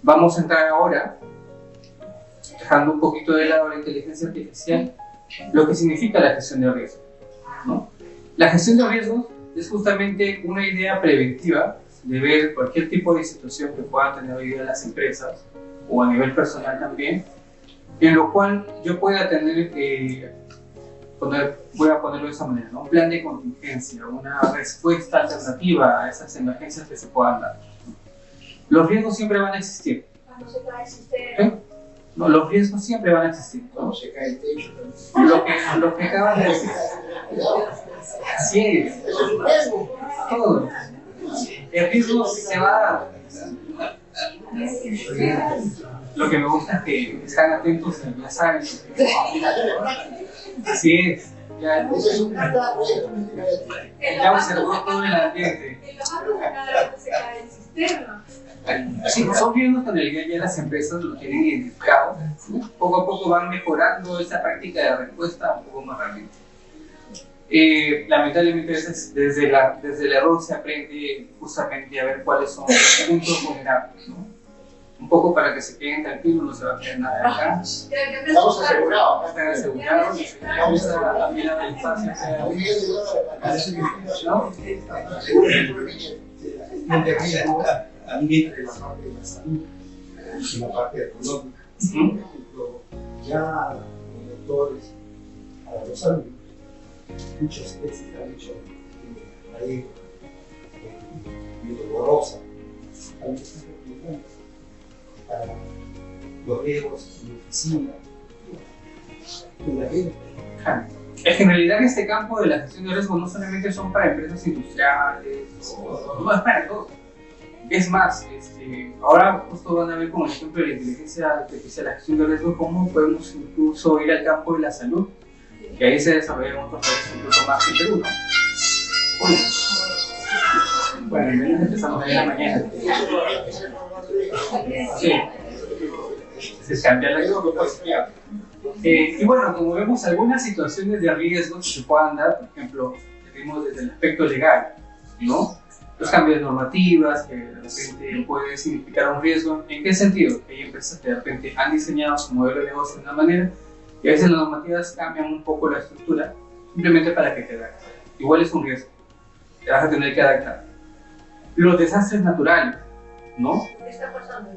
Vamos a entrar ahora, dejando un poquito de lado la inteligencia artificial, lo que significa la gestión de riesgos, ¿no? La gestión de riesgos es justamente una idea preventiva de ver cualquier tipo de situación que puedan tener hoy día las empresas o a nivel personal también, en lo cual yo pueda tener, voy a ponerlo de esa manera, ¿no? Un plan de contingencia, una respuesta alternativa a esas emergencias que se puedan dar. Los riesgos siempre van a existir. Cuando se cae el sistema. No, los riesgos siempre van a existir, ¿no? Cuando se cae el techo. Lo que acabas de decir. Así es. Todo. El riesgo se va a dar. Lo que me gusta es que están atentos y ya saben. Así es. Ya observó todo el ambiente. En lo más cada vez se cae el sistema. Sí, son riesgos con el que ya las empresas lo tienen identificado. Poco a poco van mejorando esa práctica de respuesta un poco más rápido. Lamentablemente a veces desde el error se aprende justamente a ver cuáles son los puntos vulnerables, ¿no? Un poco para que se queden tranquilos, no se va a quedar nada de acá. Estamos asegurados. Están asegurados, a mí la infancia sea... Muy bien, ¿no? También de la parte de la salud, en la parte económica. Por ejemplo, ya los doctores, a los alumnos, muchas veces han hecho la ley muy dolorosa, a veces están recomendando para los riesgos en la oficina, en la vida. Es que en realidad este campo de la gestión de riesgos no solamente son para empresas industriales, no, es para todo. Es más, ahora justo van a ver como ejemplo de la inteligencia artificial, la gestión de riesgos, cómo podemos incluso ir al campo de la salud, que ahí se desarrollan otros proyectos incluso más que Perú, ¿no? Bueno, al menos empezamos en la mañana. Sí. Se cambia la disposición. Y bueno, como vemos algunas situaciones de riesgo que se puedan dar, por ejemplo, vimos desde el aspecto legal, ¿no? Los cambios de normativas que de repente pueden significar un riesgo. ¿En qué sentido? Hay empresas que de repente han diseñado su modelo de negocio de una manera y a veces las normativas cambian un poco la estructura simplemente para que te adaptes. Igual es un riesgo, te vas a tener que adaptar. Los desastres naturales, ¿no? ¿Qué está pasando?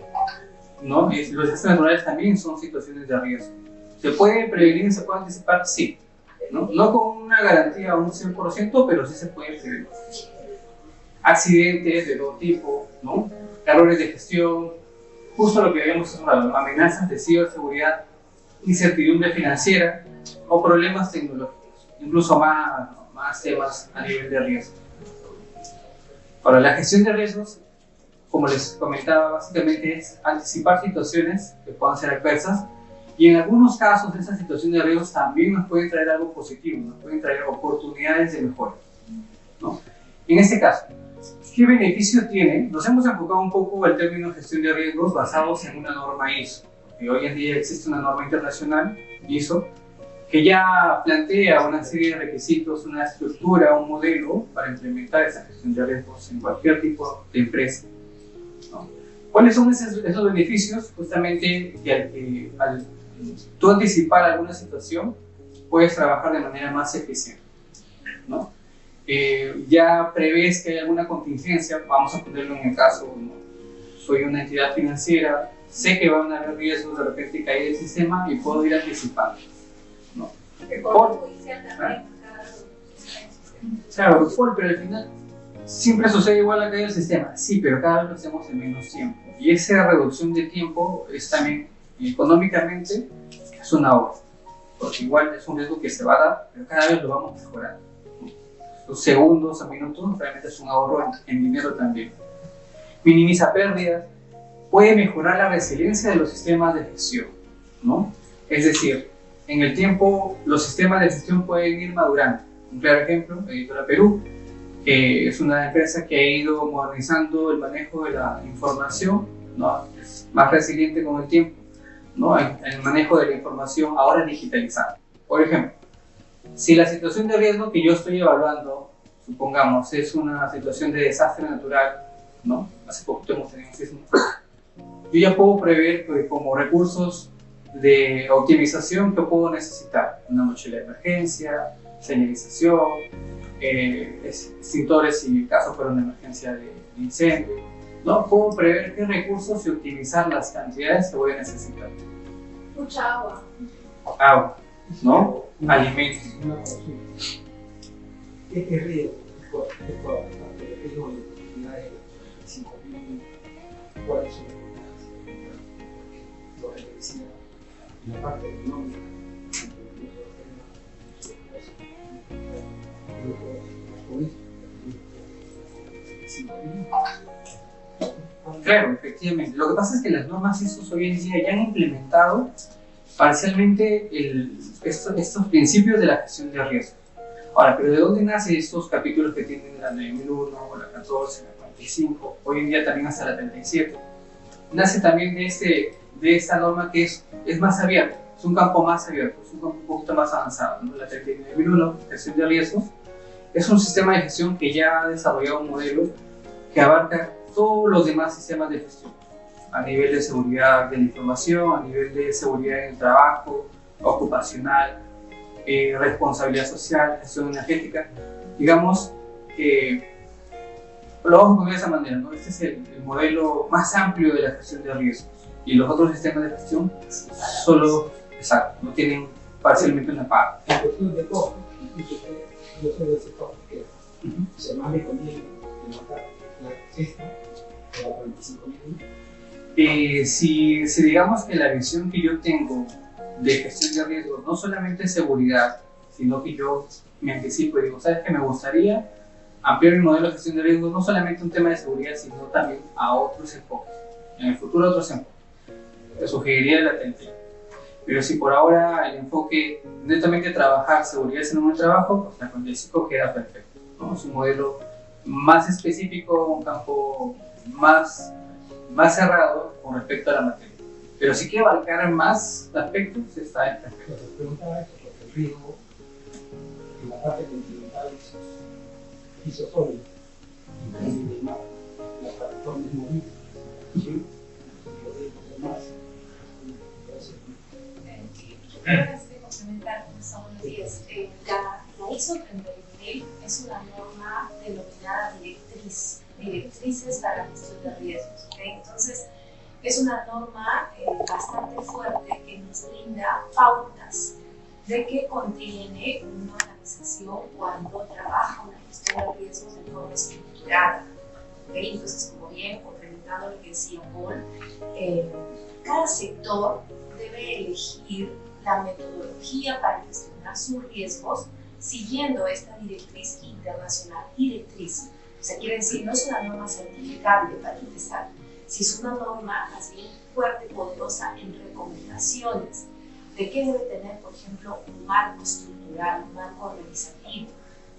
¿No? Los desastres naturales también son situaciones de riesgo. ¿Se puede prevenir, se puede anticipar? Sí. No con una garantía a un 100%, pero sí se puede prevenir. Accidentes de todo tipo, ¿no? Errores de gestión, justo lo que habíamos hablado, amenazas de ciberseguridad, incertidumbre financiera o problemas tecnológicos, incluso más temas a nivel de riesgo. Ahora, la gestión de riesgos, como les comentaba, básicamente es anticipar situaciones que puedan ser adversas y en algunos casos esas situaciones de riesgos también nos pueden traer algo positivo, nos pueden traer oportunidades de mejora, ¿no? En este caso, ¿qué beneficio tiene? Nos hemos enfocado un poco el término gestión de riesgos basados en una norma ISO, porque hoy en día existe una norma internacional, ISO, que ya plantea una serie de requisitos, una estructura, un modelo para implementar esa gestión de riesgos en cualquier tipo de empresa, ¿no? ¿Cuáles son esos beneficios? Justamente que al tú anticipar alguna situación, puedes trabajar de manera más eficiente, ¿no? Ya prevés que hay alguna contingencia, vamos a ponerlo en el caso, ¿no? Soy una entidad financiera, sé que van a haber riesgos, de repente caer del sistema y puedo ir anticipando, ¿no? El Poder Judicial también. Claro, pero al final siempre sucede igual la caída del sistema, sí, pero cada vez lo hacemos en menos tiempo. Y esa reducción de tiempo es también, económicamente, es un ahorro, porque igual es un riesgo que se va a dar, pero cada vez lo vamos mejorando. Los segundos a minutos realmente es un ahorro en dinero también. Minimiza pérdidas, puede mejorar la resiliencia de los sistemas de gestión, ¿no? Es decir, en el tiempo los sistemas de gestión pueden ir madurando. Un claro ejemplo, Editora Perú, que es una empresa que ha ido modernizando el manejo de la información, ¿no? Es más resiliente con el tiempo, ¿no? El manejo de la información ahora digitalizada. Por ejemplo, si la situación de riesgo que yo estoy evaluando, supongamos, es una situación de desastre natural, ¿no? Hace poco hemos tenido un sismo. Yo ya puedo prever como recursos de optimización que puedo necesitar. Una mochila de emergencia, señalización, extintores si el caso fuera una emergencia de incendio, ¿no? Puedo prever qué recursos y optimizar las cantidades que voy a necesitar. Mucha agua. Agua, ¿no? Alimentos. Una consulta. ¿Qué riesgo es por el riesgo de oportunidades de 5.000? ¿Cuáles son lo que decía en la parte económica? Claro, efectivamente. Lo que pasa es que las normas ISO hoy en día ya han implementado parcialmente estos principios de la gestión de riesgo. Ahora, ¿pero de dónde nacen estos capítulos que tienen la 9001, la 14, la 45, hoy en día también hasta la 37? Nace también de esta norma que es más abierta, es un campo más abierto, es un campo un poquito más avanzado, ¿no? La 39.1, gestión de riesgos, es un sistema de gestión que ya ha desarrollado un modelo que abarca todos los demás sistemas de gestión, a nivel de seguridad de la información, a nivel de seguridad en el trabajo, ocupacional, responsabilidad social, gestión energética. Digamos que lo vamos a poner de esa manera, ¿no? Este es el modelo más amplio de la gestión de riesgos, y los otros sistemas de gestión solo, exacto, no tienen parcialmente una parte. En cuestión de costos, yo soy del sector que se más me conviene levantar la cesta, que va a 45.000. Si digamos que la visión que yo tengo de gestión de riesgos, no solamente es seguridad, sino que yo me anticipo y digo, ¿sabes qué? Me gustaría ampliar el modelo de gestión de riesgos, no solamente un tema de seguridad, sino también a otros enfoques. En el futuro, otros enfoques. Te sugeriría la TNT. Pero si por ahora el enfoque netamente trabajar seguridad en un trabajo, pues la 45 queda perfecto, ¿no? Es un modelo más específico, un campo más cerrado con respecto a la materia. Pero si quiere abarcar más aspectos, está en perfecto. Te preguntaba esto porque el riesgo en la parte continental hizo sólido, y la plataforma es movida, ¿sí? Y los demás. Complementar con buenos días. La ISO 31000 es una norma denominada directrices para la gestión de riesgos. ¿Okay? Entonces, es una norma bastante fuerte que nos brinda pautas de qué contiene una organización cuando trabaja una gestión de riesgos de forma estructurada. ¿Okay? Entonces, como bien complementando lo que decía Paul, cada sector debe elegir la metodología para gestionar sus riesgos siguiendo esta directriz internacional. Directriz, o sea, quiere decir, no es una norma certificable para empezar, si es una norma más bien fuerte, poderosa en recomendaciones de qué debe tener, por ejemplo, un marco estructural, un marco organizativo,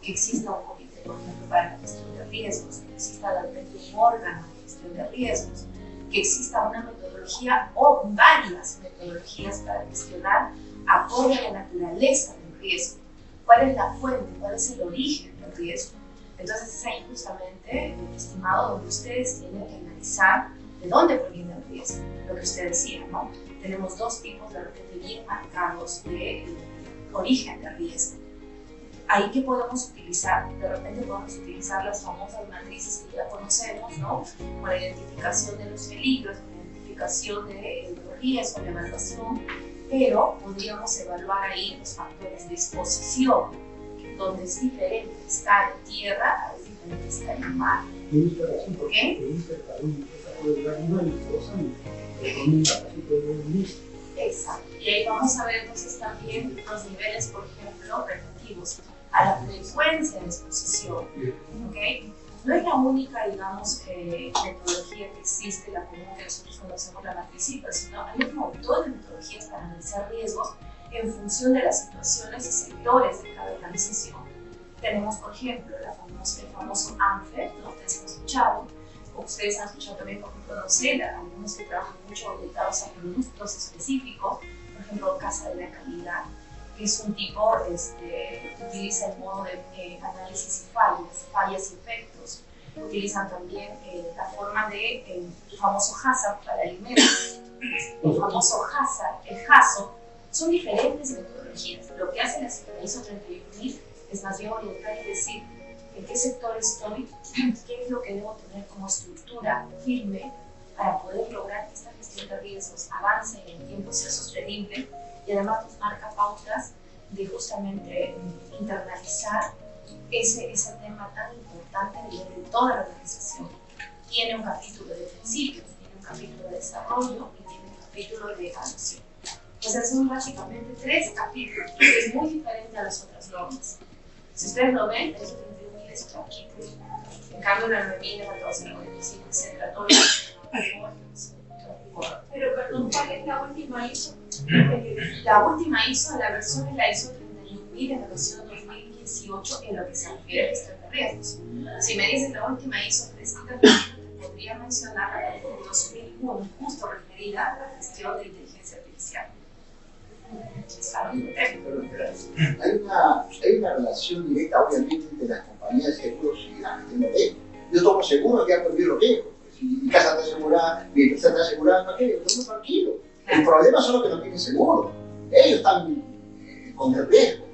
que exista un comité, por ejemplo, para la gestión de riesgos, que exista de repente un órgano de gestión de riesgos, que exista una metodología o varias metodologías para gestionar acorde a la naturaleza del riesgo. ¿Cuál es la fuente? ¿Cuál es el origen del riesgo? Entonces es ahí justamente, estimado, donde ustedes tienen que analizar de dónde proviene el riesgo. Lo que usted decía, ¿no? Tenemos dos tipos de repente bien marcados de origen del riesgo. Ahí que podemos utilizar, de repente podemos utilizar las famosas matrices que ya conocemos, ¿no? Con la identificación de los peligros, con la identificación de los riesgos, la evaluación, pero podríamos evaluar ahí los factores de exposición, donde es diferente estar en tierra, es diferente estar en mar. ¿Okay? Exacto. Y ahí vamos a ver entonces también los niveles, por ejemplo, relativos a la frecuencia de exposición. ¿Okay? No es la única, digamos, metodología que existe, la común que nosotros conocemos, la matriz CIPA, sino hay un montón de metodologías para analizar riesgos en función de las situaciones y sectores de cada organización. Tenemos, por ejemplo, el famoso ANFER, ¿no? Ustedes han escuchado, o ustedes han escuchado también, por ejemplo, no sé, algunos que trabajan mucho orientados a productos específicos, por ejemplo, Casa de la Calidad, que es un tipo que utiliza el modo de análisis y fallas y efectos. Utilizan también la forma de el famoso HACCP para alimentos, el famoso HACCP, el HACCP. Son diferentes metodologías. Lo que hace la ISO 31000 es más bien orientar y decir en qué sector estoy, qué es lo que debo tener como estructura firme para poder lograr que esta gestión de riesgos avance en el tiempo, sea sostenible, y además nos marca pautas de justamente internalizar ese tema tan importante a nivel de toda la organización. Tiene un capítulo de principios, tiene un capítulo de desarrollo y tiene un capítulo de evaluación. Entonces son básicamente 3 capítulos, que es muy diferente a las otras normas. Si ustedes lo ven, el 31.000 es un capítulo, en cambio la 9.000, la 1295, etc. Todo pero perdón, ¿cuál es la última ISO? La última ISO, la versión es la ISO 31000 en la versión 2018 en lo que se refiere a gestión de riesgos. Si me dices la última ISO fresquita, podría mencionar la 2001, justo referida a la gestión de inteligencia artificial. Hay una relación directa, obviamente, entre las compañías de seguros y la gente de riesgo. Yo tomo seguro y hago el riesgo. Si mi casa está asegurada, mi empresa está asegurada, ¿para qué? Yo estoy tranquilo. El problema son los que no tienen seguro. Ellos están con el riesgo.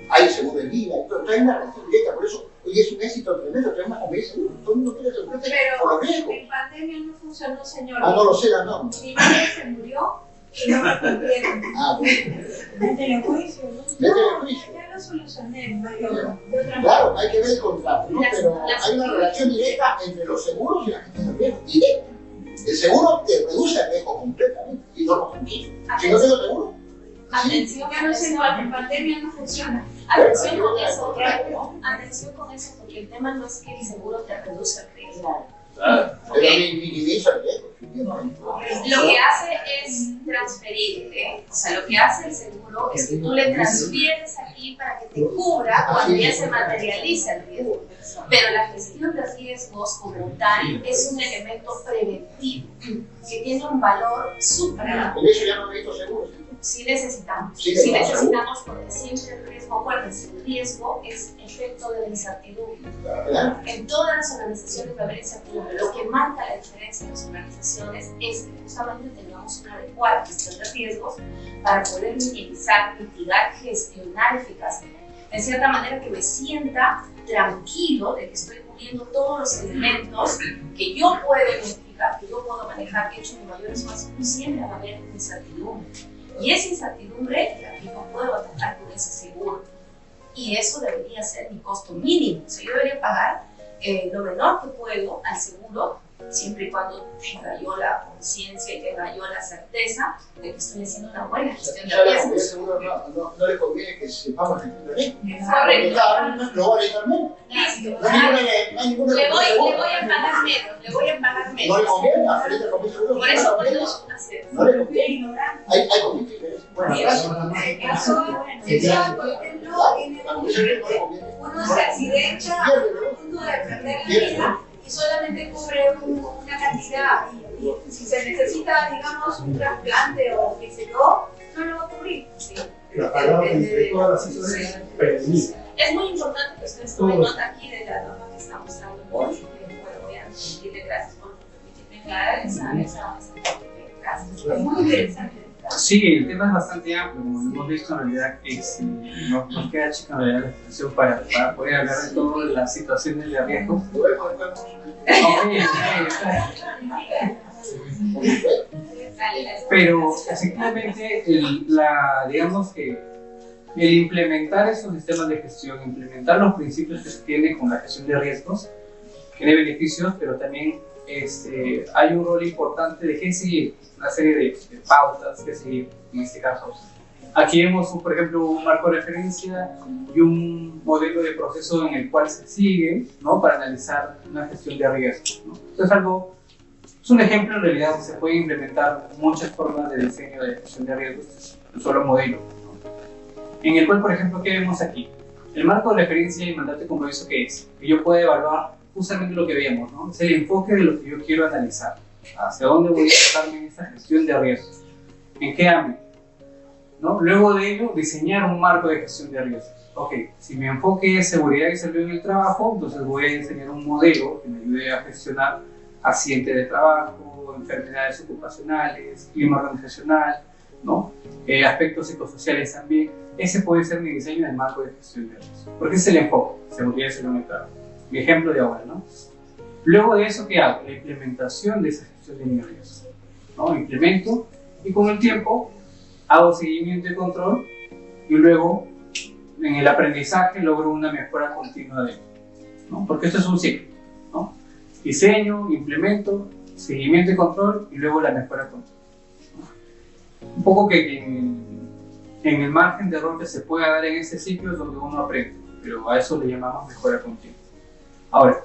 Hay seguro de vida, pero hay una relación directa, por eso hoy es un éxito tremendo, tenemos una compañía de seguro. Todo el mundo quiere asegurarse por los riesgos. En pandemia no funcionó, señor. No lo sé la norma. Mi madre se murió y no me cumplieron. Bueno. Métele en juicio, ¿no? Métele en juicio. Ya lo solucioné, pero de otra Claro, hay que ver el contrato, ¿no? Pero hay una relación directa entre los seguros y la gente de riesgo, directa. El seguro te reduce el riesgo completamente y no lo contigo. Si no tengo seguro, Atención, ya no sé, en pandemia no funciona. atención con eso, atención con eso, porque el tema no es que el seguro te reduce el riesgo. pero minimiza el riesgo. Lo que hace es transferirte, o sea, lo que hace el seguro es que tú le transfieres aquí para que te cubra cuando ya se materializa el riesgo. Pero la gestión de riesgos como tal es un elemento preventivo que tiene un valor supra. Con eso ya no necesito seguros. Sí necesitamos, Sí, sí claro, necesitamos porque siempre el riesgo, acuérdense, el riesgo es efecto de la incertidumbre. ¿Verdad? En todas las organizaciones va a haber incertidumbre. Lo que marca la diferencia en las organizaciones es que justamente tengamos una adecuada gestión de riesgos para poder minimizar, mitigar, gestionar eficazmente. De cierta manera que me sienta tranquilo de que estoy cubriendo todos los elementos que yo puedo identificar, que yo puedo manejar, que he hecho mi mayor esfuerzo, pero siempre va a haber incertidumbre. Y esa incertidumbre la no puedo atacar con ese seguro. Y eso debería ser mi costo mínimo. O sea, yo debería pagar lo menor que puedo al seguro, siempre y cuando tenga yo la conciencia y tenga yo la certeza de que estoy haciendo una buena gestión de Ya el riesgos. seguro no le conviene que sepamos gestión de riesgo. Correcto. Lo va a necesitar menos. Listo. No hay ninguna Le voy a pagar menos, le voy a pagar No menos. le conviene, a Felipe le conviene seguro. Por eso podemos hacer. No le conviene. Hay conflictos. Bueno, gracias. Eso, por ejemplo, uno se accidenta a punto de perder la vida y solamente cubre una cantidad. Y si se necesita, digamos, un trasplante o qué sé yo, no lo va a cubrir. Sí. La palabra entre todas las sesiones prevenir. Es muy importante que ustedes tomen nota aquí de la norma que está mostrando hoy. Bueno, voy a pedirle gracias por permitirme aclarar esa parte. Gracias. Es muy interesante. Sí, el tema es bastante amplio, como lo hemos visto en realidad, nos queda chica en realidad la expresión para poder hablar de todas las situaciones de riesgo. Pero efectivamente, digamos que el implementar esos sistemas de gestión, implementar los principios que se tienen con la gestión de riesgos, tiene beneficios, pero también hay un rol importante de qué seguir, una serie de pautas que seguir en este caso. Aquí vemos, por ejemplo, un marco de referencia y un modelo de proceso en el cual se sigue, ¿no?, para analizar una gestión de riesgos, ¿no? Es un ejemplo en realidad que se puede implementar muchas formas de diseño de gestión de riesgos, un solo modelo, ¿no? En el cual, por ejemplo, ¿qué vemos aquí? El marco de referencia y mandato de compromiso, ¿qué es? Que yo pueda evaluar justamente lo que vemos, ¿no? Es el enfoque de lo que yo quiero analizar. ¿Hacia dónde voy a enfocarme en esta gestión de riesgos? ¿En qué ámbito? ¿No? Luego de ello, diseñar un marco de gestión de riesgos. Ok, si mi enfoque es seguridad y salud en el trabajo, entonces voy a diseñar un modelo que me ayude a gestionar accidentes de trabajo, enfermedades ocupacionales, clima organizacional, ¿no? Aspectos psicosociales también. Ese puede ser mi diseño del marco de gestión de riesgos. Porque ese es el enfoque, seguridad y salud en el trabajo. Mi ejemplo de ahora, ¿no? Luego de eso, ¿qué hago? La implementación de esa gestión de mi riesgo, ¿no? Implemento y con el tiempo hago seguimiento y control y luego en el aprendizaje logro una mejora continua de él, ¿no? Porque esto es un ciclo, ¿no? Diseño, implemento, seguimiento y control y luego la mejora continua, ¿no? Un poco que en el margen de error que se pueda dar en este ciclo es donde uno aprende, pero a eso le llamamos mejora continua. Ahora,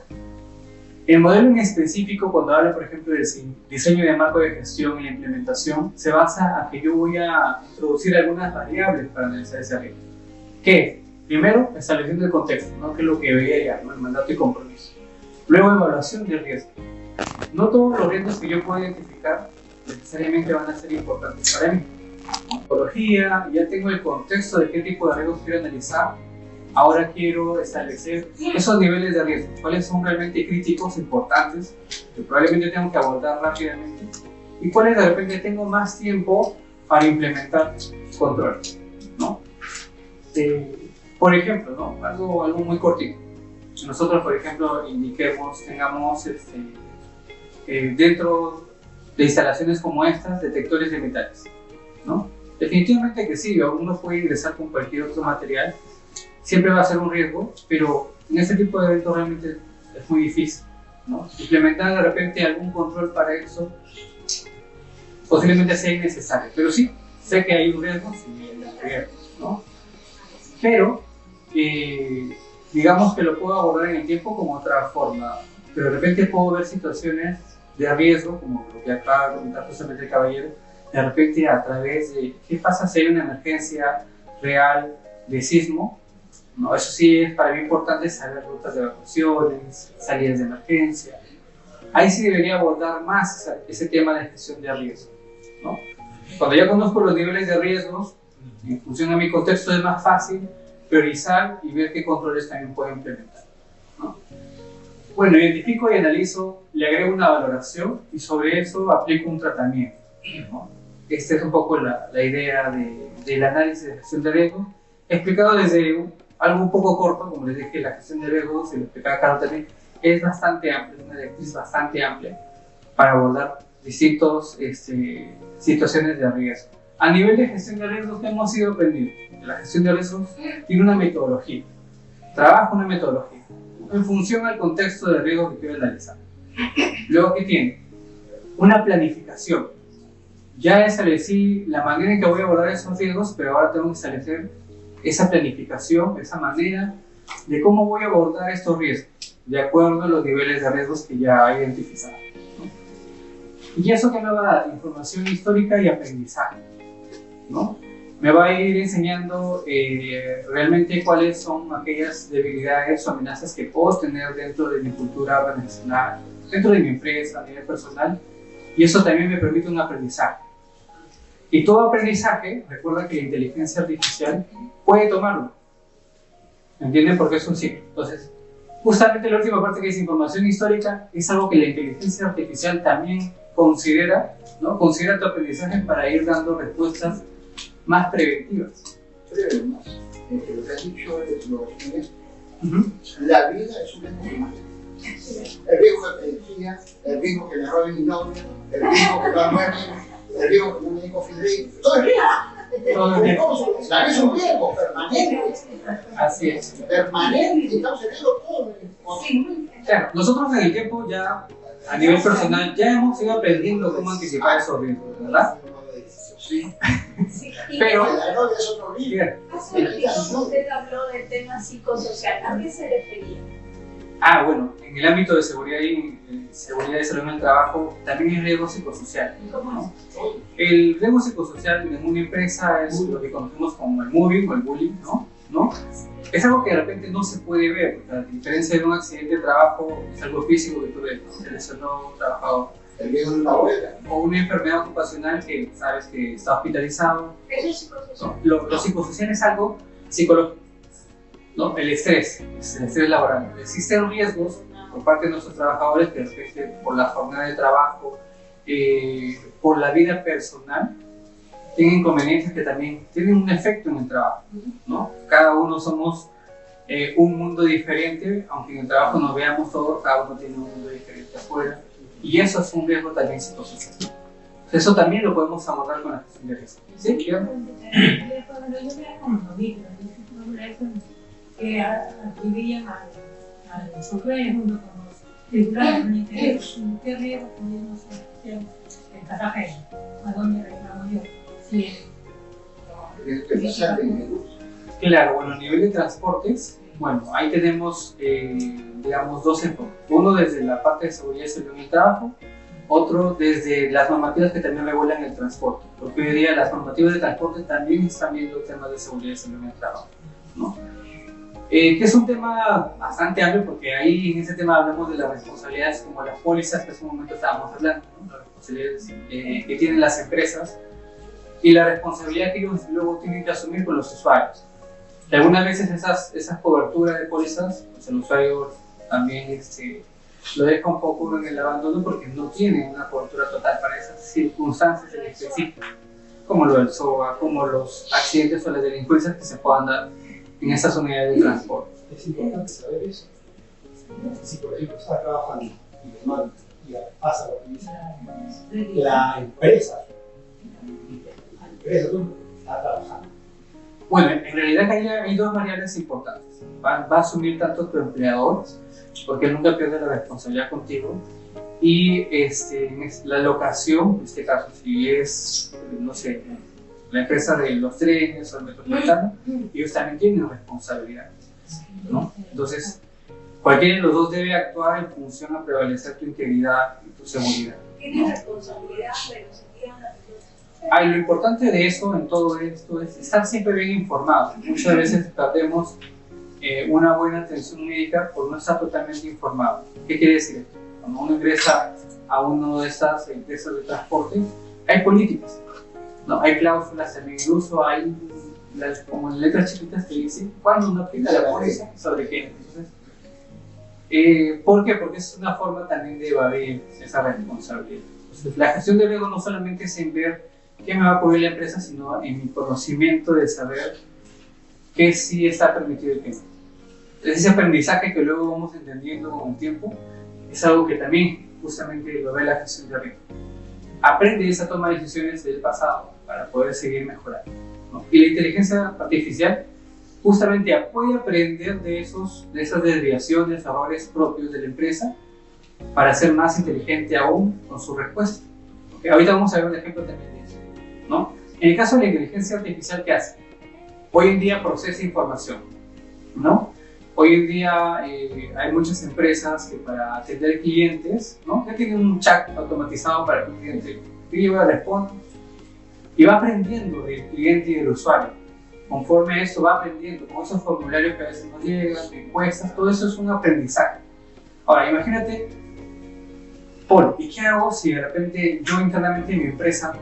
el modelo en específico, cuando habla, por ejemplo, del diseño de marco de gestión y la implementación, se basa en que yo voy a introducir algunas variables para analizar ese riesgo. ¿Qué? Primero, estableciendo el contexto, ¿no?, que es lo que veía ya, ¿no?, el mandato y compromiso. Luego, evaluación del riesgo. No todos los riesgos que yo puedo identificar necesariamente van a ser importantes para mí. Metodología, ya tengo el contexto de qué tipo de riesgos quiero analizar. Ahora quiero establecer esos niveles de riesgo, cuáles son realmente críticos, importantes, que probablemente tengo que abordar rápidamente, y cuáles de repente tengo más tiempo para implementar controles, ¿no? Por ejemplo, ¿no? Algo muy cortito. Nosotros, por ejemplo, tengamos dentro de instalaciones como estas, detectores de metales, ¿no? Definitivamente que sí, uno puede ingresar con cualquier otro material, siempre va a ser un riesgo, pero en este tipo de eventos realmente es muy difícil, ¿no? Implementar de repente algún control para eso posiblemente sea innecesario, pero sí, sé que hay un riesgo, ¿no? Pero digamos que lo puedo abordar en el tiempo como otra forma, pero de repente puedo ver situaciones de riesgo, como lo que acaba de comentar justamente el caballero, de repente a través de qué pasa si hay una emergencia real de sismo, ¿no? Eso sí es para mí importante saber rutas de evacuaciones, salidas de emergencia. Ahí sí debería abordar más ese tema de gestión de riesgo, ¿no? Cuando ya conozco los niveles de riesgos, en función a mi contexto es más fácil priorizar y ver qué controles también puedo implementar, ¿no? Bueno, identifico y analizo, le agrego una valoración y sobre eso aplico un tratamiento, ¿no? Esta es un poco la idea del análisis de gestión de riesgos, explicado desde algo un poco corto, como les dije, la gestión de riesgos, y lo explicaba Carlos también, es bastante amplia, es una directriz bastante amplia para abordar distintas situaciones de riesgo. A nivel de gestión de riesgos, ¿qué hemos ido aprendiendo? La gestión de riesgos tiene una metodología, trabaja una metodología, en función al contexto de riesgo que quiero analizar. Luego, ¿qué tiene? Una planificación. Ya establecí la manera en que voy a abordar esos riesgos, pero ahora tengo que establecer esa planificación, esa manera de cómo voy a abordar estos riesgos, de acuerdo a los niveles de riesgos que ya he identificado, ¿no? Y eso que me va a dar información histórica y aprendizaje, ¿no? Me va a ir enseñando realmente cuáles son aquellas debilidades o amenazas que puedo tener dentro de mi cultura organizacional, dentro de mi empresa, a nivel personal, y eso también me permite un aprendizaje. Y todo aprendizaje, recuerda que la inteligencia artificial puede tomarlo, ¿entienden? Porque es un ciclo. Entonces, justamente la última parte que es información histórica es algo que la inteligencia artificial también considera, ¿no? Considera tu aprendizaje para ir dando respuestas más preventivas. Breve más. Lo que has dicho es la vida es un riesgo humano. El riesgo de pedagogía, el riesgo que le roben mi novia, el riesgo que no almuerce, el riesgo que no me digo Fidel, todo es riesgo. La vida es un riesgo permanente. Así es. Permanente, estamos en riesgo todo. Claro, nosotros en el tiempo ya, a nivel personal, ya hemos ido aprendiendo cómo anticipar esos riesgos, ¿verdad? Sí. Pero, la novia es otro riesgo. Hace un ratito usted habló del tema psicosocial. ¿A qué se refería? Bueno, en el ámbito de seguridad y salud en el trabajo también hay riesgo psicosocial, ¿no? El riesgo psicosocial en una empresa es lo que conocemos como el mobbing o el bullying, ¿no? Es algo que de repente no se puede ver, porque a diferencia de un accidente de trabajo, es algo físico que tú ves, ¿no? Se lesionó un trabajador. El riesgo de una abuela. O una enfermedad ocupacional que sabes que está hospitalizado. Eso es psicosocial. Lo psicosocial es algo psicológico, ¿no? El estrés laboral. Existen riesgos por parte de nuestros trabajadores que respecto por la jornada de trabajo, por la vida personal, tienen inconvenientes que también tienen un efecto en el trabajo, ¿no? Cada uno somos un mundo diferente, aunque en el trabajo nos veamos todos, cada uno tiene un mundo diferente afuera, y eso es un riesgo también psicosocial. Eso también lo podemos abordar con la gestión de riesgo. ¿Sí? Yo me conmoví, que atribuían al software junto con los tribunales de interés, qué riesgo podemos hacer el pasajero, a dónde reclamo yo. Sí. Claro, bueno, a nivel de transportes, bueno, ahí tenemos, digamos, dos enfoques. Uno desde la parte de seguridad y salud en el trabajo, otro desde las normativas que también regulan el transporte, porque hoy día las normativas de transporte también están viendo temas de seguridad y salud en el trabajo, ¿no? Que es un tema bastante amplio, porque ahí en ese tema hablamos de las responsabilidades como las pólizas que hace un momento estábamos hablando, ¿no? Las responsabilidades que tienen las empresas y la responsabilidad que ellos luego tienen que asumir con los usuarios. Y algunas veces esas coberturas de pólizas, pues el usuario también lo deja un poco en el abandono porque no tiene una cobertura total para esas circunstancias en específico, como lo del SOA, como los accidentes o las delincuencias que se puedan dar en esas unidades de transporte. Es importante saber eso. Si por ejemplo está trabajando y demanda y pasa lo que dice, la empresa está trabajando. Bueno, en realidad hay dos variables importantes. Va a asumir tanto tu empleador, porque él nunca pierde la responsabilidad contigo, y la locación, en este caso, si es, no sé, la empresa de los trenes o el metropolitano, ellos también tienen responsabilidad, ¿no? Entonces, cualquiera de los dos debe actuar en función a prevalecer tu integridad y tu seguridad. ¿Tiene responsabilidad de los que tiran la Lo importante de eso, en todo esto, es estar siempre bien informado. Muchas veces perdemos una buena atención médica por no estar totalmente informado. ¿Qué quiere decir esto? Cuando uno ingresa a una de estas empresas de transporte, hay políticas, ¿no? Hay cláusulas también, incluso hay, como en letras chiquitas te dicen cuándo uno aplica la póliza, sobre qué. Entonces, ¿por qué? Porque es una forma también de evadir esa responsabilidad. Entonces, la gestión de riesgo no solamente es en ver qué me va a cubrir la empresa, sino en mi conocimiento de saber qué sí está permitido y qué no. Ese aprendizaje que luego vamos entendiendo con el tiempo es algo que también justamente lo ve la gestión de riesgo. Aprende esa toma de decisiones del pasado para poder seguir mejorando, ¿no? Y la inteligencia artificial justamente puede aprender de esas desviaciones, errores propios de la empresa para ser más inteligente aún con su respuesta. ¿Okay? Ahorita vamos a ver un ejemplo también de eso, ¿no? En el caso de la inteligencia artificial, ¿qué hace? Hoy en día procesa información, ¿no? Hoy en día hay muchas empresas que para atender clientes, ¿no? Ya tienen un chat automatizado para que el cliente escriba, responda y va aprendiendo del cliente y del usuario. Conforme a esto va aprendiendo, con esos formularios que a veces nos llegan, encuestas, todo eso es un aprendizaje. Ahora, imagínate, Paul, ¿y qué hago si de repente yo internamente en mi empresa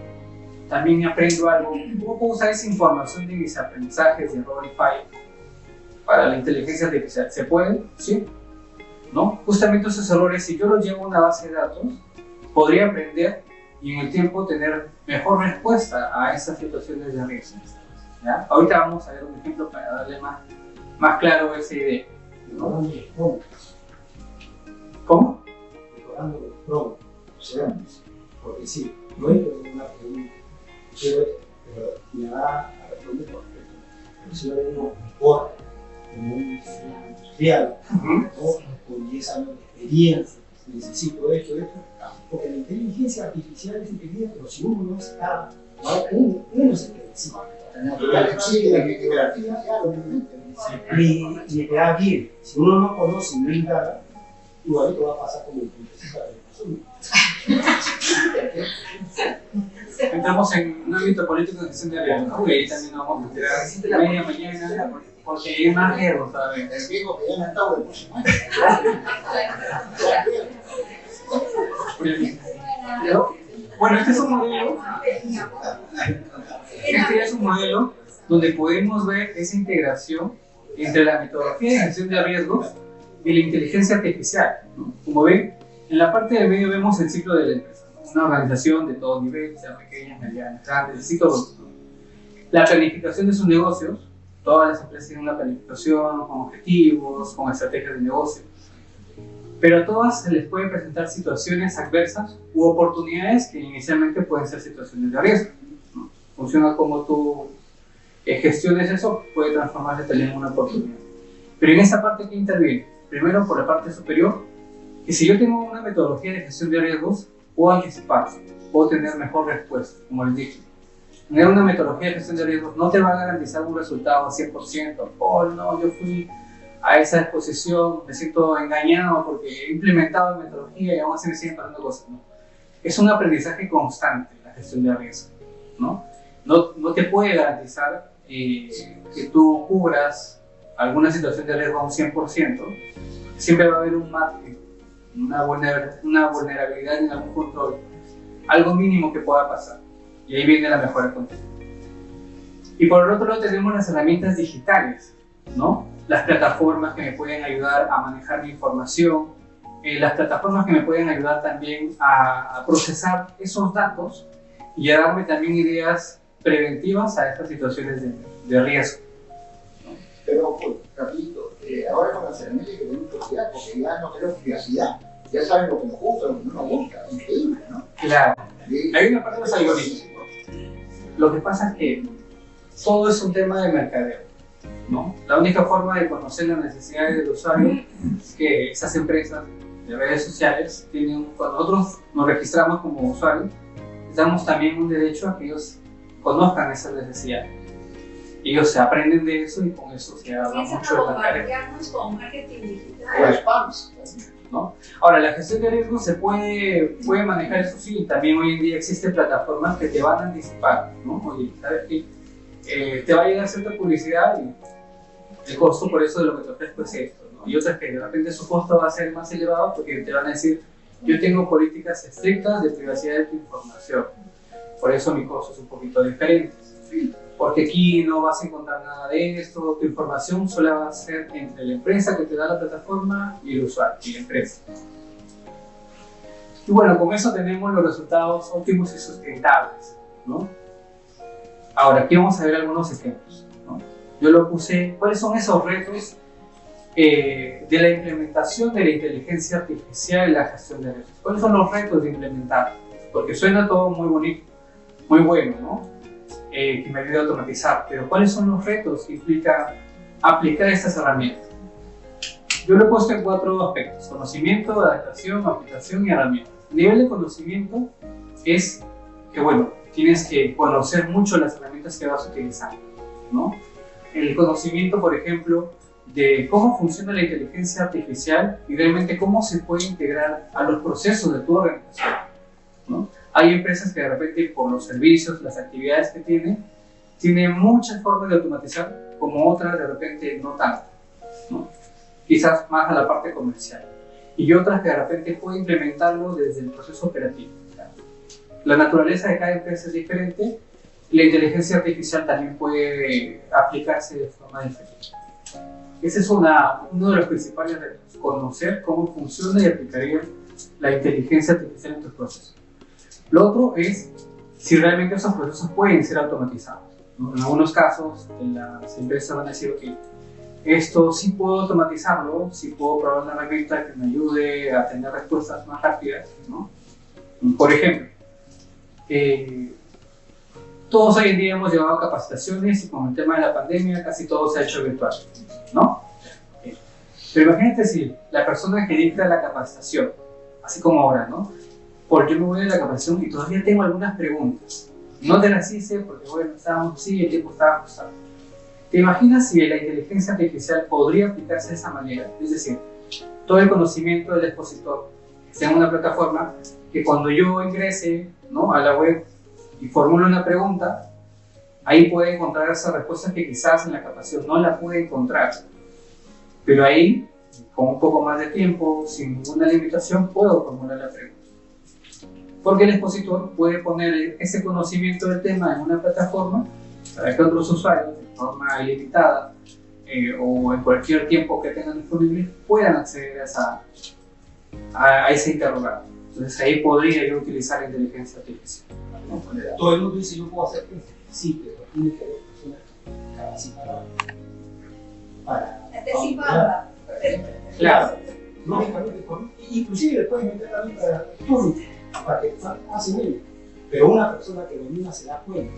también aprendo algo? ¿Cómo puedo usar esa información de mis aprendizajes de error y fallo para la inteligencia artificial? ¿Se puede? ¿Sí? ¿No? Justamente esos errores, si yo los llevo a una base de datos, podría aprender y en el tiempo tener mejor respuesta a esas situaciones de riesgo. ¿Ya? Ahorita vamos a ver un ejemplo para darle más claro esa idea, ¿no? ¿Cómo? Mejorando los prompts, porque sí, no hay que tener una pregunta, pero me va a responder por respeto. Pero si no tenemos mejor, como un industrial, con 10 años de experiencia, necesito esto, porque la inteligencia artificial es inteligente, pero si uno no está, uno se queda encima. Y te da bien, si uno no conoce y no indaga, igualito va a pasar como el puntecito de la. Entramos en un ámbito político de gestión de riesgo, ¿no? Y ahí también nos vamos a enterar media mañana, porque hay más riesgos todavía. El riesgo que ya no está el próximo año. Bueno, este es un modelo. Este es un modelo donde podemos ver esa integración entre la metodología de gestión de riesgos y la inteligencia artificial, ¿no? Como ven, en la parte del medio vemos el ciclo de la empresa, ¿no? Una organización de todos niveles, sea pequeñas, medianas, grandes, el ciclo, ¿no? La planificación de sus negocios. Todas las empresas tienen una planificación con objetivos, con estrategias de negocio, pero a todas se les pueden presentar situaciones adversas u oportunidades que inicialmente pueden ser situaciones de riesgo, ¿no? Funciona como tú gestiones eso, puede transformarse también en una oportunidad. Pero en esa parte que interviene, primero por la parte superior, que si yo tengo una metodología de gestión de riesgos, puedo anticipar, puedo tener mejor respuesta, como les dije. Tener una metodología de gestión de riesgos no te va a garantizar un resultado al 100%. Oh, no, yo fui a esa exposición, me siento engañado porque he implementado la metodología y aún así me siguen pasando cosas. No. Es un aprendizaje constante la gestión de riesgos, ¿no? No te puede garantizar que tú cubras alguna situación de riesgo a un 100%. Siempre va a haber un margen, una vulnerabilidad en algún control, algo mínimo que pueda pasar. Y ahí viene la mejora continua. Y por el otro lado tenemos las herramientas digitales, ¿no? Las plataformas que me pueden ayudar a manejar mi información, las plataformas que me pueden ayudar también a procesar esos datos y a darme también ideas preventivas a estas situaciones de riesgo. Pero, pues, rapidito, ahora con las herramientas que tenemos privacidad, porque ya no tenemos privacidad, ya saben lo que nos gusta, lo que no nos gusta, increíble, ¿no? Claro, Sí. hay una parte de los algoritmos. Lo que pasa es que todo es un tema de mercadeo, ¿no? La única forma de conocer las necesidades del usuario es que esas empresas de redes sociales cuando nosotros nos registramos como usuarios, les damos también un derecho a que ellos conozcan esas necesidades. Ellos se aprenden de eso y con eso se habla Piensan mucho a de mercadeo. bombardearnos con marketing digital. O spams. ¿No? Ahora, la gestión de riesgos se puede manejar, eso sí, también hoy en día existen plataformas que te van a anticipar, ¿no? Oye, ¿sabes qué? Te va a llegar cierta publicidad y el costo por eso de lo que te ofrezco es esto, ¿no? Y otras que de repente su costo va a ser más elevado porque te van a decir, yo tengo políticas estrictas de privacidad de tu información, por eso mi costo es un poquito diferente. Porque aquí no vas a encontrar nada de esto, tu información solo va a ser entre la empresa que te da la plataforma y el usuario, y la empresa. Y bueno, con eso tenemos los resultados óptimos y sustentables, ¿no? Ahora, aquí vamos a ver algunos ejemplos, ¿no? Yo lo puse, ¿cuáles son esos retos de la implementación de la inteligencia artificial en la gestión de riesgos? ¿Cuáles son los retos de implementar? Porque suena todo muy bonito, muy bueno, ¿no? Que me ayude a automatizar, pero ¿cuáles son los retos que implica aplicar estas herramientas? Yo lo he puesto en 4 aspectos: conocimiento, adaptación, aplicación y herramientas. El nivel de conocimiento es que, bueno, tienes que conocer mucho las herramientas que vas a utilizar, ¿no? El conocimiento, por ejemplo, de cómo funciona la inteligencia artificial y realmente cómo se puede integrar a los procesos de tu organización, ¿no? Hay empresas que de repente por los servicios, las actividades que tienen muchas formas de automatizar, como otras de repente no tanto, ¿no? Quizás más a la parte comercial. Y otras que de repente pueden implementarlo desde el proceso operativo. La naturaleza de cada empresa es diferente y la inteligencia artificial también puede aplicarse de forma diferente. Ese es uno de los principales retos, conocer cómo funciona y aplicaría la inteligencia artificial en tus procesos. Lo otro es si realmente esos procesos pueden ser automatizados, ¿no? En algunos casos, las empresas van a decir, ok, esto sí puedo automatizarlo, sí puedo probar una herramienta que me ayude a tener respuestas más rápidas, ¿no? Por ejemplo, todos hoy en día hemos llevado capacitaciones y con el tema de la pandemia casi todo se ha hecho virtual, ¿no? Pero imagínate si la persona que dicta la capacitación, así como ahora, ¿no? Porque yo me voy a la capacitación y todavía tengo algunas preguntas. No te las hice porque, bueno, estábamos así, el tiempo estaba ajustado. ¿Te imaginas si la inteligencia artificial podría aplicarse de esa manera? Es decir, todo el conocimiento del expositor está en una plataforma que cuando yo ingrese, ¿no?, a la web y formule una pregunta, ahí puede encontrar esas respuestas que quizás en la capacitación no la puede encontrar. Pero ahí, con un poco más de tiempo, sin ninguna limitación, puedo formular la pregunta. Porque el expositor puede poner ese conocimiento del tema en una plataforma para que otros usuarios, de forma ilimitada o en cualquier tiempo que tengan disponible, puedan acceder a ese interrogante. Entonces ahí podría yo utilizar la inteligencia artificial. Todo el mundo dice, yo puedo hacer esto. Sí, pero tiene que haber personas capacitadas para... Claro. Lógicamente, inclusive después meter también para que hacen ellos. Pero una persona que domina se da cuenta,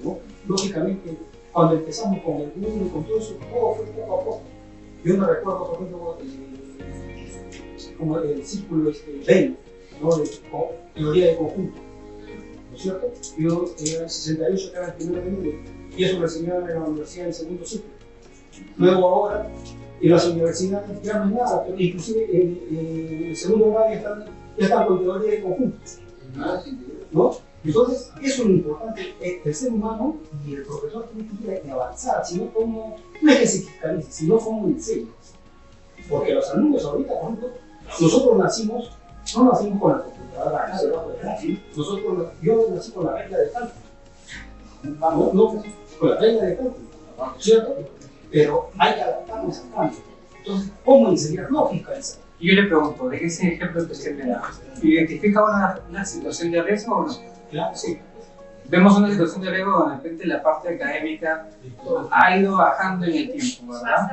¿no? Lógicamente, cuando empezamos con el Google y con todo eso, todo fue poco a poco. Yo me recuerdo, por ejemplo, como el círculo Venn, ¿no?, de teoría de conjunto, ¿no es cierto? Yo en el 68 estaba en el primer año y eso lo enseñaba en la universidad en el segundo ciclo. Luego ahora, en las universidades ya no hay nada, pero inclusive en el segundo grado ya están con teoría de conjunto, ¿no? Entonces, eso es lo importante, el ser humano y el profesor tiene que avanzar, sino como, no es que se fiscalice, sino como enseña. Porque los alumnos ahorita, por ejemplo, nosotros nacimos No nacimos con la computadora acá debajo de la ¿sí? Yo nací con la regla de cálculo. No, con la regla de cálculo, ¿cierto? Pero hay que adaptarnos al cambio. Entonces, ¿cómo enseñar lógica esa? Y yo le pregunto, de ese ejemplo que usted me da, ¿identifica una situación de riesgo o no? Claro, sí. Vemos una situación de riesgo donde de repente la parte académica ha ido bajando en el tiempo, ¿verdad?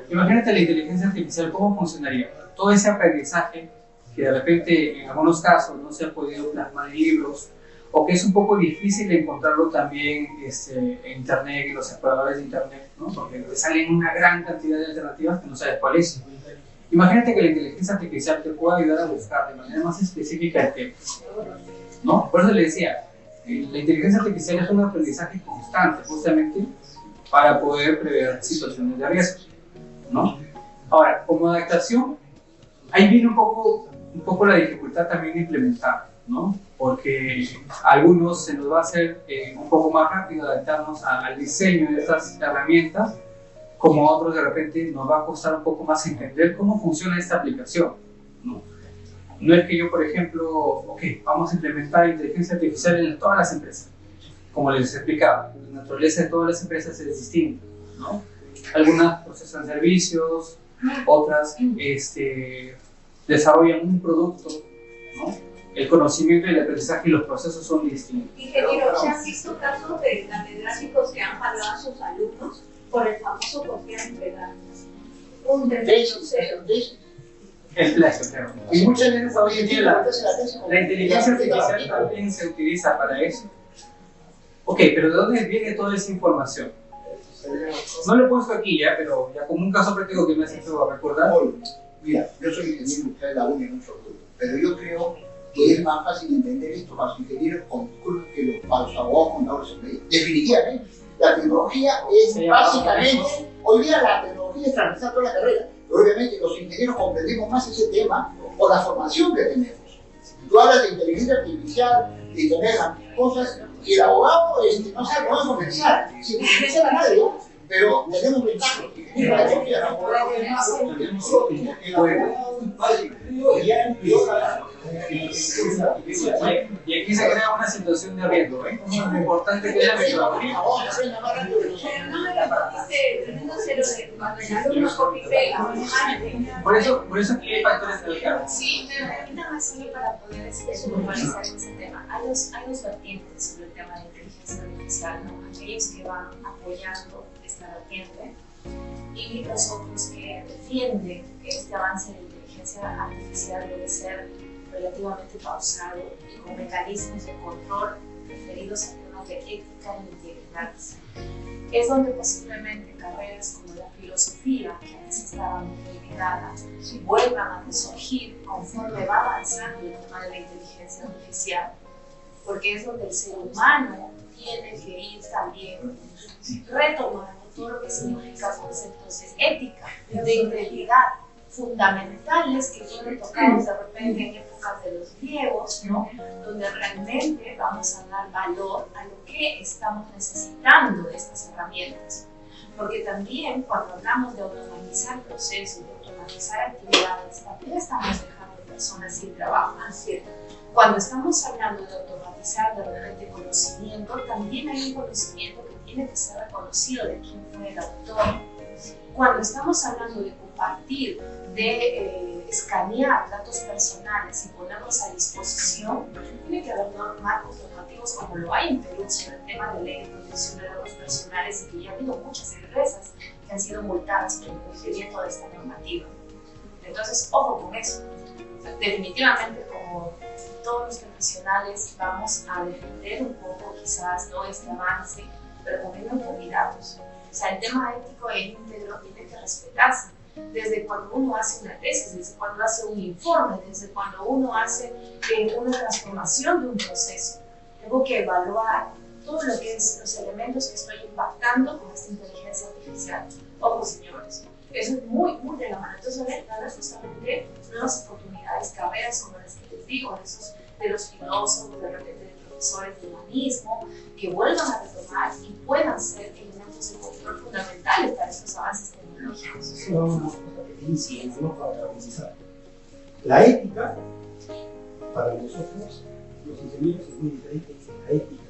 Imagínate la inteligencia artificial, ¿cómo funcionaría? Todo ese aprendizaje que de repente en algunos casos no se ha podido plasmar en libros, o que es un poco difícil encontrarlo también en internet, en los exploradores de internet, ¿no? Porque te salen una gran cantidad de alternativas que no sabes cuál es. Imagínate que la inteligencia artificial te pueda ayudar a buscar de manera más específica el tema, ¿no? Por eso le decía, la inteligencia artificial es un aprendizaje constante, justamente para poder prever situaciones de riesgo, ¿no? Ahora, como adaptación, ahí viene un poco la dificultad también de implementar, ¿no? Porque a algunos se nos va a hacer un poco más rápido adaptarnos al diseño de estas herramientas, como a otros de repente nos va a costar un poco más entender cómo funciona esta aplicación, ¿no? No es que yo, por ejemplo, ok, vamos a implementar inteligencia artificial en todas las empresas. Como les explicaba, la naturaleza de todas las empresas es distinta, ¿no? Algunas procesan servicios, otras desarrollan un producto, ¿no? El conocimiento y el aprendizaje y los procesos son distintos. Ingeniero, ¿se han visto casos de catedráticos que han jalado a sus alumnos por el famoso copiar y pegar? Un 3.0. El plagio, claro. Y muchas veces hoy en día la inteligencia artificial también se utiliza para eso. Ok, pero ¿de dónde viene toda esa información? No lo he puesto aquí ya, pero ya como un caso práctico que me has hecho recordar. Mira, yo soy ingeniero industrial de la UNE en un solo grupo, pero yo creo que es más fácil entender esto para los ingenieros con que para los abogados contadores. Definitivamente, la tecnología es básicamente, hoy día la tecnología es transversal toda la carrera. Obviamente los ingenieros comprendemos más ese tema por la formación que tenemos. Tú hablas de inteligencia artificial, de tener cosas, y el abogado no sabe cómo comenzar, sin convencer a nadie, pero tenemos ventajas. El abogado es más, el abogado es básico. Y aquí se crea una situación de riesgo, ¿eh? Es importante que la metodología. Pero no me repetiste el 3.0 de cuando el alumno copia y pega. Por eso aquí hay factores de riesgo. Sí, pero permítame solo para poder puntualizar ese tema. Hay dos vertientes sobre el tema de inteligencia artificial, ¿no? Aquellos que van apoyando esta vertiente y los otros que defienden que este avance de la inteligencia artificial debe ser relativamente pausado y con mecanismos de control referidos a temas de ética e integridad. Es donde posiblemente carreras como la filosofía, que antes estaban muy limitadas, vuelvan a resurgir conforme va avanzando el tema de la inteligencia artificial, porque es donde el ser humano tiene que ir también retomando todo lo que significa conceptos de ética, de integridad, fundamentales que fueron tocados de repente en épocas de los griegos, ¿no? Donde realmente vamos a dar valor a lo que estamos necesitando de estas herramientas. Porque también cuando hablamos de automatizar procesos, de automatizar actividades, también estamos dejando personas sin trabajo. Así, cuando estamos hablando de automatizar de repente conocimiento, también hay un conocimiento que tiene que ser reconocido de quién fue el autor. Cuando estamos hablando de compartir, de escanear datos personales y ponerlos a disposición, tiene que haber marcos normativos como lo hay en Perú sobre el tema de ley de protección de datos personales y que ya ha habido muchas empresas que han sido multadas por el cumplimiento de esta normativa. Entonces, ojo con eso. Definitivamente, como todos los profesionales, vamos a defender un poco quizás no este avance, pero con menos cuidados. O sea, el tema ético e íntegro tiene que respetarse. Desde cuando uno hace una tesis, desde cuando hace un informe, desde cuando uno hace una transformación de un proceso. Tengo que evaluar todo lo que es los elementos que estoy impactando con esta inteligencia artificial. Ojo, señores, eso es muy, muy de la mano. Entonces, ahora justamente nuevas oportunidades, carreras como las que les digo, de los filósofos, de repente de profesores de humanismo, que vuelvan a retomar y puedan ser elementos de control fundamentales para estos avances tecnológicos. Eso es una cosa que te enseñamos para organizar. La ética para nosotros, los ingenieros, es muy diferente a ética.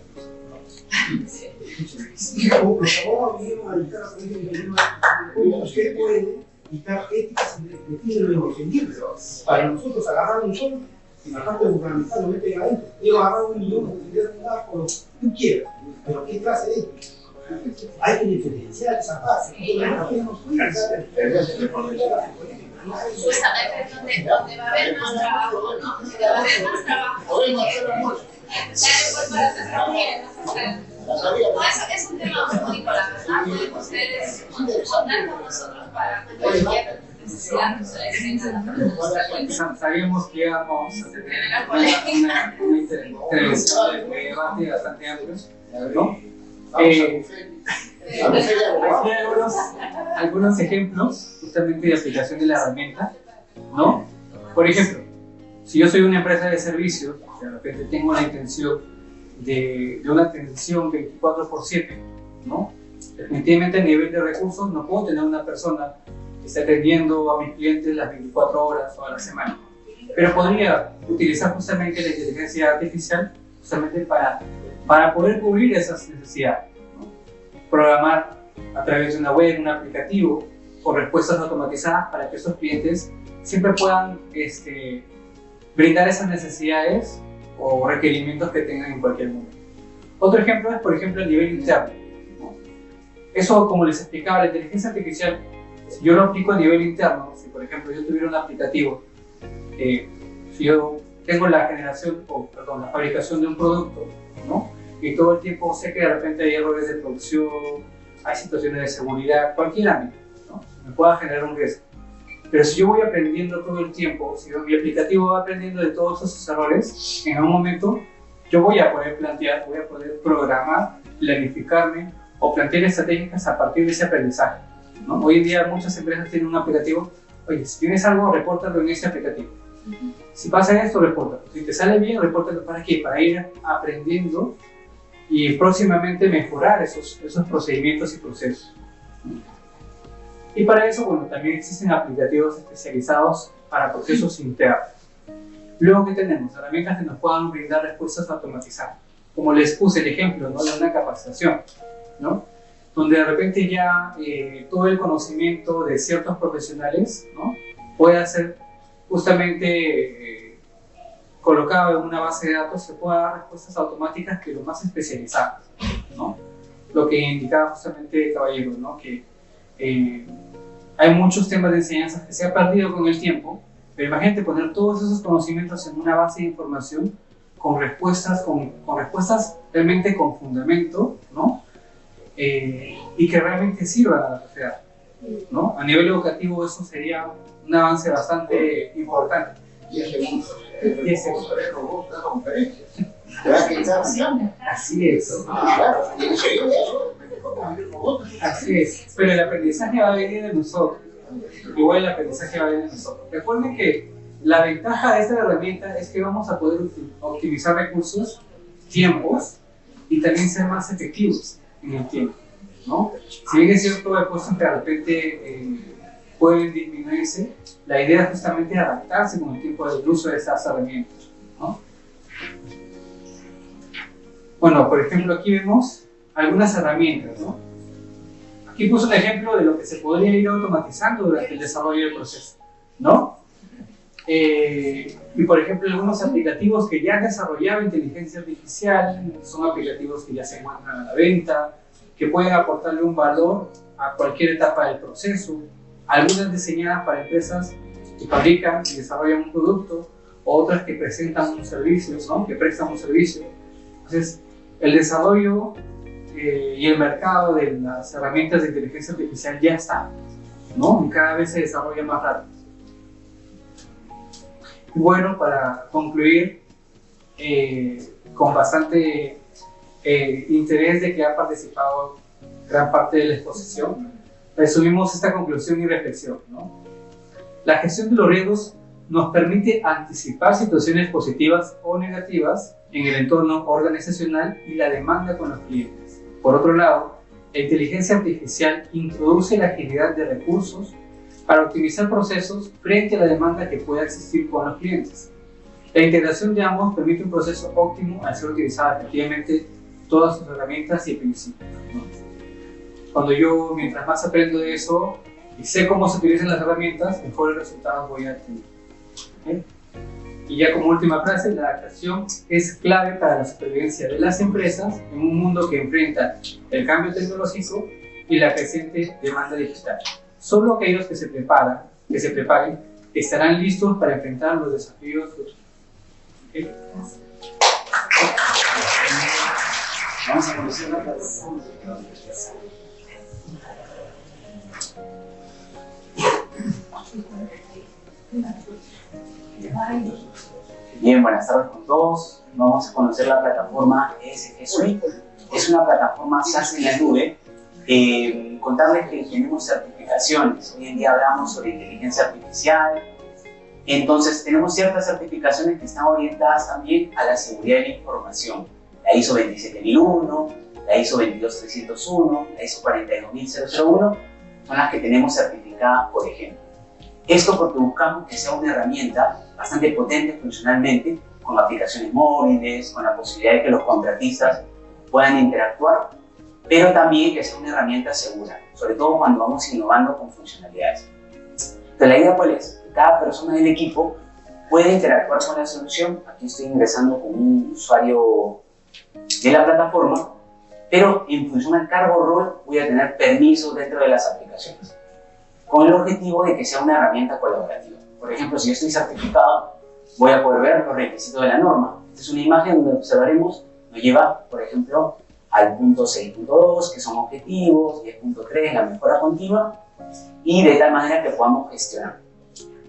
Como los abogados vinieron a dictar a colegio de ingenieros, usted puede dictar éticas y define lo indefendible. Para nosotros, agarrar un sol en la parte gubernamental lo meten adentro. Digo, agarrar 1 millón de utilidad de nada por lo que tú quieras, pero ¿qué clase de ética? Hay que diferenciar esa parte. Justamente donde va a haber más trabajo, ¿no? Donde va a haber más trabajo. Podemos hacer almuerzo. No, eso es un tema muy único, la verdad. Pueden ustedes contar con nosotros para cualquier necesidad que ustedes tengan. Sabíamos que íbamos a tener una intervención de debate bastante amplio, ¿no? Aquí hay algunos ejemplos justamente de aplicación de la herramienta, ¿no? Por ejemplo, si yo soy una empresa de servicios, de repente tengo la intención de una atención 24/7, ¿no? Definitivamente a nivel de recursos no puedo tener una persona que esté atendiendo a mis clientes las 24 horas o a la semana, pero podría utilizar justamente la inteligencia artificial justamente para poder cubrir esas necesidades, ¿no? Programar a través de una web, un aplicativo, con respuestas automatizadas para que esos clientes siempre puedan brindar esas necesidades o requerimientos que tengan en cualquier momento. Otro ejemplo es, por ejemplo, a nivel interno, ¿no? Eso, como les explicaba, la inteligencia artificial, si yo lo aplico a nivel interno, si por ejemplo yo tuviera un aplicativo, si yo tengo la la fabricación de un producto, ¿no? Y todo el tiempo sé que de repente hay errores de producción, hay situaciones de seguridad, cualquier ámbito, ¿no? Me pueda generar un riesgo. Pero si yo voy aprendiendo todo el tiempo, si mi aplicativo va aprendiendo de todos esos errores, en algún momento yo voy a poder plantear, voy a poder programar, planificarme o plantear estrategias a partir de ese aprendizaje, ¿no? Hoy en día muchas empresas tienen un aplicativo, oye, si tienes algo, repórtalo en ese aplicativo. Si pasa esto, repórtalo. Si te sale bien, repórtalo. ¿Para qué? Para ir aprendiendo y próximamente mejorar esos procedimientos y procesos. Y para eso, bueno, también existen aplicativos especializados para procesos internos. Luego, ¿qué tenemos? Herramientas que nos puedan brindar respuestas automatizadas. Como les puse el ejemplo, ¿no? De una capacitación, ¿no? Donde de repente ya todo el conocimiento de ciertos profesionales, ¿no? Puede ser justamente colocado en una base de datos, se pueda dar respuestas automáticas que lo más especializadas, ¿no? Lo que indicaba justamente Caballero, ¿no? Que hay muchos temas de enseñanza que se han perdido con el tiempo, pero imagínate poner todos esos conocimientos en una base de información con respuestas realmente con fundamento, ¿no? Y que realmente sirvan a la sociedad, ¿no? A nivel educativo eso sería un avance bastante importante. Y ese mundo de robots da conferencias. ¿Verdad que está haciendo? Así es. Claro, y enseguida eso. Así es, pero el aprendizaje va a venir de nosotros. Igual el aprendizaje va a venir de nosotros. Recuerden que la ventaja de esta herramienta es que vamos a poder optimizar recursos, tiempos y también ser más efectivos en el tiempo, ¿no? Si bien es cierto, hay cosas que de repente pueden disminuirse, la idea es justamente adaptarse con el tiempo del uso de estas herramientas, ¿no? Bueno, por ejemplo, aquí vemos algunas herramientas, ¿no? Aquí puse un ejemplo de lo que se podría ir automatizando durante el desarrollo del proceso, ¿no? Y por ejemplo, algunos aplicativos que ya han desarrollado inteligencia artificial, son aplicativos que ya se encuentran a la venta, que pueden aportarle un valor a cualquier etapa del proceso, algunas diseñadas para empresas que fabrican y desarrollan un producto, otras que presentan un servicio, ¿no? Que prestan un servicio. Entonces, el desarrollo y el mercado de las herramientas de inteligencia artificial ya está, ¿no? Y cada vez se desarrolla más rápido. Y bueno, para concluir, con bastante interés de que ha participado gran parte de la exposición, resumimos esta conclusión y reflexión, ¿no? La gestión de los riesgos nos permite anticipar situaciones positivas o negativas en el entorno organizacional y la demanda con los clientes. Por otro lado, la inteligencia artificial introduce la agilidad de recursos para optimizar procesos frente a la demanda que pueda existir con los clientes. La integración de ambos permite un proceso óptimo al ser utilizadas efectivamente todas sus herramientas y principios, ¿no? Cuando yo, mientras más aprendo de eso y sé cómo se utilizan las herramientas, mejores resultados voy a tener. ¿Okay? Y ya como última frase, la adaptación es clave para la supervivencia de las empresas en un mundo que enfrenta el cambio tecnológico y la creciente demanda digital. Solo aquellos que se preparen, estarán listos para enfrentar los desafíos futuros. ¿Okay? Vamos a conocer la plataforma. Bien, buenas tardes con todos. Vamos a conocer la plataforma ESG Suite. Es una plataforma SaaS en la nube. Contarles que tenemos certificaciones. Hoy en día hablamos sobre inteligencia artificial. Entonces, tenemos ciertas certificaciones que están orientadas también a la seguridad de la información. La ISO 27001, la ISO 22301, la ISO 42001 son las que tenemos certificadas, por ejemplo. Esto porque buscamos que sea una herramienta bastante potente funcionalmente, con aplicaciones móviles, con la posibilidad de que los contratistas puedan interactuar, pero también que sea una herramienta segura, sobre todo cuando vamos innovando con funcionalidades. Entonces, la idea cuál es? Que cada persona del equipo puede interactuar con la solución. Aquí estoy ingresando con un usuario de la plataforma, pero en función al cargo rol voy a tener permisos dentro de las aplicaciones, con el objetivo de que sea una herramienta colaborativa. Por ejemplo, si yo estoy certificado, voy a poder ver los requisitos de la norma. Esta es una imagen donde observaremos, nos lleva, por ejemplo, al punto 6.2, que son objetivos, 10.3, la mejora continua, y de tal manera que podamos gestionar.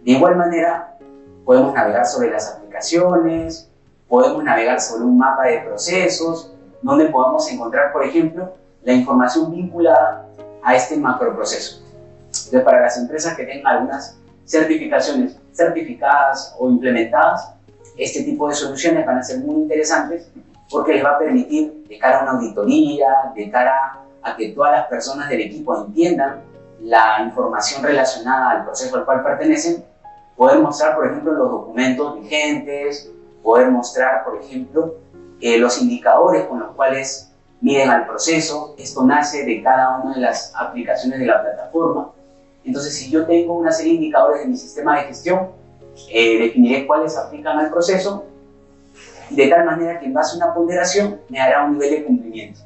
De igual manera, podemos navegar sobre las aplicaciones, podemos navegar sobre un mapa de procesos, donde podemos encontrar, por ejemplo, la información vinculada a este macroproceso. Entonces, para las empresas que tengan algunas certificaciones certificadas o implementadas, este tipo de soluciones van a ser muy interesantes porque les va a permitir, de cara a una auditoría, de cara a que todas las personas del equipo entiendan la información relacionada al proceso al cual pertenecen, poder mostrar, por ejemplo, los documentos vigentes, poder mostrar, por ejemplo, los indicadores con los cuales miden al proceso. Esto nace de cada una de las aplicaciones de la plataforma. Entonces, si yo tengo una serie de indicadores en mi sistema de gestión, definiré cuáles aplican al proceso, y de tal manera que en base a una ponderación me dará un nivel de cumplimiento.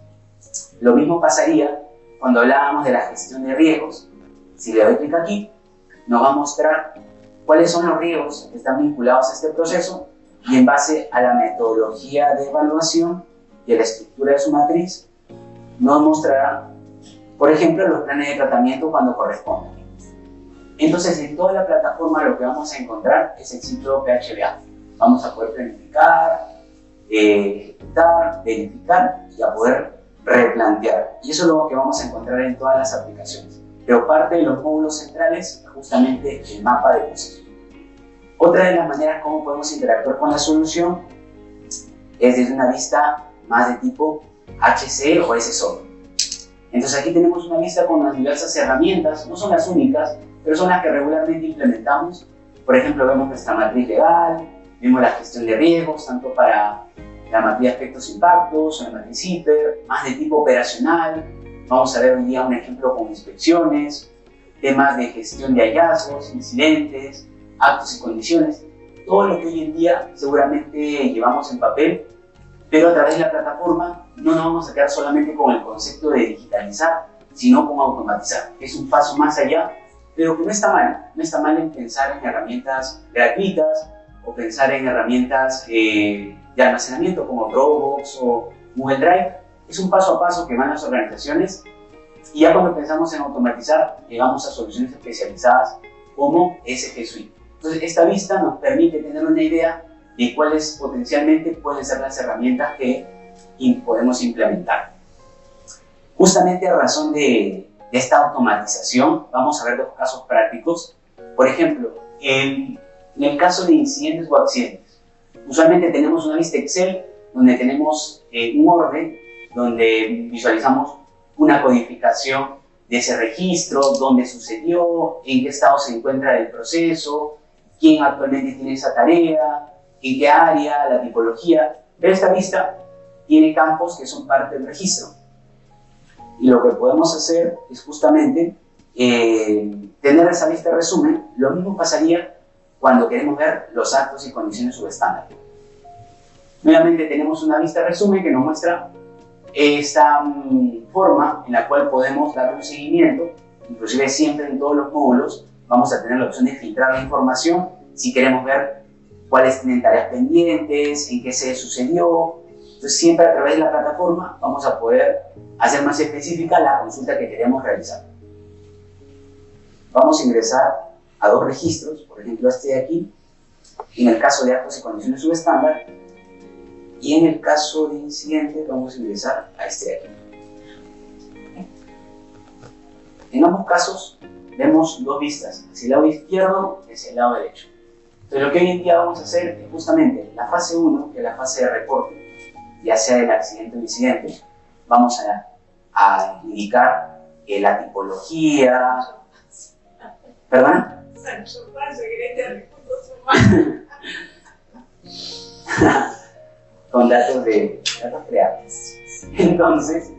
Lo mismo pasaría cuando hablábamos de la gestión de riesgos. Si le doy clic aquí, nos va a mostrar cuáles son los riesgos que están vinculados a este proceso, y en base a la metodología de evaluación y a la estructura de su matriz, nos mostrará, por ejemplo, los planes de tratamiento cuando correspondan. Entonces, en toda la plataforma lo que vamos a encontrar es el ciclo PHBA. Vamos a poder planificar, ejecutar, verificar y a poder replantear. Y eso es lo que vamos a encontrar en todas las aplicaciones. Pero parte de los módulos centrales es justamente el mapa de proceso. Otra de las maneras como podemos interactuar con la solución es desde una vista más de tipo HC o SSO. Entonces aquí tenemos una lista con las diversas herramientas, no son las únicas, pero son las que regularmente implementamos. Por ejemplo, vemos nuestra matriz legal, vemos la gestión de riesgos, tanto para la matriz de efectos e impactos, o la matriz CIPER, más de tipo operacional. Vamos a ver hoy día un ejemplo con inspecciones, temas de gestión de hallazgos, incidentes, actos y condiciones. Todo lo que hoy en día seguramente llevamos en papel, pero a través de la plataforma no nos vamos a quedar solamente con el concepto de digitalizar, sino con automatizar. Es un paso más allá, pero que no está mal. No está mal en pensar en herramientas gratuitas o pensar en herramientas de almacenamiento como Dropbox o Google Drive. Es un paso a paso que van las organizaciones, y ya cuando pensamos en automatizar, llegamos a soluciones especializadas como ESG Suite. Entonces, esta vista nos permite tener una idea de cuáles potencialmente pueden ser las herramientas que podemos implementar. Justamente a razón de esta automatización, vamos a ver dos casos prácticos. Por ejemplo, en el caso de incidentes o accidentes, usualmente tenemos una vista Excel donde tenemos un orden, donde visualizamos una codificación de ese registro, dónde sucedió, en qué estado se encuentra el proceso, quién actualmente tiene esa tarea, en qué área, la tipología, pero esta vista tiene campos que son parte del registro. Y lo que podemos hacer es justamente tener esa vista de resumen. Lo mismo pasaría cuando queremos ver los actos y condiciones subestándar. Nuevamente tenemos una vista de resumen que nos muestra esta forma en la cual podemos dar un seguimiento. Inclusive siempre en todos los módulos vamos a tener la opción de filtrar la información si queremos ver cuáles tienen tareas pendientes, en qué se sucedió. Entonces siempre a través de la plataforma vamos a poder hacer más específica la consulta que queremos realizar. Vamos a ingresar a dos registros, por ejemplo este de aquí, en el caso de actos y condiciones subestándar, y en el caso de incidentes vamos a ingresar a este de aquí. En ambos casos vemos dos vistas, hacia el lado izquierdo y hacia el lado derecho. Entonces lo que hoy en día vamos a hacer es justamente la fase 1, que es la fase de reporte, ya sea del accidente o incidente. Vamos a indicar la tipología. ¿Perdón? Con datos creables. Entonces,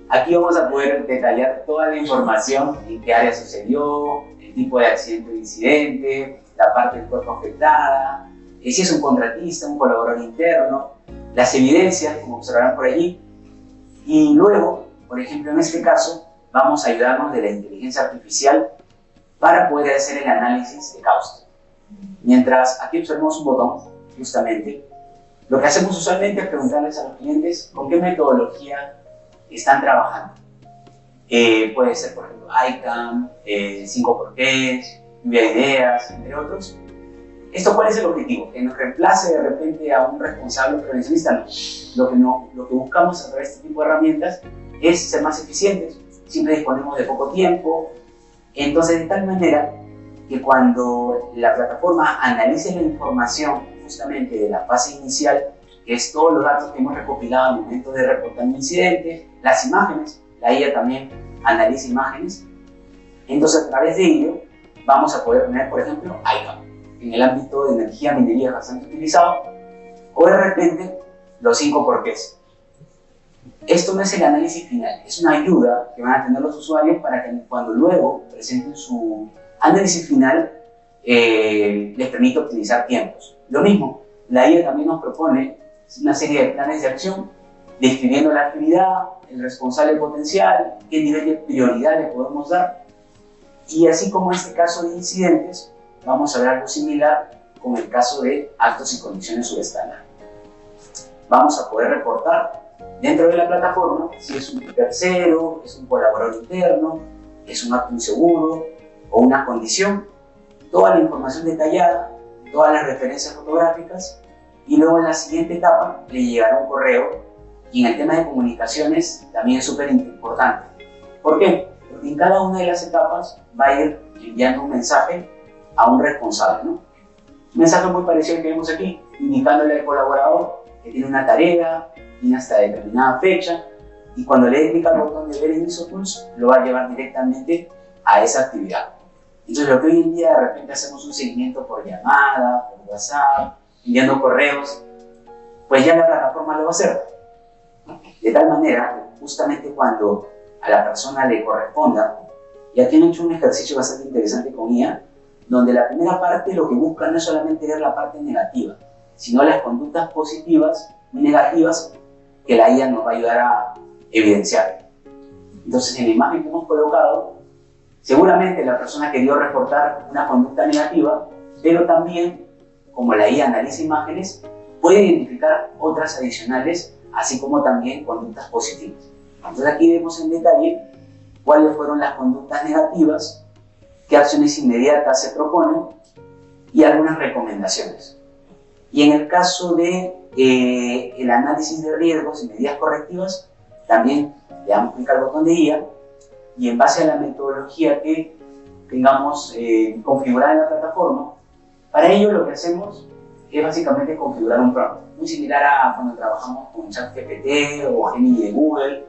aquí vamos a poder detallar toda la información en qué área sucedió, el tipo de accidente o incidente, la parte del cuerpo afectada, si es un contratista, un colaborador interno, las evidencias, como observarán por allí, y luego, por ejemplo, en este caso, vamos a ayudarnos de la inteligencia artificial para poder hacer el análisis de causa. Mientras aquí observamos un botón, justamente, lo que hacemos usualmente es preguntarles a los clientes con qué metodología están trabajando. Puede ser, por ejemplo, ICAM, 5x3, lluvia de ideas, entre otros. ¿Esto cuál es el objetivo? ¿Que nos reemplace de repente a un responsable prevencionista? No. Lo que buscamos a través de este tipo de herramientas es ser más eficientes. Siempre disponemos de poco tiempo. Entonces, de tal manera que cuando la plataforma analice la información justamente de la fase inicial, que es todos los datos que hemos recopilado al momento de reportar un incidente, las imágenes, la IA también analiza imágenes, entonces a través de ello vamos a poder tener, por ejemplo, ICAM. En el ámbito de energía, minería es bastante utilizado, o de repente los 5 porqués. Esto no es el análisis final, es una ayuda que van a tener los usuarios para que cuando luego presenten su análisis final les permita optimizar tiempos. Lo mismo, la IA también nos propone una serie de planes de acción describiendo la actividad, el responsable potencial, qué nivel de prioridad le podemos dar, y así como en este caso de incidentes, vamos a ver algo similar con el caso de actos y condiciones subestándar. Vamos a poder reportar dentro de la plataforma si es un tercero, es un colaborador interno, es un acto inseguro o una condición, toda la información detallada, todas las referencias fotográficas, y luego en la siguiente etapa le llegará un correo, y en el tema de comunicaciones también es súper importante. ¿Por qué? Porque en cada una de las etapas va a ir enviando un mensaje a un responsable, ¿no? Un mensaje muy parecido al que vemos aquí, indicándole al colaborador que tiene una tarea, tiene hasta determinada fecha, y cuando le dé clic al botón de ver en ISO-Tools, lo va a llevar directamente a esa actividad. Entonces, lo que hoy en día de repente hacemos un seguimiento por llamada, por WhatsApp, enviando correos, pues ya la plataforma lo va a hacer. De tal manera, justamente cuando a la persona le corresponda, y aquí han hecho un ejercicio bastante interesante con IA, donde la primera parte lo que busca no es solamente ver la parte negativa, sino las conductas positivas y negativas que la IA nos va a ayudar a evidenciar. Entonces, en la imagen que hemos colocado, seguramente la persona quería reportar una conducta negativa, pero también, como la IA analiza imágenes, puede identificar otras adicionales, así como también conductas positivas. Entonces aquí vemos en detalle cuáles fueron las conductas negativas, qué acciones inmediatas se proponen y algunas recomendaciones. Y en el caso de el análisis de riesgos y medidas correctivas, también le damos clic al botón de IA, y en base a la metodología que tengamos configurada en la plataforma, para ello lo que hacemos es básicamente configurar un prompt, muy similar a cuando trabajamos con ChatGPT o Gemini de Google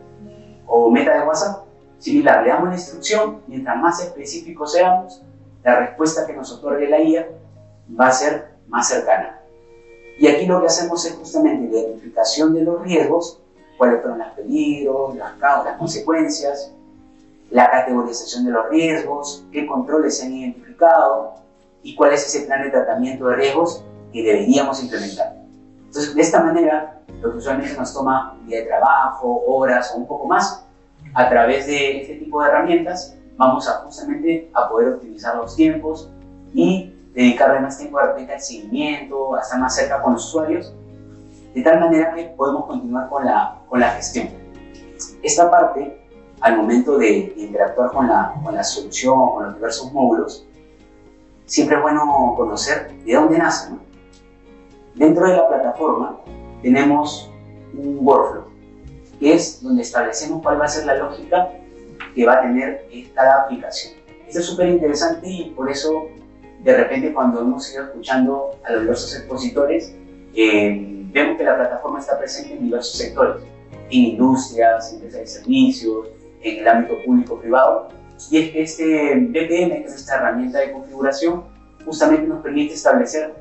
o Meta de WhatsApp. Similar, le damos la instrucción, mientras más específicos seamos, la respuesta que nos otorgue la IA va a ser más cercana. Y aquí lo que hacemos es justamente la identificación de los riesgos, cuáles fueron los peligros, las causas, las consecuencias, la categorización de los riesgos, qué controles se han identificado y cuál es ese plan de tratamiento de riesgos que deberíamos implementar. Entonces, de esta manera, lo que usualmente nos toma un día de trabajo, horas o un poco más, a través de este tipo de herramientas, vamos a justamente a poder optimizar los tiempos y dedicarle más tiempo de repente al seguimiento, a estar más cerca con los usuarios, de tal manera que podemos continuar con la gestión. Esta parte, al momento de interactuar con la solución, con los diversos módulos, siempre es bueno conocer de dónde nace, ¿no? Dentro de la plataforma tenemos un workflow, que es donde establecemos cuál va a ser la lógica que va a tener cada aplicación. Esto es súper interesante y por eso, de repente, cuando hemos ido escuchando a los diversos expositores, vemos que la plataforma está presente en diversos sectores, en industrias, empresas de servicios, en el ámbito público-privado, y es que este BPM, que es esta herramienta de configuración, justamente nos permite establecer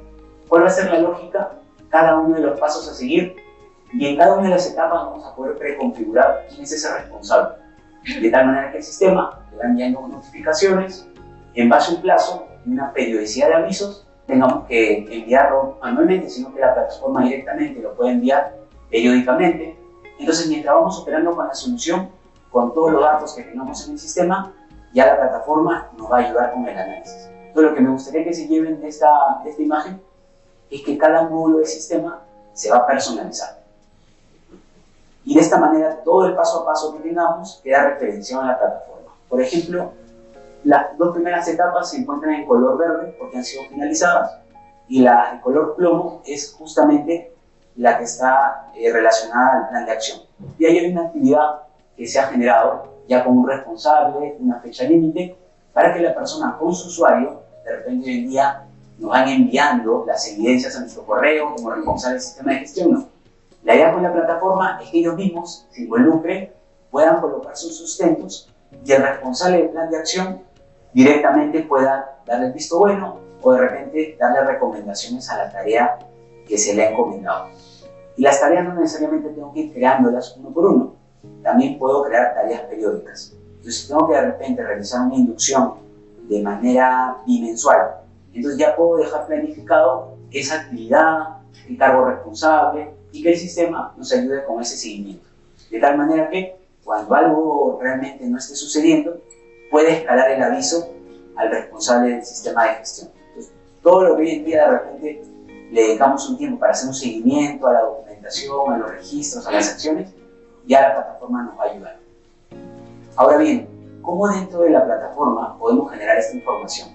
cuál va a ser la lógica, cada uno de los pasos a seguir, y en cada una de las etapas vamos a poder preconfigurar quién es ese responsable, de tal manera que el sistema le va enviando notificaciones en base a un plazo y una periodicidad de avisos, tengamos que enviarlo manualmente, sino que la plataforma directamente lo puede enviar periódicamente. Entonces, mientras vamos operando con la solución, con todos los datos que tengamos en el sistema, ya la plataforma nos va a ayudar con el análisis. Entonces, lo que me gustaría que se lleven de esta imagen es que cada módulo del sistema se va a personalizar. Y de esta manera, todo el paso a paso que tengamos queda referenciado en la plataforma. Por ejemplo, las dos primeras etapas se encuentran en color verde porque han sido finalizadas, y la de color plomo es justamente la que está relacionada al plan de acción. Y ahí hay una actividad que se ha generado ya con un responsable, una fecha límite, para que la persona con su usuario, de repente hoy en día nos van enviando las evidencias a nuestro correo como responsable del sistema de gestión, ¿no? La idea con la plataforma es que ellos mismos se involucren, puedan colocar sus sustentos y el responsable del plan de acción directamente pueda darle el visto bueno o de repente darle recomendaciones a la tarea que se le ha encomendado. Y las tareas no necesariamente tengo que ir creándolas uno por uno, también puedo crear tareas periódicas. Entonces, si tengo que de repente realizar una inducción de manera bimensual, entonces ya puedo dejar planificado esa actividad, el cargo responsable y que el sistema nos ayude con ese seguimiento. De tal manera que cuando algo realmente no esté sucediendo, puede escalar el aviso al responsable del sistema de gestión. Entonces, todo lo que hoy en día de repente le dedicamos un tiempo para hacer un seguimiento a la documentación, a los registros, a las acciones, ya la plataforma nos va a ayudar. Ahora bien, ¿cómo dentro de la plataforma podemos generar esta información?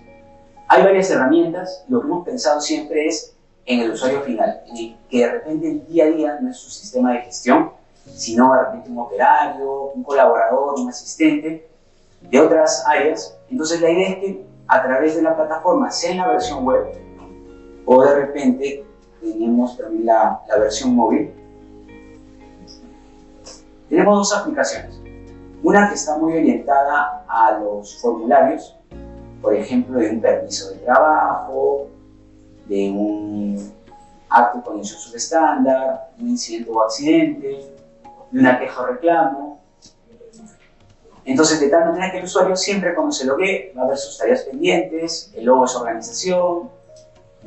Hay varias herramientas y lo que hemos pensado siempre es en el usuario final, en el que de repente el día a día no es su sistema de gestión, sino de repente un operario, un colaborador, un asistente de otras áreas. Entonces la idea es que a través de la plataforma, sea en la versión web o de repente tenemos también la versión móvil, tenemos dos aplicaciones. Una que está muy orientada a los formularios, por ejemplo, de un permiso de trabajo, de un acto con inicio subestándar, de un incidente o accidente, de una queja o reclamo. Entonces, de tal manera que el usuario siempre cuando se loguee va a ver sus tareas pendientes, el logo de su organización,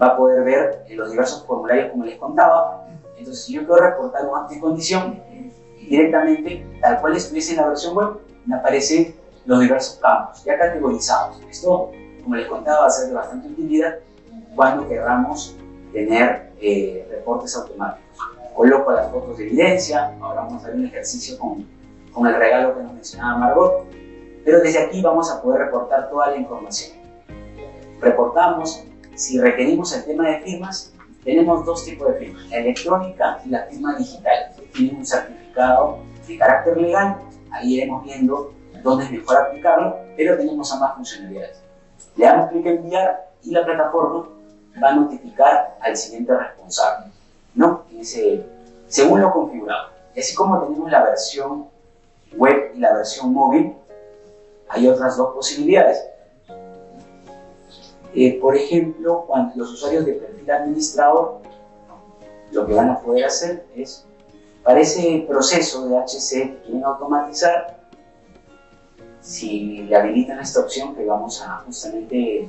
va a poder ver los diversos formularios como les contaba. Entonces, si yo quiero reportar un acto y condición, directamente, tal cual estuviese en la versión web, me aparecen los diversos campos ya categorizados. Esto, como les contaba, va a ser de bastante utilidad cuando queramos tener reportes automáticos. Coloco las fotos de evidencia, ahora vamos a hacer un ejercicio con el regalo que nos mencionaba Margot, pero desde aquí vamos a poder reportar toda la información. Reportamos, si requerimos el tema de firmas, tenemos dos tipos de firmas, la electrónica y la firma digital, que tienen un certificado de carácter legal. Ahí iremos viendo dónde es mejor aplicarlo, pero tenemos ambas funcionalidades. Le damos clic en enviar y la plataforma va a notificar al siguiente responsable, ¿no? Según lo configurado. Y así como tenemos la versión web y la versión móvil, hay otras dos posibilidades. Por ejemplo, cuando los usuarios de perfil administrador que van a poder hacer es, para ese proceso de HC que quieren automatizar, si le habilitan esta opción que vamos a justamente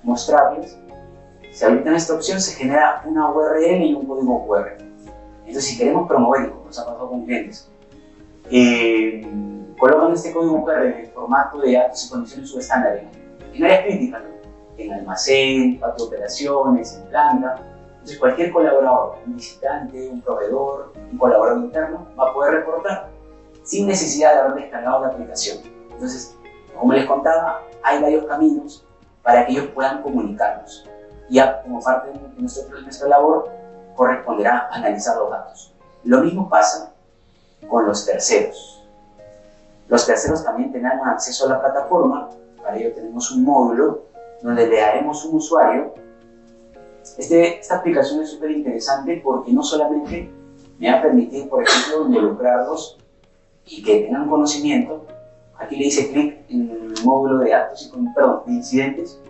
mostrarles, si habilitan esta opción se genera una URL y un código QR. Entonces, si queremos promover, como nos ha pasado con clientes, colocan este código QR en el formato de datos y condiciones subestándar en áreas críticas, ¿no? En almacén, patio de operaciones, en planta. Entonces, cualquier colaborador, un visitante, un proveedor, un colaborador interno, va a poder reportar sin necesidad de haber descargado la aplicación. Entonces, como les contaba, hay varios caminos para que ellos puedan comunicarnos. Ya como parte de nuestra labor, corresponderá analizar los datos. Lo mismo pasa con los terceros. Los terceros también tendrán acceso a la plataforma. Para ello tenemos un módulo donde le daremos un usuario. Esta aplicación es súper interesante porque no solamente me va a permitir, por ejemplo, involucrarlos y que tengan conocimiento. Aquí le hice clic en el módulo de datos de incidentes.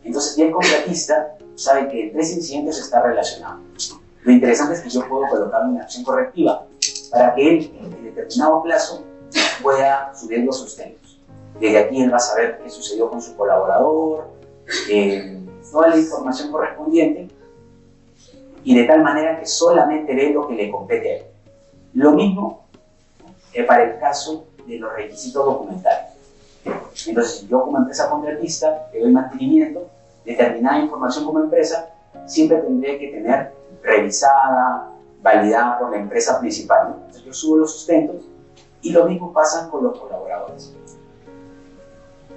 Entonces ya el contratista sabe que en 3 incidentes está relacionado. Lo interesante es que yo puedo colocar una acción correctiva para que él, en determinado plazo, pueda subir los sustentos. Desde aquí él va a saber qué sucedió con su colaborador, toda la información correspondiente, y de tal manera que solamente ve lo que le compete a él. Lo mismo para el caso de los requisitos documentales. Entonces, si yo como empresa contratista le doy mantenimiento, determinada información como empresa, siempre tendré que tener revisada, validada por la empresa principal, ¿no? Entonces yo subo los sustentos y lo mismo pasa con los colaboradores.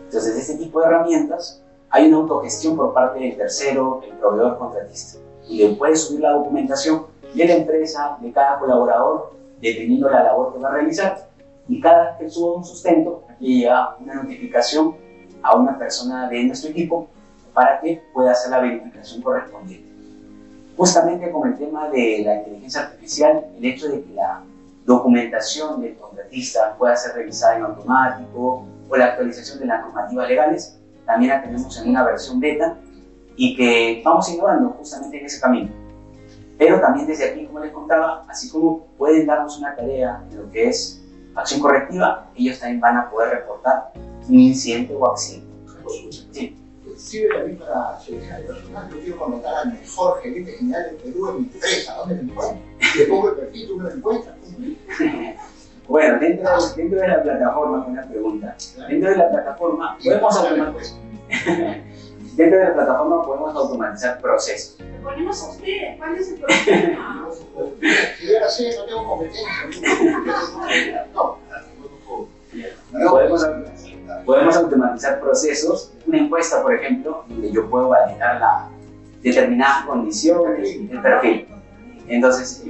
Entonces, de este tipo de herramientas hay una autogestión por parte del tercero, el proveedor contratista, y le puede subir la documentación de la empresa, de cada colaborador, dependiendo de la labor que va a realizar, y cada vez que subo un sustento, aquí llega una notificación a una persona de nuestro equipo para que pueda hacer la verificación correspondiente. Justamente con el tema de la inteligencia artificial, el hecho de que la documentación del contratista pueda ser revisada en automático o la actualización de las normativas legales, también la tenemos en una versión beta y que vamos innovando justamente en ese camino. Pero también desde aquí, como les contaba, así como pueden darnos una tarea en lo que es acción correctiva, ellos también van a poder reportar un incidente o accidente. Sí. Sirve también para seleccionar personal. Yo quiero contratar al mejor gerente general del Perú en mi empresa. ¿Dónde me encuentro? Le pongo el perfil, tú me lo encuentras. Bueno, dentro de la plataforma, una pregunta. Dentro de la plataforma podemos automatizar procesos. Le ponemos a ustedes, ¿cuál es el problema? Si yo así, no tengo competencia. No. Podemos automatizar procesos, una encuesta, por ejemplo, donde yo puedo validar la determinadas condiciones del perfil. Entonces,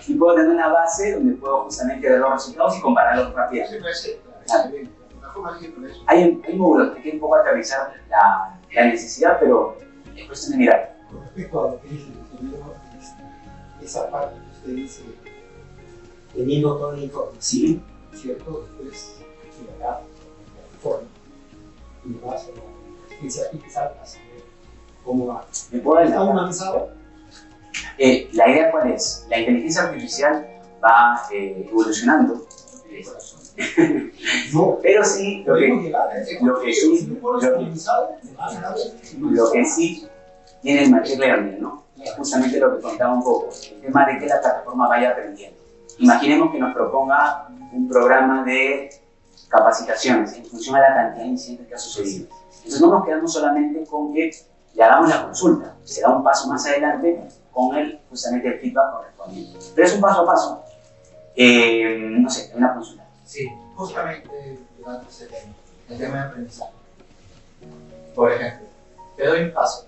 y puedo tener una base donde puedo justamente ver los resultados y compararlos rápidamente. Hay módulos que quieren un poco aterrizar la necesidad, pero es cuestión de mirar. Con respecto a lo que dice el ingeniero, esa parte que usted dice, teniendo toda la información, ¿cierto? Después se dará la forma y vas a la inteligencia artificial a saber cómo va. ¿Está humanizado? La idea cuál es? La inteligencia artificial va evolucionando. No, pero sí, lo que sí tiene el machine learning, ¿no? Es justamente lo que contaba un poco, el tema de que la plataforma vaya aprendiendo. Imaginemos que nos proponga un programa de capacitaciones en función a la cantidad de incidentes que ha sucedido. Entonces no nos quedamos solamente con que le hagamos la consulta, se da un paso más adelante con justamente el feedback correspondiente. Pero es un paso a paso. No sé, una consulta. Sí, justamente durante ese tema, el tema de aprendizaje. Por ejemplo, te doy un caso.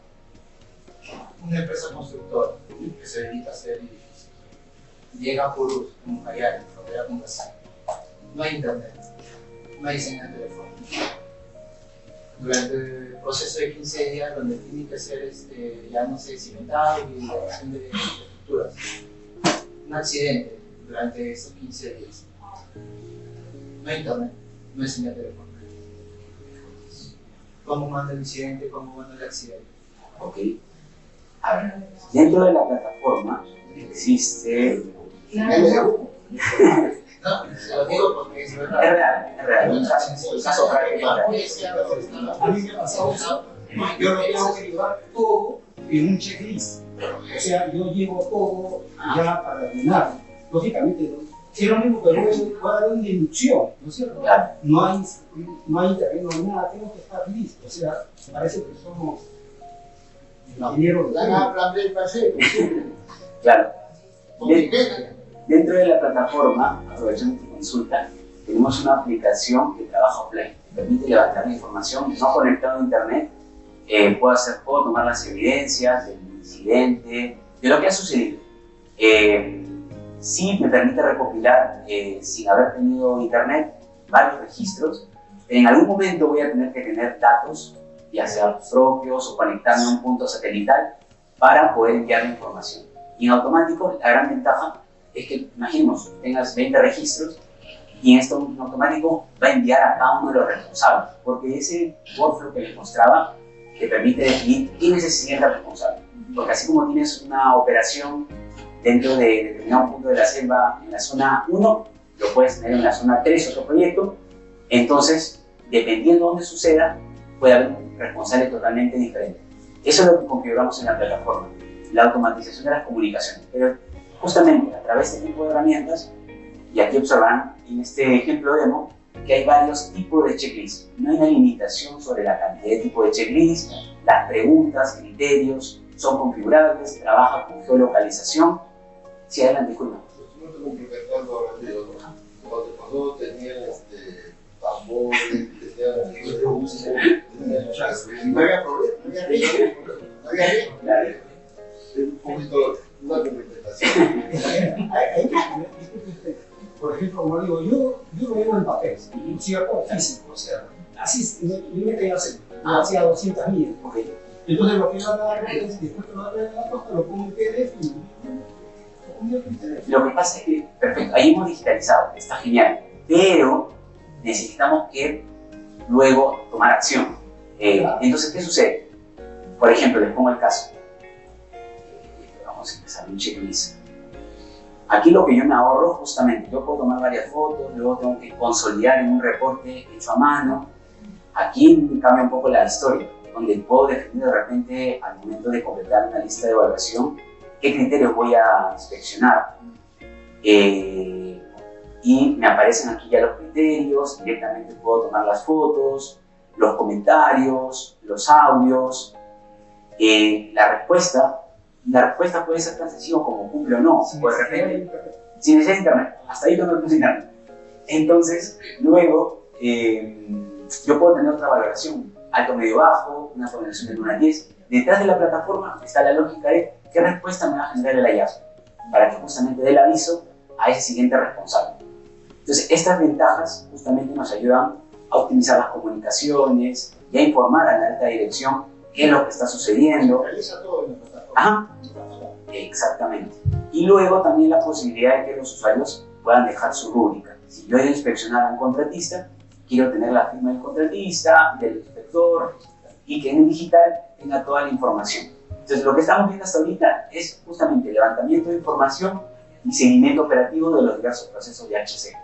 Una empresa constructora que se dedica a hacer edificios. Llega a Purús, en Ucayali, frontera con Brasil. No hay internet, no hay señal telefónica. Durante el proceso de 15 días, donde tiene que ser ya no sé, cimentado y elevación de estructuras. Un accidente durante esos 15 días. No hay internet, no hay señal telefónica. ¿Cómo manda el incidente? ¿Cómo manda el accidente? Ok. A ver, dentro de la plataforma existe... Lo digo porque es verdad. Es real. Un caso práctico. A mí me ha pasado eso. Yo no tengo que llevar todo en un checklist. O sea, yo llevo todo ya para ordenar. Lógicamente, ¿no? Es lo mismo que voy a dar una inducción, ¿no es cierto? No hay terreno, nada, tengo que estar listo. O sea, parece que somos ingenieros. Claro. Dentro de la plataforma, aprovechando tu consulta, tenemos una aplicación que trabaja offline, que permite levantar la información no conectado a internet. Puedo tomar las evidencias del incidente, de lo que ha sucedido. Sí me permite recopilar, sin haber tenido internet, varios registros. En algún momento voy a tener que tener datos, ya sea propios o conectarme a un punto satelital para poder enviar la información. Y en automático, la gran ventaja es que, imaginemos, tengas 20 registros y esto en automático va a enviar a cada uno de los responsables, porque ese workflow que les mostraba te permite definir quién es el siguiente responsable. Porque así como tienes una operación dentro de determinado punto de la selva en la zona 1, lo puedes tener en la zona 3, otro proyecto. Entonces, dependiendo de dónde suceda, puede haber un responsable totalmente diferente. Eso es lo que configuramos en la plataforma, la automatización de las comunicaciones. Pero justamente a través de este tipo de herramientas, y aquí observarán en este ejemplo demo, que hay varios tipos de checklists. No hay una limitación sobre la cantidad de tipos de checklists, las preguntas, criterios, son configurables, trabaja con geolocalización. Sí, adelante, Julio. Complementando cuando tenían tambores, no había problema, no había riesgo, no había riesgo. Un poquito, una complementación. Por ejemplo, como digo, yo lo veo en papel, ¿cierto? Físico, o sea, así, yo me tenía hacía 200 millas. Entonces lo que yo hago es, después que lo hago en la foto, lo pongo en PDF y lo convierto en PDF. Lo que pasa es que, perfecto, ahí hemos digitalizado, está genial, pero necesitamos que luego tomar acción. Entonces, ¿qué sucede? Por ejemplo, les pongo el caso. Vamos a empezar un checklist. Aquí lo que yo me ahorro, justamente, yo puedo tomar varias fotos, luego tengo que consolidar en un reporte hecho a mano. Aquí me cambia un poco la historia, donde puedo definir de repente al momento de completar una lista de evaluación qué criterios voy a inspeccionar. Y me aparecen aquí ya los criterios, directamente puedo tomar las fotos, los comentarios, los audios, la respuesta puede ser tan sencillo como cumple o no, o de repente, sin necesidad de internet, hasta ahí no me puse internet. Entonces, luego, yo puedo tener otra valoración, alto, medio, bajo, una valoración de 1 a 10. Detrás de la plataforma está la lógica de qué respuesta me va a generar el hallazgo, para que justamente dé el aviso a ese siguiente responsable. Entonces, estas ventajas justamente nos ayudan a optimizar las comunicaciones y a informar a la alta dirección qué es lo que está sucediendo. Realiza todo en la plataforma. Ajá, exactamente. Y luego también la posibilidad de que los usuarios puedan dejar su rúbrica. Si yo he de inspeccionar a un contratista, quiero tener la firma del contratista, del inspector, y que en el digital tenga toda la información. Entonces, lo que estamos viendo hasta ahorita es justamente el levantamiento de información y seguimiento operativo de los diversos procesos de HC.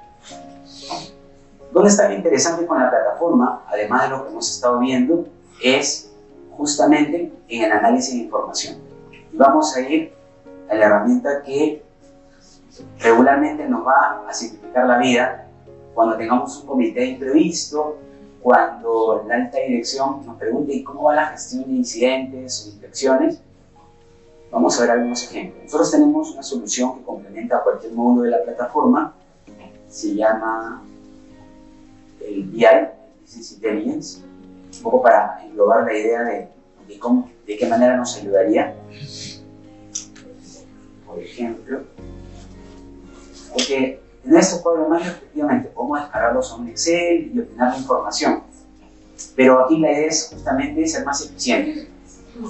¿Dónde está lo interesante con la plataforma, además de lo que hemos estado viendo, es justamente en el análisis de información? Y vamos a ir a la herramienta que regularmente nos va a simplificar la vida cuando tengamos un comité imprevisto, cuando la alta dirección nos pregunte cómo va la gestión de incidentes o inspecciones. Vamos a ver algunos ejemplos. Nosotros tenemos una solución que complementa cualquier módulo de la plataforma, se llama el BI, Business Intelligence, un poco para englobar la idea de qué manera nos ayudaría. Por ejemplo, porque en estos cuadros más efectivamente podemos descargarlos a un Excel y obtener la información, pero aquí la idea es justamente ser más eficiente.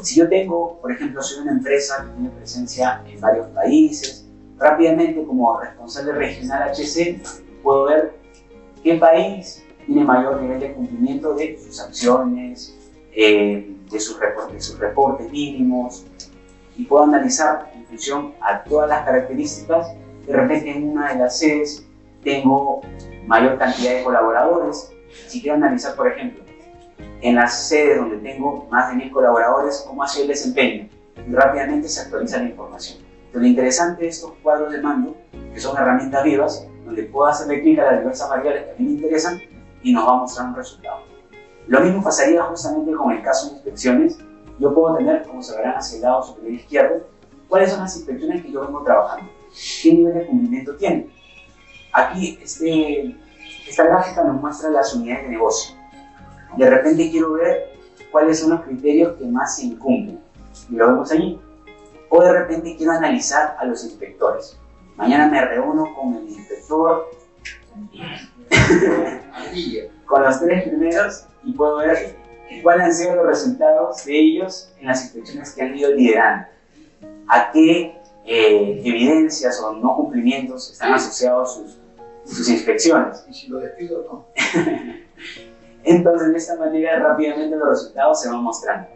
Si yo tengo, por ejemplo, soy una empresa que tiene presencia en varios países, rápidamente como responsable regional HC puedo ver qué país tiene mayor nivel de cumplimiento de sus acciones, de sus reportes mínimos, y puedo analizar en función a todas las características. De repente en una de las sedes tengo mayor cantidad de colaboradores. Si quiero analizar, por ejemplo, en las sedes donde tengo más de 1000 colaboradores, cómo ha sido el desempeño, y rápidamente se actualiza la información. Entonces, lo interesante de estos cuadros de mando, que son herramientas vivas, donde puedo hacerle clic a las diversas variables que a mí me interesan y nos va a mostrar un resultado. Lo mismo pasaría justamente con el caso de inspecciones. Yo puedo tener, como se verán hacia el lado superior izquierdo, cuáles son las inspecciones que yo vengo trabajando, qué nivel de cumplimiento tienen. Aquí esta gráfica nos muestra las unidades de negocio. De repente quiero ver cuáles son los criterios que más se incumplen, y lo vemos allí. O de repente quiero analizar a los inspectores. Mañana me reúno con el inspector, con los 3 primeros, y puedo ver cuáles han sido los resultados de ellos en las inspecciones que han ido liderando. A qué evidencias o no cumplimientos están asociados sus inspecciones. Y si lo despido, no. Entonces, de esta manera, rápidamente los resultados se van mostrando.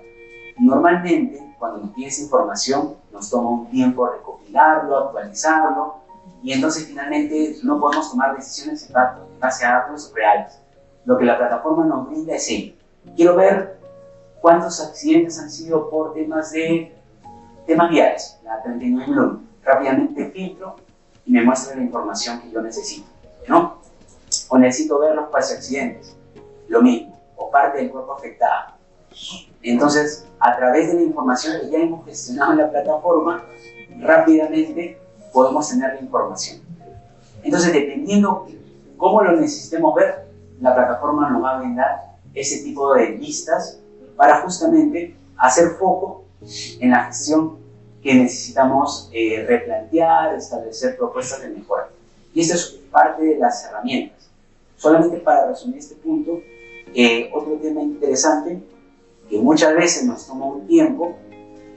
Normalmente, cuando nos pide esa información, nos toma un tiempo recopilarlo, actualizarlo, y entonces finalmente no podemos tomar decisiones en base a datos reales. Lo que la plataforma nos brinda es ello. Quiero ver cuántos accidentes han sido por temas viales, la 39.1. Rápidamente filtro y me muestra la información que yo necesito, ¿no? O necesito ver los accidentes, lo mismo, o parte del cuerpo afectado. Entonces, a través de la información que ya hemos gestionado en la plataforma, rápidamente podemos tener la información. Entonces, dependiendo cómo lo necesitemos ver, la plataforma nos va a brindar ese tipo de vistas para justamente hacer foco en la gestión que necesitamos replantear, establecer propuestas de mejora. Y esta es parte de las herramientas. Solamente para resumir este punto, otro tema interesante que muchas veces nos toma un tiempo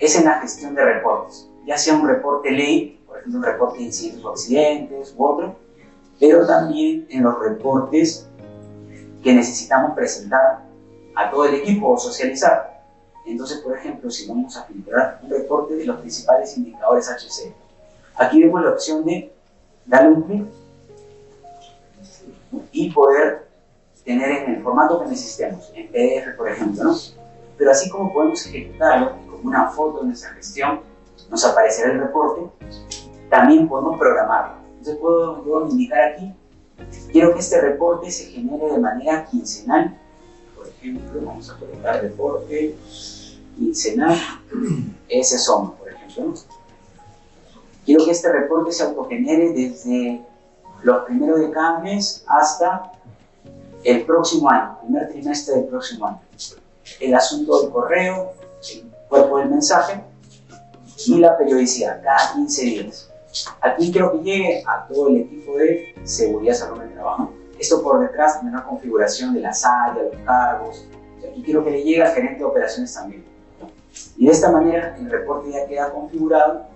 es en la gestión de reportes, ya sea un reporte ley, por ejemplo un reporte de incidentes o accidentes u otro, pero también en los reportes que necesitamos presentar a todo el equipo o socializar. Entonces, por ejemplo, si vamos a filtrar un reporte de los principales indicadores HC, aquí vemos la opción de darle un clic y poder tener en el formato que necesitemos, en PDF, por ejemplo, ¿no? Pero así como podemos ejecutarlo como una foto de nuestra gestión, nos aparecerá el reporte, también podemos programarlo. Entonces puedo indicar aquí, quiero que este reporte se genere de manera quincenal. Por ejemplo, vamos a colocar reporte quincenal SSOM, por ejemplo, ¿no? Quiero que este reporte se autogenere desde los primeros de cada mes hasta el próximo año, primer trimestre del próximo año. El asunto del correo, el cuerpo del mensaje y la periodicidad, cada 15 días. Aquí quiero que llegue a todo el equipo de seguridad y salud del trabajo. Esto por detrás tiene una configuración de las áreas, los cargos. Aquí quiero que le llegue al gerente de operaciones también. Y de esta manera el reporte ya queda configurado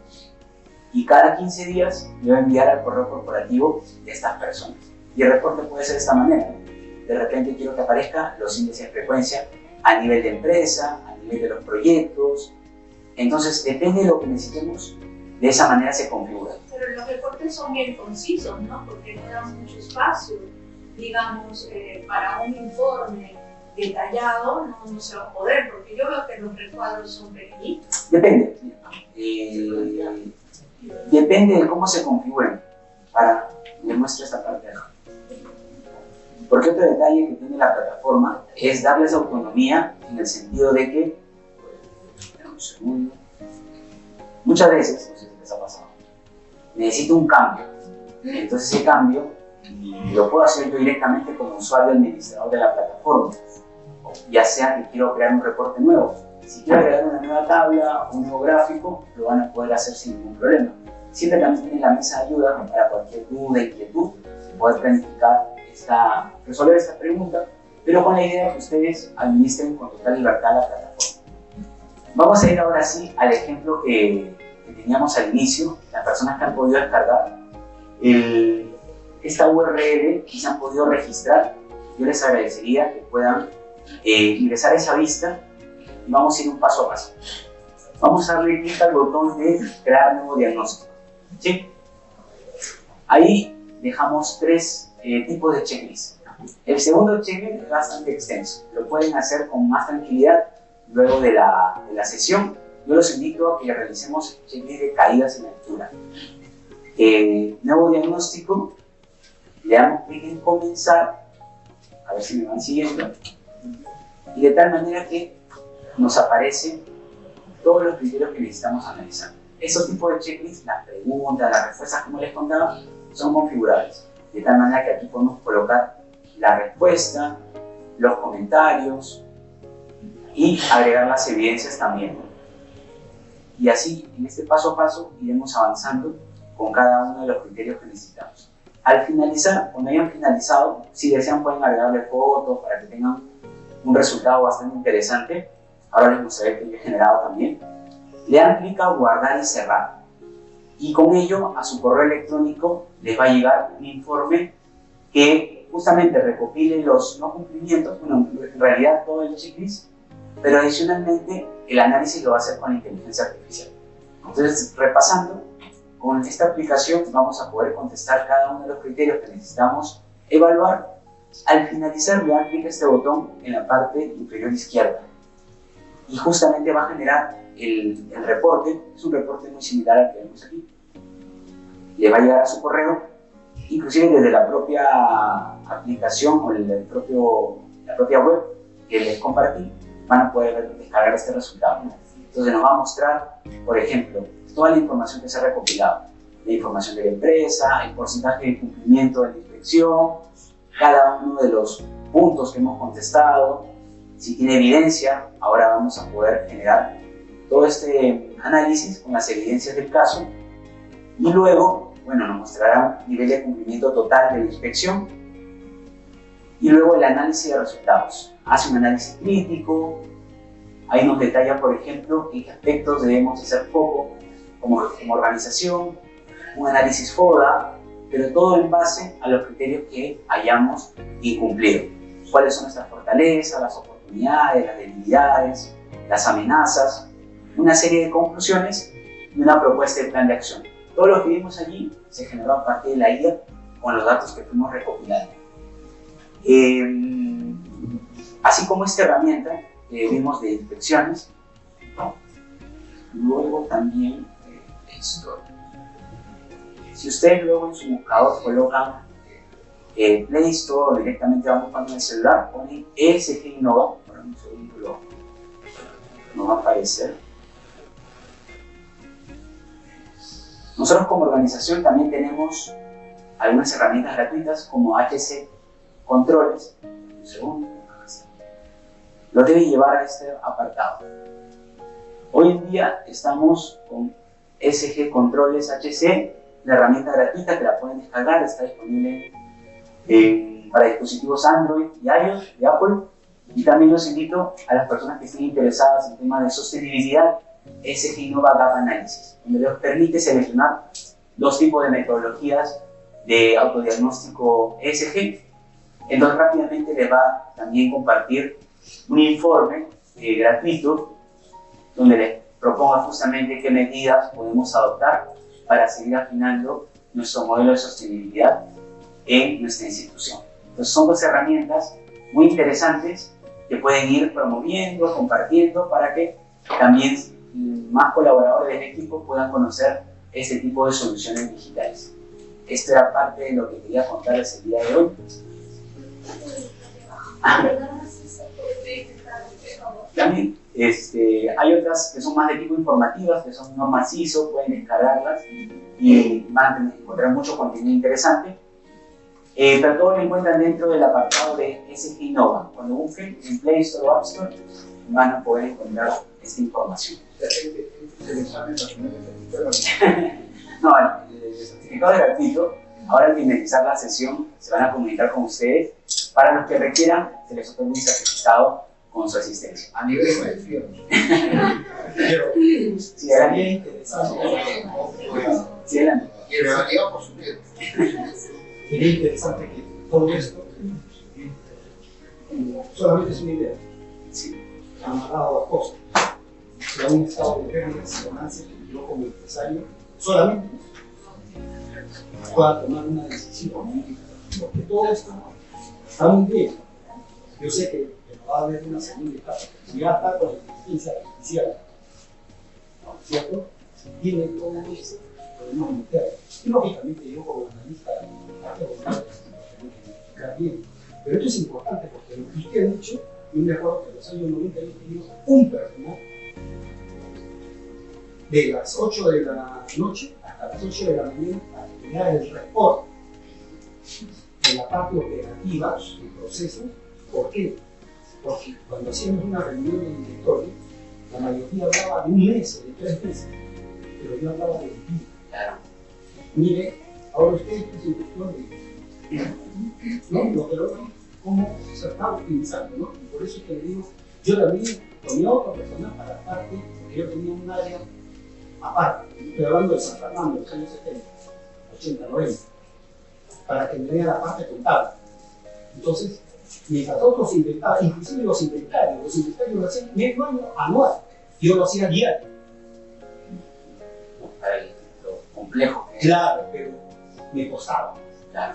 y cada 15 días le voy a enviar al correo corporativo de estas personas. Y el reporte puede ser de esta manera. De repente quiero que aparezcan los índices de frecuencia a nivel de empresa, a nivel de los proyectos. Entonces, depende de lo que necesitemos, de esa manera se configura. Pero los reportes son bien concisos, ¿no? Porque no dan mucho espacio. Digamos, para un informe detallado no se va a poder, porque yo veo que los recuadros son pequeñitos. Depende. Depende de cómo se configuren. Para le muestro esta parte de acá. Porque otro detalle que tiene la plataforma es darles autonomía en el sentido de que, un segundo, muchas veces, no sé si les ha pasado, necesito un cambio. Entonces ese cambio lo puedo hacer yo directamente como usuario administrador de la plataforma, ya sea que quiero crear un reporte nuevo. Si quiero crear una nueva tabla o un nuevo gráfico, lo van a poder hacer sin ningún problema. Siempre también tienen la mesa de ayuda para cualquier duda, inquietud, poder planificar resolver esta pregunta, pero con la idea de que ustedes administren con total libertad la plataforma. Vamos a ir ahora sí al ejemplo que teníamos al inicio, las personas que han podido descargar esta URL y se han podido registrar. Yo les agradecería que puedan ingresar a esa vista y vamos a ir un paso a paso. vamos a darle clic al botón de crear nuevo diagnóstico. ¿Sí? Ahí dejamos 3 tipos de checklist. El segundo checklist es bastante extenso, lo pueden hacer con más tranquilidad luego de la sesión. Yo los invito a que realicemos el checklist de caídas en altura. Nuevo diagnóstico, le damos clic en comenzar, a ver si me van siguiendo, y de tal manera que nos aparecen todos los criterios que necesitamos analizar. Esos tipos de checklists, las preguntas, las respuestas, como les contaba, son configurables, de tal manera que aquí podemos colocar la respuesta, los comentarios y agregar las evidencias también. Y así, en este paso a paso, iremos avanzando con cada uno de los criterios que necesitamos. Al finalizar, cuando hayan finalizado, si desean pueden agregarle fotos para que tengan un resultado bastante interesante. Ahora les mostraré que yo he generado también. Le dan clic a guardar y cerrar. Y con ello, a su correo electrónico les va a llegar un informe que justamente recopile los no cumplimientos, bueno, en realidad todo el checklist, pero adicionalmente el análisis lo va a hacer con la inteligencia artificial. Entonces, repasando, con esta aplicación vamos a poder contestar cada uno de los criterios que necesitamos evaluar. Al finalizar, le dan clic a este botón en la parte inferior izquierda y justamente va a generar el reporte. Es un reporte muy similar al que vemos aquí. Le va a llegar a su correo, inclusive desde la propia aplicación o la propia web que les compartí, van a poder descargar este resultado. Entonces nos va a mostrar, por ejemplo, toda la información que se ha recopilado, la información de la empresa, el porcentaje de cumplimiento de la inspección, cada uno de los puntos que hemos contestado. Si tiene evidencia, ahora vamos a poder generar todo este análisis con las evidencias del caso y luego, bueno, nos mostrará un nivel de cumplimiento total de la inspección y luego el análisis de resultados. Hace un análisis crítico, ahí nos detalla, por ejemplo, en qué aspectos debemos hacer foco como organización, un análisis FODA, pero todo en base a los criterios que hayamos incumplido. Cuáles son nuestras fortalezas, las oportunidades, las debilidades, las amenazas, una serie de conclusiones y una propuesta de plan de acción. Todo lo que vimos allí se generó a partir de la IA con los datos que fuimos recopilando. Así como esta herramienta que vimos de inspecciones, luego también esto. Si ustedes luego en su buscador colocan Play Store o directamente vamos a el celular, ponen ESG Innova, por un segundo no va a aparecer. Nosotros como organización también tenemos algunas herramientas gratuitas como HC Controles. Un segundo. Lo deben llevar a este apartado. Hoy en día estamos con SG Controles HC, la herramienta gratuita que la pueden descargar, está disponible para dispositivos Android y iOS y Apple. Y también los invito a las personas que estén interesadas en temas de sostenibilidad, SG Innova Gap Analysis, donde les permite seleccionar 2 tipos de metodologías de autodiagnóstico ESG. Entonces rápidamente les va también compartir un informe gratuito donde les proponga justamente qué medidas podemos adoptar para seguir afinando nuestro modelo de sostenibilidad en nuestra institución. Entonces son 2 herramientas muy interesantes que pueden ir promoviendo, compartiendo para que también más colaboradores del equipo puedan conocer este tipo de soluciones digitales. Esto era parte de lo que quería contarles el día de hoy. También hay otras que son más de tipo informativas, que son normas ISO, pueden descargarlas y van a encontrar mucho contenido interesante. Pero todo lo encuentran dentro del apartado de SG Innova. Cuando busquen en Play Store o App Store van a poder encontrar esta información. No, el certificado es gratuito. Ahora al finalizar la sesión se van a comunicar con ustedes. Para los que requieran, se les otorga un certificado con su asistencia. A nivel de sí, sería interesante. Sí, adelante. Y en realidad, por supuesto. Sería interesante que todo esto solamente es una idea. Sí. Amarrado a costos. sea un estado de pérdidas y ganancias que yo como empresario solamente pueda tomar una decisión, porque todo esto está muy bien. Yo sé que va a haber una segunda etapa, si ya está con la inteligencia artificial, ¿cierto? Si tiene todo eso, podemos meter. Y lógicamente yo como analista tengo que explicar bien. Pero esto es importante porque lo que usted ha dicho, yo me acuerdo que en los años 90 yo tenía un personal de las 8 de la noche hasta las 8 de la mañana para que me haga el reporte de la parte operativa del proceso. ¿Por qué? Porque cuando hacíamos una reunión de directorio, la mayoría hablaba de un mes o de 3 meses, pero yo hablaba de un día. Claro. Mire, ahora usted es un director de... ¿no? Lo que lo cómo se está optimizando, ¿no? Y por eso es que le digo, yo también tomé otra persona para la parte, porque yo tenía un área aparte, estoy hablando de San Fernando, de los años 70, 80, 90, para que me vea la parte contable. Entonces, mientras otros inventaban, inclusive los inventarios lo hacían medio año anual, yo lo hacía diario. Para lo complejo que es. Claro, pero me costaba. Claro.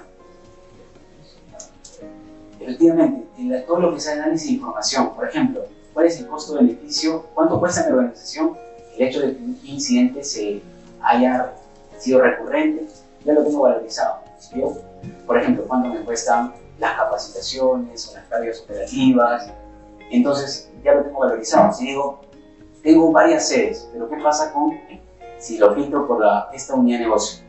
Efectivamente, todo lo que es análisis de información, por ejemplo, ¿cuál es el costo-beneficio? ¿Cuánto cuesta en la organización el hecho de que un incidente se haya sido recurrente? Ya lo tengo valorizado. ¿Sí? Por ejemplo, ¿cuánto me cuestan las capacitaciones o las cargas operativas? Entonces, ya lo tengo valorizado. Si digo, tengo varias sedes, pero ¿qué pasa con si lo filtro por esta unidad de negocio?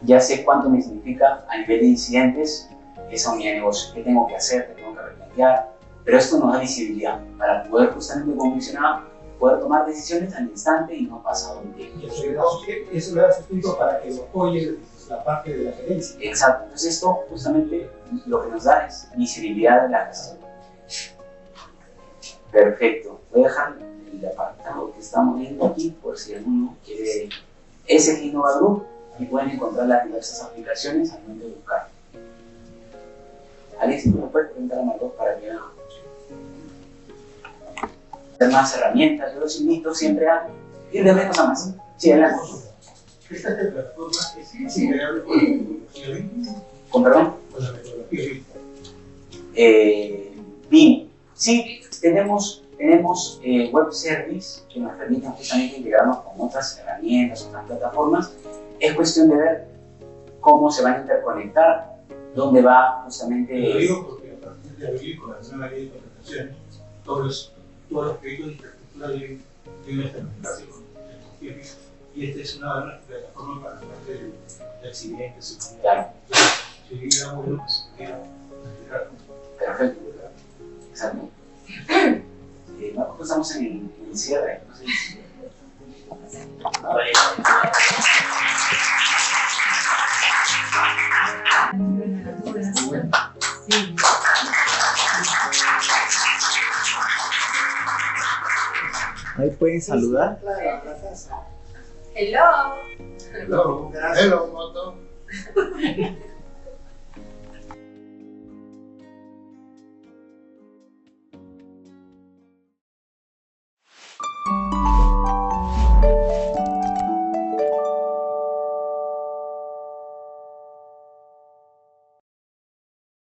Ya sé cuánto me significa a nivel de incidentes esa unidad de negocio, qué tengo que hacer, qué tengo que replantear, pero esto nos da visibilidad para poder justamente, como mencionaba, poder tomar decisiones al instante y no pasado un tiempo. Y eso le da sustento para que lo apoye la parte de la gerencia. Exacto, entonces esto justamente lo que nos da es visibilidad de la gestión. Perfecto, voy a dejar el apartado que estamos viendo aquí por si alguno quiere SG Innova Group y pueden encontrar las diversas aplicaciones al momento de buscar. Alex, ¿me puedes preguntar a Margot para que vean más herramientas? Yo los invito siempre a ir de menos a más. Sí, adelante. Esta plataforma es integrable con la metodología BIM. ¿Con perdón? Con la metodología BIM. BIM. Sí, tenemos web service que nos permiten justamente integrarnos con otras herramientas, otras plataformas. Es cuestión de ver cómo se van a interconectar, dónde va justamente... Lo digo porque a partir de abril, con la nueva ley de contrataciones, todos los proyectos de infraestructura deben estar conectados con tecnología BIM. Y esta es una plataforma para la parte de accidentes. Claro. Sería bueno que se pudiera integrar. Perfecto. Exacto. Nosotros estamos en el cierre. Entonces... Ahí pueden saludar. Hello. Hello, moto.